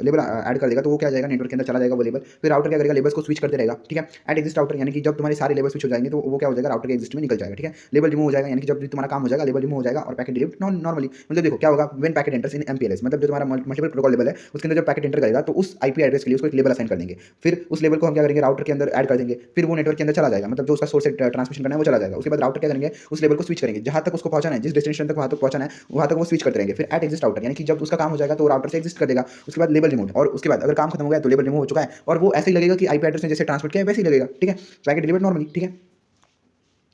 लेवल ऐड कर देगा तो वो क्या जाएगा, नेटवर्क के अंदर चला जाएगा वो लेवल, फिर राउटर क्या करेगा, लेवल्स को स्विच करते रहेगा, ठीक है। एट एग्जिस्ट राउटर, यानी कि जब तुम्हारे सारे लेवल स्विच हो जाएंगे तो वो क्या हो जाएगा, राउटर के एग्जिस्ट में निकल जाएगा, ठीक है। लेवल रिमूव हो जाएगा, यानी कि जब तुम्हारा काम हो जाएगा लेवल रिमूव हो जाएगा और पैकेट डिलीट नॉर्मली, मतलब देखो क्या होगा, when packet enters in MPLS, मतलब जो तुम्हारा मल्टीपल प्रोटोकॉल लेवल है उसके अंदर जब पैकेट एंटर करेगा तो उस आईपी एड्रेस के लिए उसको एक लेवल असाइन कर देंगे, फिर उस लेवल को हम क्या करेंगे, राउटर के अंदर ऐड कर देंगे, फिर वो नेटवर्क के अंदर चला जाएगा, मतलब जो उसका सोर्स से ट्रांसमिशन करना है वो चला जाएगा। उसके बाद राउटर क्या करेंगे, उस लेवल को स्विच करेंगे, जहां तक उसको पहुंचाना है, जिस डेस्टिनेशन तक वहां तक पहुंचाना है वहां तक वो स्विच करते रहेंगे। फिर एट एग्जिस्ट राउटर, यानी कि जब उसका काम हो जाएगा तो राउटर से एग्जिस्ट कर देगा। उसके बाद लेवल रिमूव, और उसके बाद अगर काम खत्म हो गया तो लेवल रिमूव हो चुका है और वो ऐसे ही लगेगा कि आईपी एड्रेस ने जैसे ट्रांसमिट किया है वैसे ही लगेगा, ठीक है। पैकेट डिलीवर नॉर्मली, ठीक है।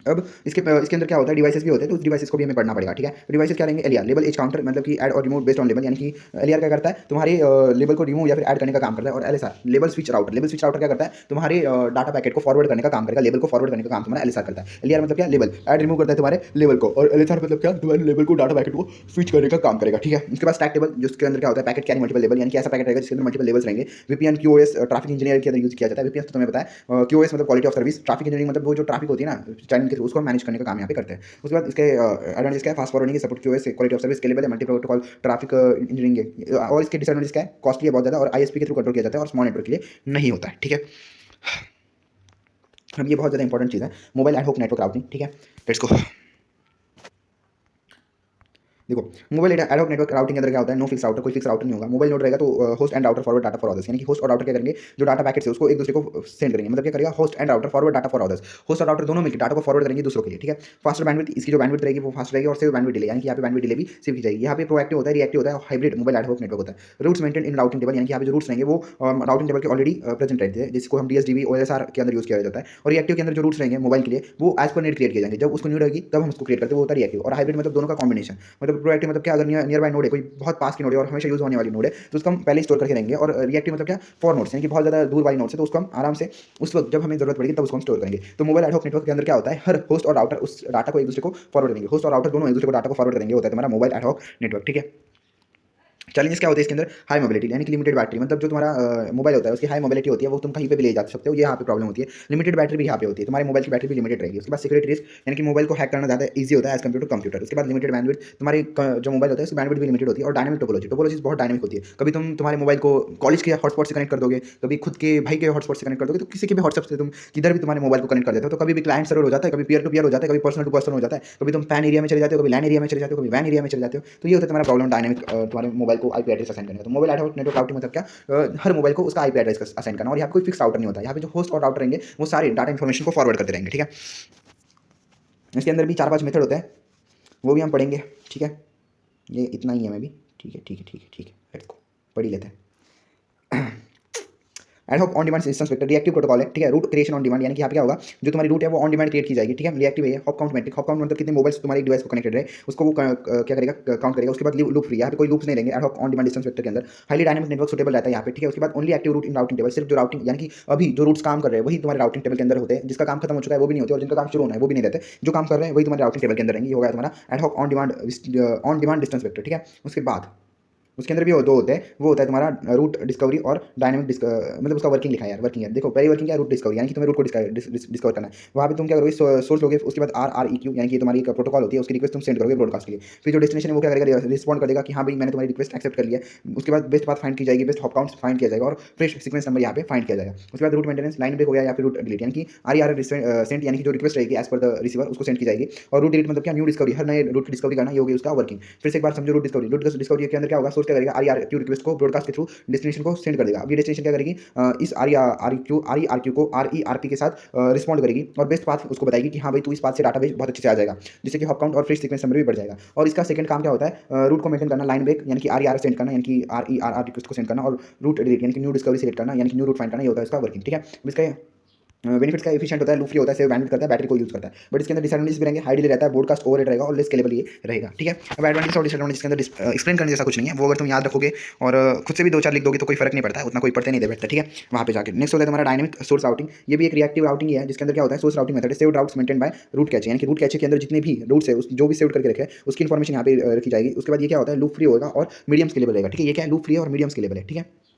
अब इसके अंदर क्या होता है, डिवाइसेस भी होते हैं, तो उस डिवाइसेस को भी हमें पढ़ना पड़ेगा, ठीक है। डिवाइसेस क्या रहेंगे, एलआर लेवल एज काउंटर, मतलब कि ऐड और रिमूव बेस्ड ऑन लेवल, यानी कि एलआर क्या करता है, तुम्हारे लेवल को रिमूव या फिर ऐड करने का काम करता है। और एलएसआर लेवल स्विच राउटर क्या करता है, तुम्हारे डाटा पैकेट को फॉरवर्ड करने का काम करेगा, लेवल को फॉरवर्ड करने का काम तुम्हारा एलएसआर करता है। एलआर मतलब क्या, लेवल ऐड रिमूव करता है तुम्हारे लेवल को, और एलएसआर मतलब क्या, तुम्हारे लेवल को डाटा पैकेट को स्विच करने का काम करेगा, ठीक है। उसके बाद स्टैक टेबल, जिसके अंदर क्या होता है, पैकेट कैरी मल्टीपल लेवल, यानी कि ऐसा पैकेट रहेगा जिसके अंदर मल्टीपल लेवल्स रहेंगे। वीपीएन क्यूओएस ट्रैफिक इंजीनियर के अंदर यूज किया जाता है। वीपीएन तो तुम्हें पता है, क्यूओएस मतलब quality of service, traffic engineering मतलब वो जो ट्रैफिक होती है ना चैनल के थ्रू, उसको मैनेज करने का काम यहाँ पे करते हैं। उसके बाद इसके एडवांटेज क्या है, fast forwarding, support QoS, quality of service, scalable है, मल्टी प्रोटोकॉल ट्रैफिक इंजीनियरिंग है। और इसके डिसएडवांटेज क्या है, कॉस्टली है बहुत ज़्यादा और आईएसपी के थ्रू कंट्रोल किया जाता है और स्मॉल नेटवर्क के लिए नहीं होता है, ठीक है। अब ये बहुत ज़्यादा इंपॉर्टेंट चीज़ है, मोबाइल एड होक नेटवर्क राउटिंग, ठीक है। Let's go. देखो मोबाइल एडहॉक नेटवर्क राउटिंग के अंदर क्या होता है, नो फिक्स राउटर, कोई फिक्स राउटर नहीं होगा। मोबाइल नोड रहेगा तो host and router forward data for others, यानी कि होस्ट और राउटर क्या करेंगे, जो डाटा पैकेट है उसको एक दूसरे को सेंड करेंगे, मतलब क्या करेगा, host and router forward data for others, host और राउटर दोनों मिलकर डाटा को फॉरवर्ड करेंगे दूसरों के लिए, ठीक है। फास्टर बैंडविड्थ, इसकी जो बैंडविड्थ रहेगी वो फास्ट रहेगी और सेव बैंडविड्थ डिले, यानी कि यहाँ पे बैंडविड्थ डिले भी सेव की जाएगी। यहाँ पे प्रोएक्टिव होता है, रिएक्टिव होता है, हाइब्रिड मोबाइल एडहॉक नेटवर्क होता है। Routes maintain in routing table, यानी कि यहाँ पे जो रूट्स रहेंगे वो राउटिंग टेबल के ऑलरेडी प्रेजेंट रहते हैं, जिसको हम डीएसडीबी ओएसआर के अंदर यूज किया जाता है। और रिएक्टिव के अंदर जो रूट्स रहेंगे मोबाइल के लिए वो एज पर नीड क्रिएट किए जाएंगे, जब उसको नीड होगी तब हम उसको क्रिएट करते हैं, वो होता है रिएक्टिव। और हाइब्रिड मतलब दोनों का कॉम्बिनेशन, मतलब प्रोएक्टिव मतलब क्या, अगर नियर बाय नोड है, कोई बहुत पास की नोड है और हमेशा यूज होने वाली नोड है तो उसको हम पहले स्टोर करके रहेंगे। और रिएक्टिव मतलब क्या, फॉर नोड्स, यानी कि बहुत ज़्यादा दूर वाली नोड्स है तो उसको हम आराम से उस वक्त जब हमें जरूरत पड़ेगी तब उसको हम स्टोर करेंगे। तो मोबाइल एडहॉक नेटवर्क के अंदर क्या होता है, हर होस्ट और राउटर उस डाटा को एक दूसरे को फॉरवर्ड करेंगे, होस्ट और राउटर दोनों एक दूसरे को डाटा को फॉरवर्ड करेंगे, होता है तुम्हारा मोबाइल एडहॉक नेटवर्क, ठीक है। चैलेंजेस क्या होते हैं इसके अंदर? हाई मोबिलिटी यानी कि लिमिटेड बैटरी, मतलब जो तुम्हारा मोबाइल होता है उसकी हाई मोबिलिटी होती है, वो तुम कहीं पे भी ले जा सकते हो, ये यहाँ पे प्रॉब्लम होती है। लिमिटेड बैटरी भी यहाँ पे होती है, तुम्हारे मोबाइल की बैटरी भी लिमिटेड रहेगी। उसके बाद सिक्योरिटी रिस्क, यानी कि मोबाइल को हैक करना ज़्यादा ईजी होता है एज कम्पेयर टू कंप्यूटर। उसके बाद लिमिटेड बैंडविड्थ, तुम्हारी जो मोबाइल होता है उसकी बैंडविड्थ भी लिमिटेड होती है। और डायनामिक टोपोलॉजी, टोपोलॉजी बहुत डायनामिक होती है। कभी तुम तुम्हारे मोबाइल को कॉलेज के हॉटस्पॉट से कनेक्ट कर दोगे, कभी खुद के भाई के हॉटस्पॉट से कनेक्ट कर दोगे, तो किसी के भी व्हाट्सएप से तुम किधर भी तुम्हारे मोबाइल को कनेक्ट कर देते हो। तो कभी भी क्लाइंट सर्वर हो जाता है, कभी पीयर टू पीयर हो जाता है, कभी पर्सन टू पर्सन हो जाता है, कभी तुम पैन एरिया में चले जाते हो, कभी लैन एरिया में चले जाते हो, कभी वैन एरिया में चले जाते हो। तो ये होता है तुम्हारा प्रॉब्लम डायनामिक तुम्हारे मोबाइल को आईपी एड्रेस असाइन करने का। तो मोबाइल नेटवर्क राउटिंग मतलब क्या? हर मोबाइल को उसका आईपी एड्रेस असाइन करना, और यहाँ कोई फिक्स राउटर नहीं होता। यहाँ पे जो होस्ट और राउटर रहेंगे वो सारे डाटा इन्फॉर्मेशन को फॉरवर्ड करते रहेंगे, ठीक है। इसके अंदर भी 4-5 मेथड होते हैं, वो भी हम पढ़ेंगे, ठीक है। ये इतना ही है मैं भी, ठीक है ठीक है ठीक है ठीक है, लेट्स गो, पढ़ ही लेते हैं। Ad hoc on demand instance vector reactive protocol है, ठीक है। रूट क्रिएशन ऑन डिमांड, यानी कि यहाँ पे क्या होगा, जो तुम्हारी रूट है वो ऑन डिमांड क्रिएट की जाएगी, ठीक है। रिएक्टिव है। Hop count metric, hop count मतलब कितने मोबाइल्स तुम्हारे डिवाइस को कनेक्टेड रहे उसको वो क्या करेगा, काउंट करेगा। उसके बाद लूप फ्री, यहाँ पे कोई लूप्स नहीं रहेंगे ad hoc on demand instance vector के अंदर। हाईली डायनामिक नेटवर्क सुटेबल रहता है यहाँ पे, ठीक है। उसके बाद ओनली एक्टिव रूट इन राउटिंग टेबल, सिर्फ जो राउटिंग यानी कि अभी जो रूट्स काम कर रहे हैं वही तुम्हारे राउटिंग टेबल के अंदर होते हैं, जिसका काम खत्म हो चुका है वो भी नहीं होते, और जिनका काम शुरू होना है वो भी नहीं रहते। जो काम कर रहे हैं वही तुम्हारे राउटिंग टेबल के अंदर रहेंगे। ये होगा तुम्हारा ad hoc on demand distance vector, ठीक है। उसके बाद उसके अंदर भी दो होते हैं, वो होता है तुम्हारा रूट डिस्कवरी और डायनामिक मतलब उसका वर्किंग लिखा है यार, वर्किंग है। देखो पहली वर्किंग क्या है, रूट डिस्कवरी, यानी कि तुम्हें रूट को डिस्कवर करना है। वहाँ पे तुम क्या करोगे, सोर्स लोगे, उसके बाद RREQ यानी कि तुम्हारी एक प्रोटोकॉल होती है, उसकी रिक्वेस्ट तुम सेंड करोगे ब्रॉडकास्ट के लिए। फिर जो डेस्टिनेशन है वो क्या करेगा, रिस्पॉन्ड कर देगा कि हाँ भाई मैंने तुम्हारी रिक्वेस्ट एक्सेप्ट कर लिया है। उसके बाद बेस्ट पाथ फाइंड की जाएगी, बेस्ट हॉप काउंट फाइंड किया जाएगा, और फ्रेश सीक्वेंस नंबर यहाँ पे फाइंड किया जाएगा। उसके बाद रूट मेंटेनेंस, लाइन ब्रेक हो गया या फिर रूट डिलीट, यानी कि RER सेंड, यानी कि जो रिक्वेस्ट रहेगी एज पर द रिसीवर उसको सेंड की जाएगी। और रूट डिलीट मतलब क्या, न्यू डिस्कवरी, हर नए रूट की डिस्कवरी करना, ये होगी उसका वर्किंग। फिर से एक बार समझो, रूट डिस्कवरी के अंदर क्या होगा, सोर्स क्या करेगा, RERQ रिक्वेस्ट को ब्रॉडकास्ट के थ्रू डेस्टिनेशन को सेंड कर देगा। अब ये डेस्टिनेशन क्या करेगी, इस RERQ को RERP के साथ रिस्पॉन्ड करेगी और बेस्ट पाथ उसको बताएगी कि हाँ भाई तू इस पाथ से डाटा बहुत अच्छे से आ जाएगा, जिससे कि हॉप काउंट और फ्रेश सीक्वेंस नंबर भी बढ़ जाएगा। और इसका सेकंड काम क्या होता है, रूट को मेंटेन करना, लाइन ब्रेक यानी कि RER सेंड करना, यानी कि RERR रिक्वेस्ट को सेंड करना, और रूट डिलीट यानी कि न्यू डिस्कवरी सेलेक्ट करना, यानी कि न्यू रूट फाइंड करना, ये होता है इसका वर्किंग, ठीक है। अब इसका बेनिफिट्स का एफिशिएंट होता है, लूप फ्री होता है, सेव बैंडविड्थ करता है, बैटरी को यूज करता है। बट इसके अंदर डिसएडवांटेज भी रहेंगे, हाई डिले रहता है, ब्रॉडकास्ट ओवरहेड रहेगा और लेस स्केलेबल ये रहेगा, ठीक है। अब एडवांटेज और डिसएडवांटेज के अंदर एक्सप्लेन करने जैसा कुछ नहीं है, वो अगर तुम याद रखोगे और खुद से भी 2-4 लिख दोगे तो कोई फर्क नहीं पड़ता है, उतना कोई पढ़ते नहीं दे बैठता, ठीक है। वहाँ पे जाकर नेक्स्ट होता है तुम्हारा डायनामिक सोर्स राउटिंग, ये भी एक रिएक्टिव राउटिंग ही है, जिसके अंदर क्या होता है, सोर्स राउटिंग मेथड है, saved routes maintain by route cache, यानी कि रूट कैचे के अंदर जितने भी रूट्स है जो भी सेव करके रखे हैं उसकी इन्फॉर्मेशन यहाँ पे रखी जाएगी। उसके बाद ये क्या होता है, लूप फ्री होगा और मीडियम स्केलेबल रहेगा, ठीक है। ये क्या है, लूप फ्री है और मीडियम स्केलेबल है, ठीक है।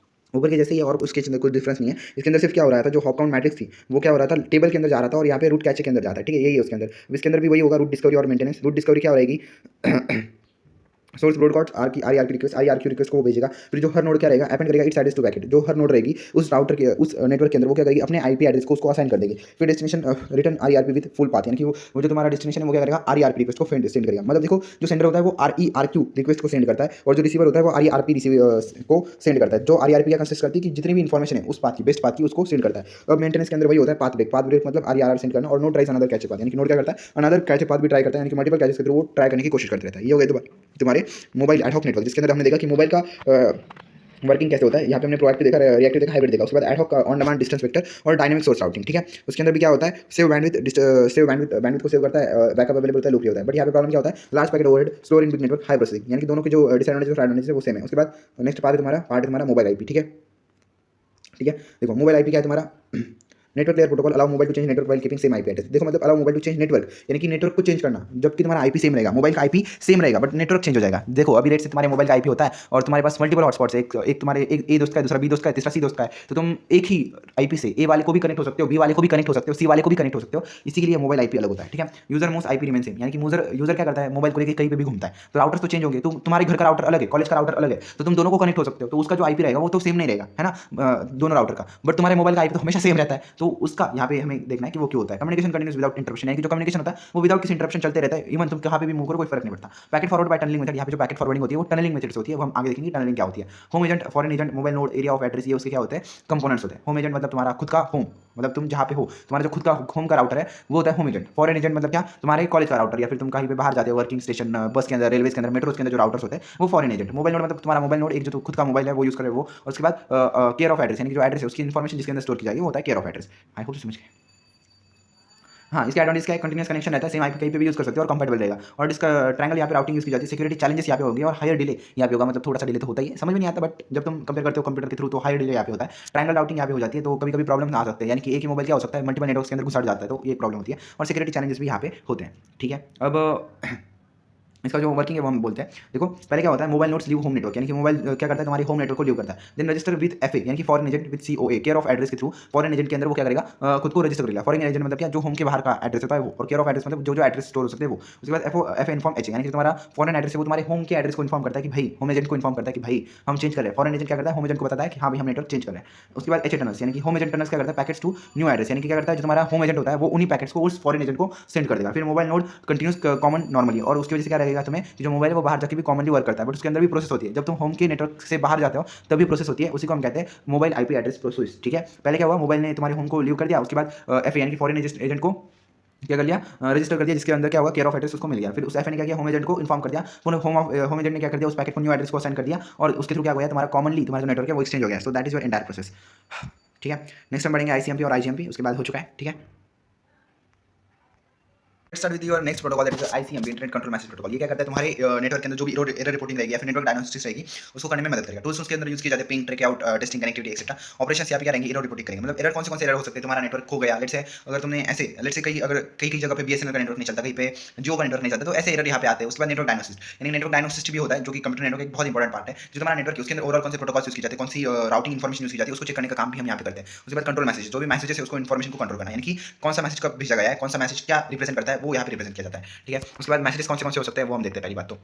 ऊपर के जैसे ही, और उसके अंदर कुछ डिफरेंस नहीं है। इसके अंदर सिर्फ क्या हो रहा था, जो हॉप काउंट मैट्रिक्स थी वो क्या हो रहा था, टेबल के अंदर जा रहा था, और यहाँ पे रूट कैचे के अंदर जाता है, ठीक है। यही है उसके अंदर। इसके अंदर भी वही होगा, रूट डिस्कवरी और मेंटेनेंस। रूट डिस्कवरी क्या हो रहेगी, सोर्स ब्रॉडकास्ट RERQ रिक्वेस्ट को वो भेजेगा। फिर जो हर नोड क्या रहेगा, अपेंड करेगा इट्स एड्रेस टू पैकेट, जो हर नोड रहेगी उस राउटर के उस नेटवर्क के अंदर वो क्या करेगी, अपने IP एड्रेस को उसको असाइन कर देगी। फिर destination return RERP with full path, यानी कि वो जो तुम्हारा डेस्टिनेशन है वो क्या करेगा, RERP रिक्वेस्ट को सेंड करेगा। मतलब देखो, जो सेंडर होता है वो RERQ रिक्वेस्ट को सेंड करता है, और जो रिसीवर होता है वो RERP को सेंड करता है। जो RERP क्या कंसिस्ट करती है कि जितनी भी इन्फॉर्मेशन है उस पाथ की, बेस्ट पाथ की, उसको सेंड करता है। अब मेंटेनेंस के अंदर वही होता है, पाथ ब्रेक मतलब RER सेंड करना, और node tries another cache path, यानी कि नोड क्या करता है, अनदर कैचे पाथ भी ट्राई करता है, यानी कि मल्टीपल कैचेस के थ्रू वो ट्राई करने की कोशिश करते रहता है। ये हो गया तुम्हारे मोबाइल एडहॉक नेटवर्क, जिसके अंदर हमने देखा कि मोबाइल का वर्किंग कैसे होता है। यहाँ पे हमने प्रोएक्टिव देखा, रिएक्टिव देखा, हाइब्रिड देखा। उसके बाद ad hoc on demand distance vector और डायनामिक सोर्स राउटिंग, ठीक है। उसके अंदर भी क्या होता है, बैंडविड्थ को सेव करता है, बैकअप अवेलेबल होता है, लूप होता है। बट यहाँ पे प्रॉब्लम क्या होता है, large packet overhead, slow in big network, high processing, यानी कि दोनों के जो डिसएडवांटेज और एडवांटेज है वो सेम है। उसके बाद नेक्स्ट पार्ट है तुम्हारा मोबाइल IP, ठीक है। ठीक है, देखो मोबाइल IP क्या है तुम्हारा, network layer protocol allow mobile to change network while keeping same IP address. देखो मतलब allow mobile to change network, यानी कि नेटवर्क को चेंज करना, जबकि तुम्हारा IP सेम रहेगा, मोबाइल का IP सेम रहेगा बट नेटवर्क चेंज हो जाएगा। देखो अभी रेट से तुम्हारे मोबाइल का IP होता है और तुम्हारे पास मल्टीपल हॉटस्पॉट्स है, एक तुम्हारे एक A दोस्त का है, दूसरा B दोस्त का है, तीसरा C दोस्त का है, तो तुम एक ही IP से A वाले को भी कनेक्ट हो सकते हो, B वाले को भी कनेक्ट हो सकते हो, C वाले को भी कनेक्ट हो सकते हो। इसी के लिए मोबाइल IP अलग होता है, ठीक है। User most IP remain same, यानी कि यूजर क्या करता है, मोबाइल को लेकर कहीं पे भी घूमता है, तो राउटर्स तो चेंज होंगे। तो तुम्हारे घर का राउटर अलग है, कॉलेज का राउटर अलग है, तो तुम दोनों को कनेक्ट हो सकते हो, तो उसका जो IP रहेगा वो तो सेम नहीं रहेगा, है ना, दोनों राउटर का। बट तुम्हारे मोबाइल का IP तो हमेशा सेम रहता है, तो उसका यहाँ पे हमें देखना है कि वो क्यों होता है। कम्युनिकेशन कंटिन्यूस विदाउट इंटरप्शन, यानी कि जो कम्युनिकेशन होता है वो विदाउट किसी इंटरप्शन चलते रहता है, इवन तुम कहाँ पे भी मूव करो कोई फर्क नहीं पड़ता। Packet forward by tunnelling method, यहाँ पे जो पैकेट फॉरवर्डिंग होती है वो टनलिंग मेथड से होती है, वो हम आगे देखेंगे टनलिंग क्या होती है। Home agent, foreign agent, mobile node, area of address, ये उसके क्या होते हैं, कंपोनेंट्स होते हैं। होम एजेंट मतलब तुम्हारा खुद का होम, मतलब तुम जहाँ पे हो, तुम्हारा जो खुद का होम का राउटर है वो होता है होम एजेंट। फॉरेन एजेंट मतलब क्या, तुम्हारे कॉलेज का राउटर, या फिर तुम कहीं पे बाहर जाते हो, वर्किंग स्टेशन, बस के अंदर, रेलवे के अंदर, मेट्रो के अंदर जो राउटर्स होते हैं वो फॉरेन एजेंट। मोबाइल नोड मतलब तुम्हारा मोबाइल नोड, एक जो खुद का मोबाइल है वो यूज करे वो। और उसके बाद केयर ऑफ एड्रेस, यानी कि जो एड्रेस है उसकी इन्फॉर्मेशन जिसके अंदर स्टोर की जाएगी वो होता है care of address. I hope समझ गए। हाँ, इसके एडवांटेज क्या है, कंटिन्यूस कनेक्शन रहता है, सेम IP कहीं पे भी यूज कर सकते हो और कंफर्टेबल रहेगा। और इसका ट्रायंगल यहाँ पे राउटिंग यूज की जाती है। सिक्योरिटी चैलेंजेस यहाँ पे होगी और हायर डिले यहाँ पे होगा, मतलब थोड़ा सा डिले तो होता ही है, समझ में नहीं आता, बट जब तुम कंपेयर करते हो कंप्यूटर के थ्रू तो हायर डिले यहाँ पे होता है। ट्रायंगल राउटिंग यहाँ पे हो जाती है, तो कभी कभी प्रॉब्लम आ सकते हैं, यानी कि एक ही मोबाइल क्या हो सकता है, मल्टीपल नेटवर्क के अंदर घुस जाता है, तो ये प्रॉब्लम होती है। और सिक्योरिटी चैलेंजेस भी यहाँ पे होते हैं, ठीक है। अब इसका जो वर्किंग है वो हम बोलते हैं। देखो पहले क्या होता है, mobile notes leave home network, यानी कि मोबाइल क्या करता है, तुम्हारे होम नेटवर्क को लीव करता है। देन रजिस्टर विद एफए, यानी कि foreign agent with COA, care of address के थ्रू फॉरेन एजेंट के अंदर वो क्या करेगा, खुद को रजिस्टर करेगा। फॉरेन एजेंट मतलब क्या, जो होम के बाहर का एड्रेस होता है वो, और केयर ऑफ एड्रेस मतलब जो एड्रेस स्टोर हो सकते हैं वो। उसके बाद एफ इन्फॉर्म एच, यानी कि तुम्हारा फॉरेन एड्रेस है वो तुम्हारे होम के एड्रेस को इन्फॉर्म करता है कि भाई, होम एजेंट को इन्फॉर्म करता है कि भाई हम चेंज कर रहे हैं। फॉरेन एजेंट क्या करता है, होम एजेंट को बताता है कि हाँ भाई हम नेटवर्क चेंज कर रहे हैं। उसके बाद एच टनल्स, यानी कि होम एजेंट टनल्स क्या करता है, पैकेट्स टू न्यू एड्रेस, यानी कि क्या करता है, जो तुम्हारा होम एजेंट होता है वो उन्हीं पैकेट्स को उस फॉरेन एजेंट को सेंड कर देगा। फिर mobile node continuous common normally, और उसकी वजह से क्या रहेगा, तुम्हें जो मोबाइल है वो बाहर जाके भी कॉमनली वर्क करता है, बट उसके अंदर भी प्रोसेस होती है। जब तुम होम के नेटवर्क से बाहर जाते हो तभी प्रोसेस होती है, उसी को हम कहते हैं मोबाइल आईपी एड्रेस प्रोसेस। ठीक है, पहले क्या हुआ, मोबाइल ने तुम्हारे होम को लीव कर दिया, उसके बाद एफ यानी कि फॉरेन एजेंट को क्या कर लिया, रजिस्टर कर दिया, जिसके अंदर क्या हुआ, केयर ऑफ एड्रेस उसको मिल गया। फिर उस एफ ने क्या किया, होम एजेंट को इन्फॉर्म कर दिया, पुनः होम एजेंट ने क्या कर दिया, उस पैकेट को न्यू एड्रेस को सेंड कर दिया, और उसके थ्रू क्या हुआ, तुम्हारा कॉमनली तुम्हारा जो नेटवर्क है वो एक्सचेंज हो गया। सो that is your entire process. ठीक है, नेक्स्ट हम बढ़ेंगे आईसीएमपी और आईजीएमपी, उसके बाद हो चुका है। ठीक है, start with your next protocol, that is ICMP, internet control message protocol. ये क्या करता है, तुम्हारे नेटवर्क के अंदर जो भी एरर रिपोर्टिंग रहेगी या फिर नेटवर्क डायग्नोस्टिक्स रहेगी उसको करने में मदद करेगा। टूल्स उसके अंदर यूज किए जाते हैं, ping, track out, testing, connectivity etcetera. Operations यहाँ पे क्या रहेंगे, एरर रिपोर्टिंग करेंगे। मतलब एरर कौन से एरर हो सकते हैं, तुम्हारा नेटवर्क खो गया, लेट्स से अगर तुमने ऐसे लेट्स से कई जगह पे बीएसएनएल का नेटवर्क नहीं चलता, कहीं पे जियो का नेटवर्क नहीं चलता, तो ऐसे एरर यहाँ पे आते हैं। उसके बाद नेटवर्क डायग्नोसिस, यानी नेटवर्क डायग्नोसिस भी होता है, जो कि कंप्यूटर नेटवर्क एक बहुत इंपॉर्टेंट पार्ट है। जो तुम्हारा नेटवर्क है उसके अंदर ओवरऑल कौन से प्रोटोकॉल यूज किए जाते हैं, कौन सी राउटिंग इन्फॉर्मेशन यूज की जाती है, उसको चेक करने का काम भी हम यहाँ पे करते हैं। उसके बाद कंट्रोल मैसेज, जो भी मैसेजेस है उसको इन्फॉर्मेशन को कंट्रोल करना, यानी कि कौन सा मैसेज कब भेजा गया है, कौन सा मैसेज क्या रिप्रेजेंट करता है, वो यहाँ पे रिप्रेजेंट किया जाता है। ठीक है, उसके बाद मैसेजेस कौन से हो सकते हैं वो हम देखते हैं। पहली बात तो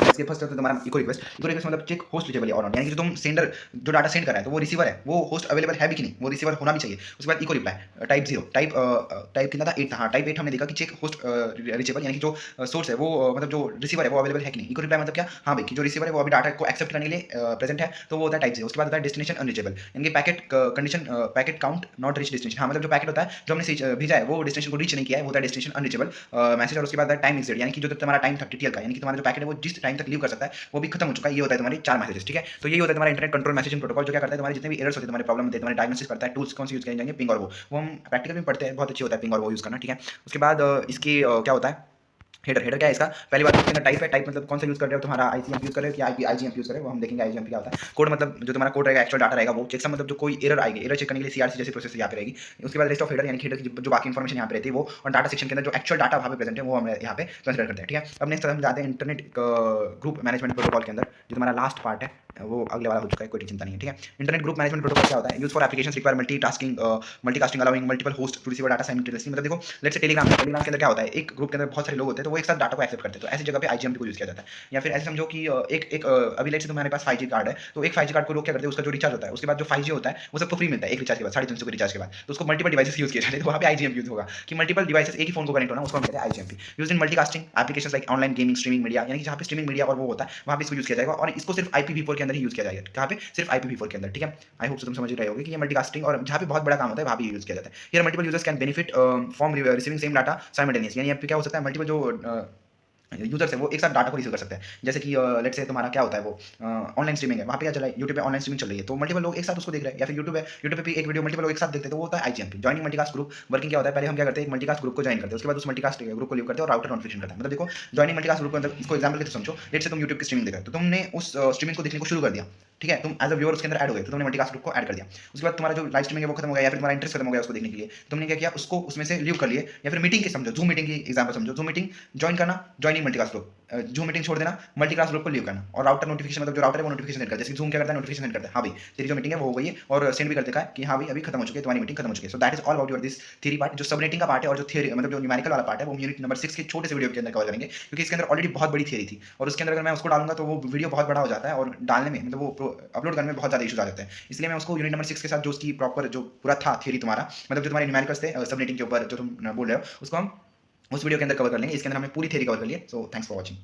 इसके फर्स्ट है तुम्हारा इको रिक्वेस्ट। इको रिक्वेस्ट मतलब चेक होस्ट रिचेबल है और नॉट, यानी कि जो तुम सेंडर जो डाटा सेंड कर रहा है तो वो रिसीवर है, वो होस्ट अवेलेबल है भी कि नहीं, वो रिसीवर होना भी चाहिए। उसके बाद इको रिप्लाई टाइप 0, टाइप कितना था 8 था, हाँ टाइप 8 हमने देखा कि चेक होस्ट रिचेबल, यानी कि जो सोर्स है वो मतलब जो रिसीवर है वो अवेलेबल है कि नहीं। इको रिप्लाई मतलब क्या, हाँ भाई कि जो रिसीवर है वो अभी डाटा को एक्सेप्ट करने के लिए प्रेजेंट है, तो वो होता है टाइप 0। उसके बाद होता है डेस्टिनेशन अनरीचेबल, यानी कि packet condition packet count not reach destination, हाँ मतलब जो पैकेट होता है जो हमने भेजा है वो डेस्टिनेशन को रीच नहीं किया है, वो होता है डेस्टिनेशन अनरीचेबल मैसेज। और उसके बाद टाइम एक्सिड, यानी कि जो तुम्हारा टाइम था टीटीएल का, यानी कि तुम्हारा जो पैकेट है वो जिस टाइम तक लीव कर सकता है वो भी खत्म हो चुका है। ये होता है तुम्हारी 4 मैसेजेस। ठीक है, तो ये होता है तुम्हारा इंटरनेट कंट्रोल मैसेजिंग प्रोटोकॉल, जो क्या करता है, तुम्हारे जितने भी एरर्स होते हैं, तुम्हारे प्रॉब्लम होते हैं, तुम्हारे डायग्नोसिस करता है। टूल्स कौन से यूज किए जाएंगे, पिंग और वो हम प्रैक्टिकल में पढ़ते हैं, बहुत अच्छी होता है पिंग और वो यूज करना। ठीक है, उसके बाद इसकी क्या होता है, हेडर क्या है इसका, पहली बात इसके अंदर टाइप है, टाइप मतलब कौन सा यूज कर रहे हो, तुम्हारा आईसीएमपी यूज कर रहे हो कि आईजीएमपी यूज कर रहे हो, वो हम देखेंगे आईजीएमपी क्या होता है। कोड मतलब जो तुम्हारा कोड रहेगा, एक्चुअल डाटा रहेगा वो। चेकसम मतलब जो कोई एरर आएगी, एरर चेक करने के लिए सीआरसी जैसी प्रोसेस यहाँ पे रहेगी। उसके बाद रेस्ट ऑफ हेडर, यानी हेडर की जो बाकी इन्फॉर्मेशन यहाँ पे रहती है वो, और डाटा सेक्शन के अंदर जो एक्चुअल डाटा वहाँ पे प्रेजेंट है वो हम यहाँ पे कंसिडर करते हैं। ठीक है, अब नेक्स्ट हम जाते हैं इंटरनेट ग्रुप मैनेजमेंट प्रोटोकॉल के अंदर, जो तुम्हारा लास्ट पार्ट है वो अगले वाला हो चुका है, कोई चिंता नहीं है। ठीक है, इंटरनेट ग्रुप मैनेजमेंट प्रोटोकॉल क्या होता है, use for applications require multicasting allowing multiple host to receive data simultaneously. मतलब देखो लेट्स से टेलीग्राम के अंदर क्या होता है, एक ग्रुप के अंदर बहुत सारे लोग होते हैं, तो वो एक साथ डाटा को एक्सेप्ट करते हैं, तो ऐसी जगह पे आईजीएमपी को यूज किया जाता है। या फिर ऐसे समझो कि अभी लेट्स से तुम्हारे पास 5G कार्ड है, तो एक 5G कार्ड को लोग क्या करते हैं, उसका जो रिचार्ज होता है उसके बाद जो 5G होता है वो सबको फ्री मिलता है एक रिचार्ज के बाद, 350 के रिचार्ज के बाद, तो उसको मल्टीपल डिवाइसेस यूज किए जाते हैं, तो वहाँ पे आईजीएमपी यूज होगा कि मल्टीपल डिवाइसेस एक ही फोन को कनेक्ट होना, उसको हम कहते हैं IGMP. Use in multicasting applications like online gaming, streaming media, यानी कि जहाँ पे स्ट्रीमिंग मीडिया और वो होता है वहाँ पे इसको यूज किया जाएगा, और इसको सिर्फ IPv4 के अंदर ही यूज किया जाएगा। कहाँ पे, सिर्फ IPv4 के अंदर। ठीक है, आई होप तुम समझ रहे होगे कि ये मल्टीकास्टिंग और जहाँ पे बहुत बड़ा काम होता है वहाँ पे यूज किया जाता है। Here multiple users can benefit from receiving same data simultaneous, यानी क्या हो सकता है, मल्टीपल जो यूजर्स है वो एक साथ डाटा को रिसीव कर सकते हैं। जैसे कि लेट्स से तुम्हारा क्या होता है, वो ऑनलाइन स्ट्रीमिंग है, वहाँ पे क्या चल रहा है, यूट्यूब पे ऑनलाइन स्ट्रीमिंग चल रही है, तो मल्टीपल लोग एक साथ उसको देख रहे हैं, या फिर यूट्यूब पे भी एक वीडियो मल्टीपल लोग एक साथ देखते हैं, तो वो होता है IGMP, joining multicast group. Working क्या होता है, पहले हम क्या करते हैं, एक मल्टीकास्ट ग्रुप को ज्वाइन करते हैं, उसके बाद उस मल्टीकास्ट ग्रुप को लीव करते हैं और राउटर नोटिफिकेशन करता है। मतलब देखो जॉइनिंग मल्टीकास्ट ग्रुप के अंदर इसको एग्जाम्पल के समझो, लेट्स से तुम यूट्यूब की स्ट्रीमिंग देख रहे हो, तो तुमने उस स्ट्रीमिंग को देखने को शुरू कर दिया। ठीक है, तुम एज अ व्यूअर उसके अंदर ऐड हो गए, तो तुमने मल्टीकास्ट ग्रुप को ऐड कर दिया। उसके बाद तुम्हारा जो लाइव स्ट्रीमिंग है वो खत्म हो गया, या फिर तुम्हारा इंटरेस्ट खत्म हो गया उसको देखने के लिए, तुमने क्या किया, उसको उसमें से लीव कर लिए। या फिर मीटिंग की समझो, जूम मीटिंग की एग्जाम्पल समझो, जूम मीटिंग ज्वाइन करना, joining multicast group, zoom meeting छोड़ देना, मल्टीकास्ट ग्रुप को लीव करना, और राउटर नोटिफिकेशन मतलब जो राउटर है वो नोटिफिकेशन सेंड करता है, जैसे जूम क्या करता है, नोटिफिकेशन सेंड करता है, हाँ भाई तेरी जो मीटिंग है वो हो गई है, और सेंड भी कर देता है कि हाँ भाई अभी खत्म हो चुकी है, तुम्हारी मीटिंग खत्म हो चुकी है। So that is all about your this theory part. जो सबनेटिंग का पार्ट है और जो थ्योरी मतलब जो न्यूमेरिकल वाला पार्ट है वो हम यूनिट नंबर 6 के छोटे से वीडियो के अंदर कवर करेंगे, क्योंकि इसके अंदर ऑलरेडी बहुत बड़ी थ्योरी थी, और उसके अंदर अगर मैं उसको डालूंगा तो वो वीडियो बहुत बड़ा हो जाता है, और डालने में मतलब वो अपलोड करने में बहुत ज़्यादा इशूज आ जाते हैं। इसलिए मैं उसको यूनिट नंबर 6 के साथ जो उसकी प्रॉपर जो पूरा था थ्योरी तुम्हारा, मतलब जो तुम्हारे न्यूमेरिकल्स थे सबनेटिंग के ऊपर जो तुम बोल रहे हो, उसको हम उस वीडियो के अंदर कवर कर लेंगे। इसके अंदर हमने पूरी थ्योरी कवर कर ली है। So thanks for watching.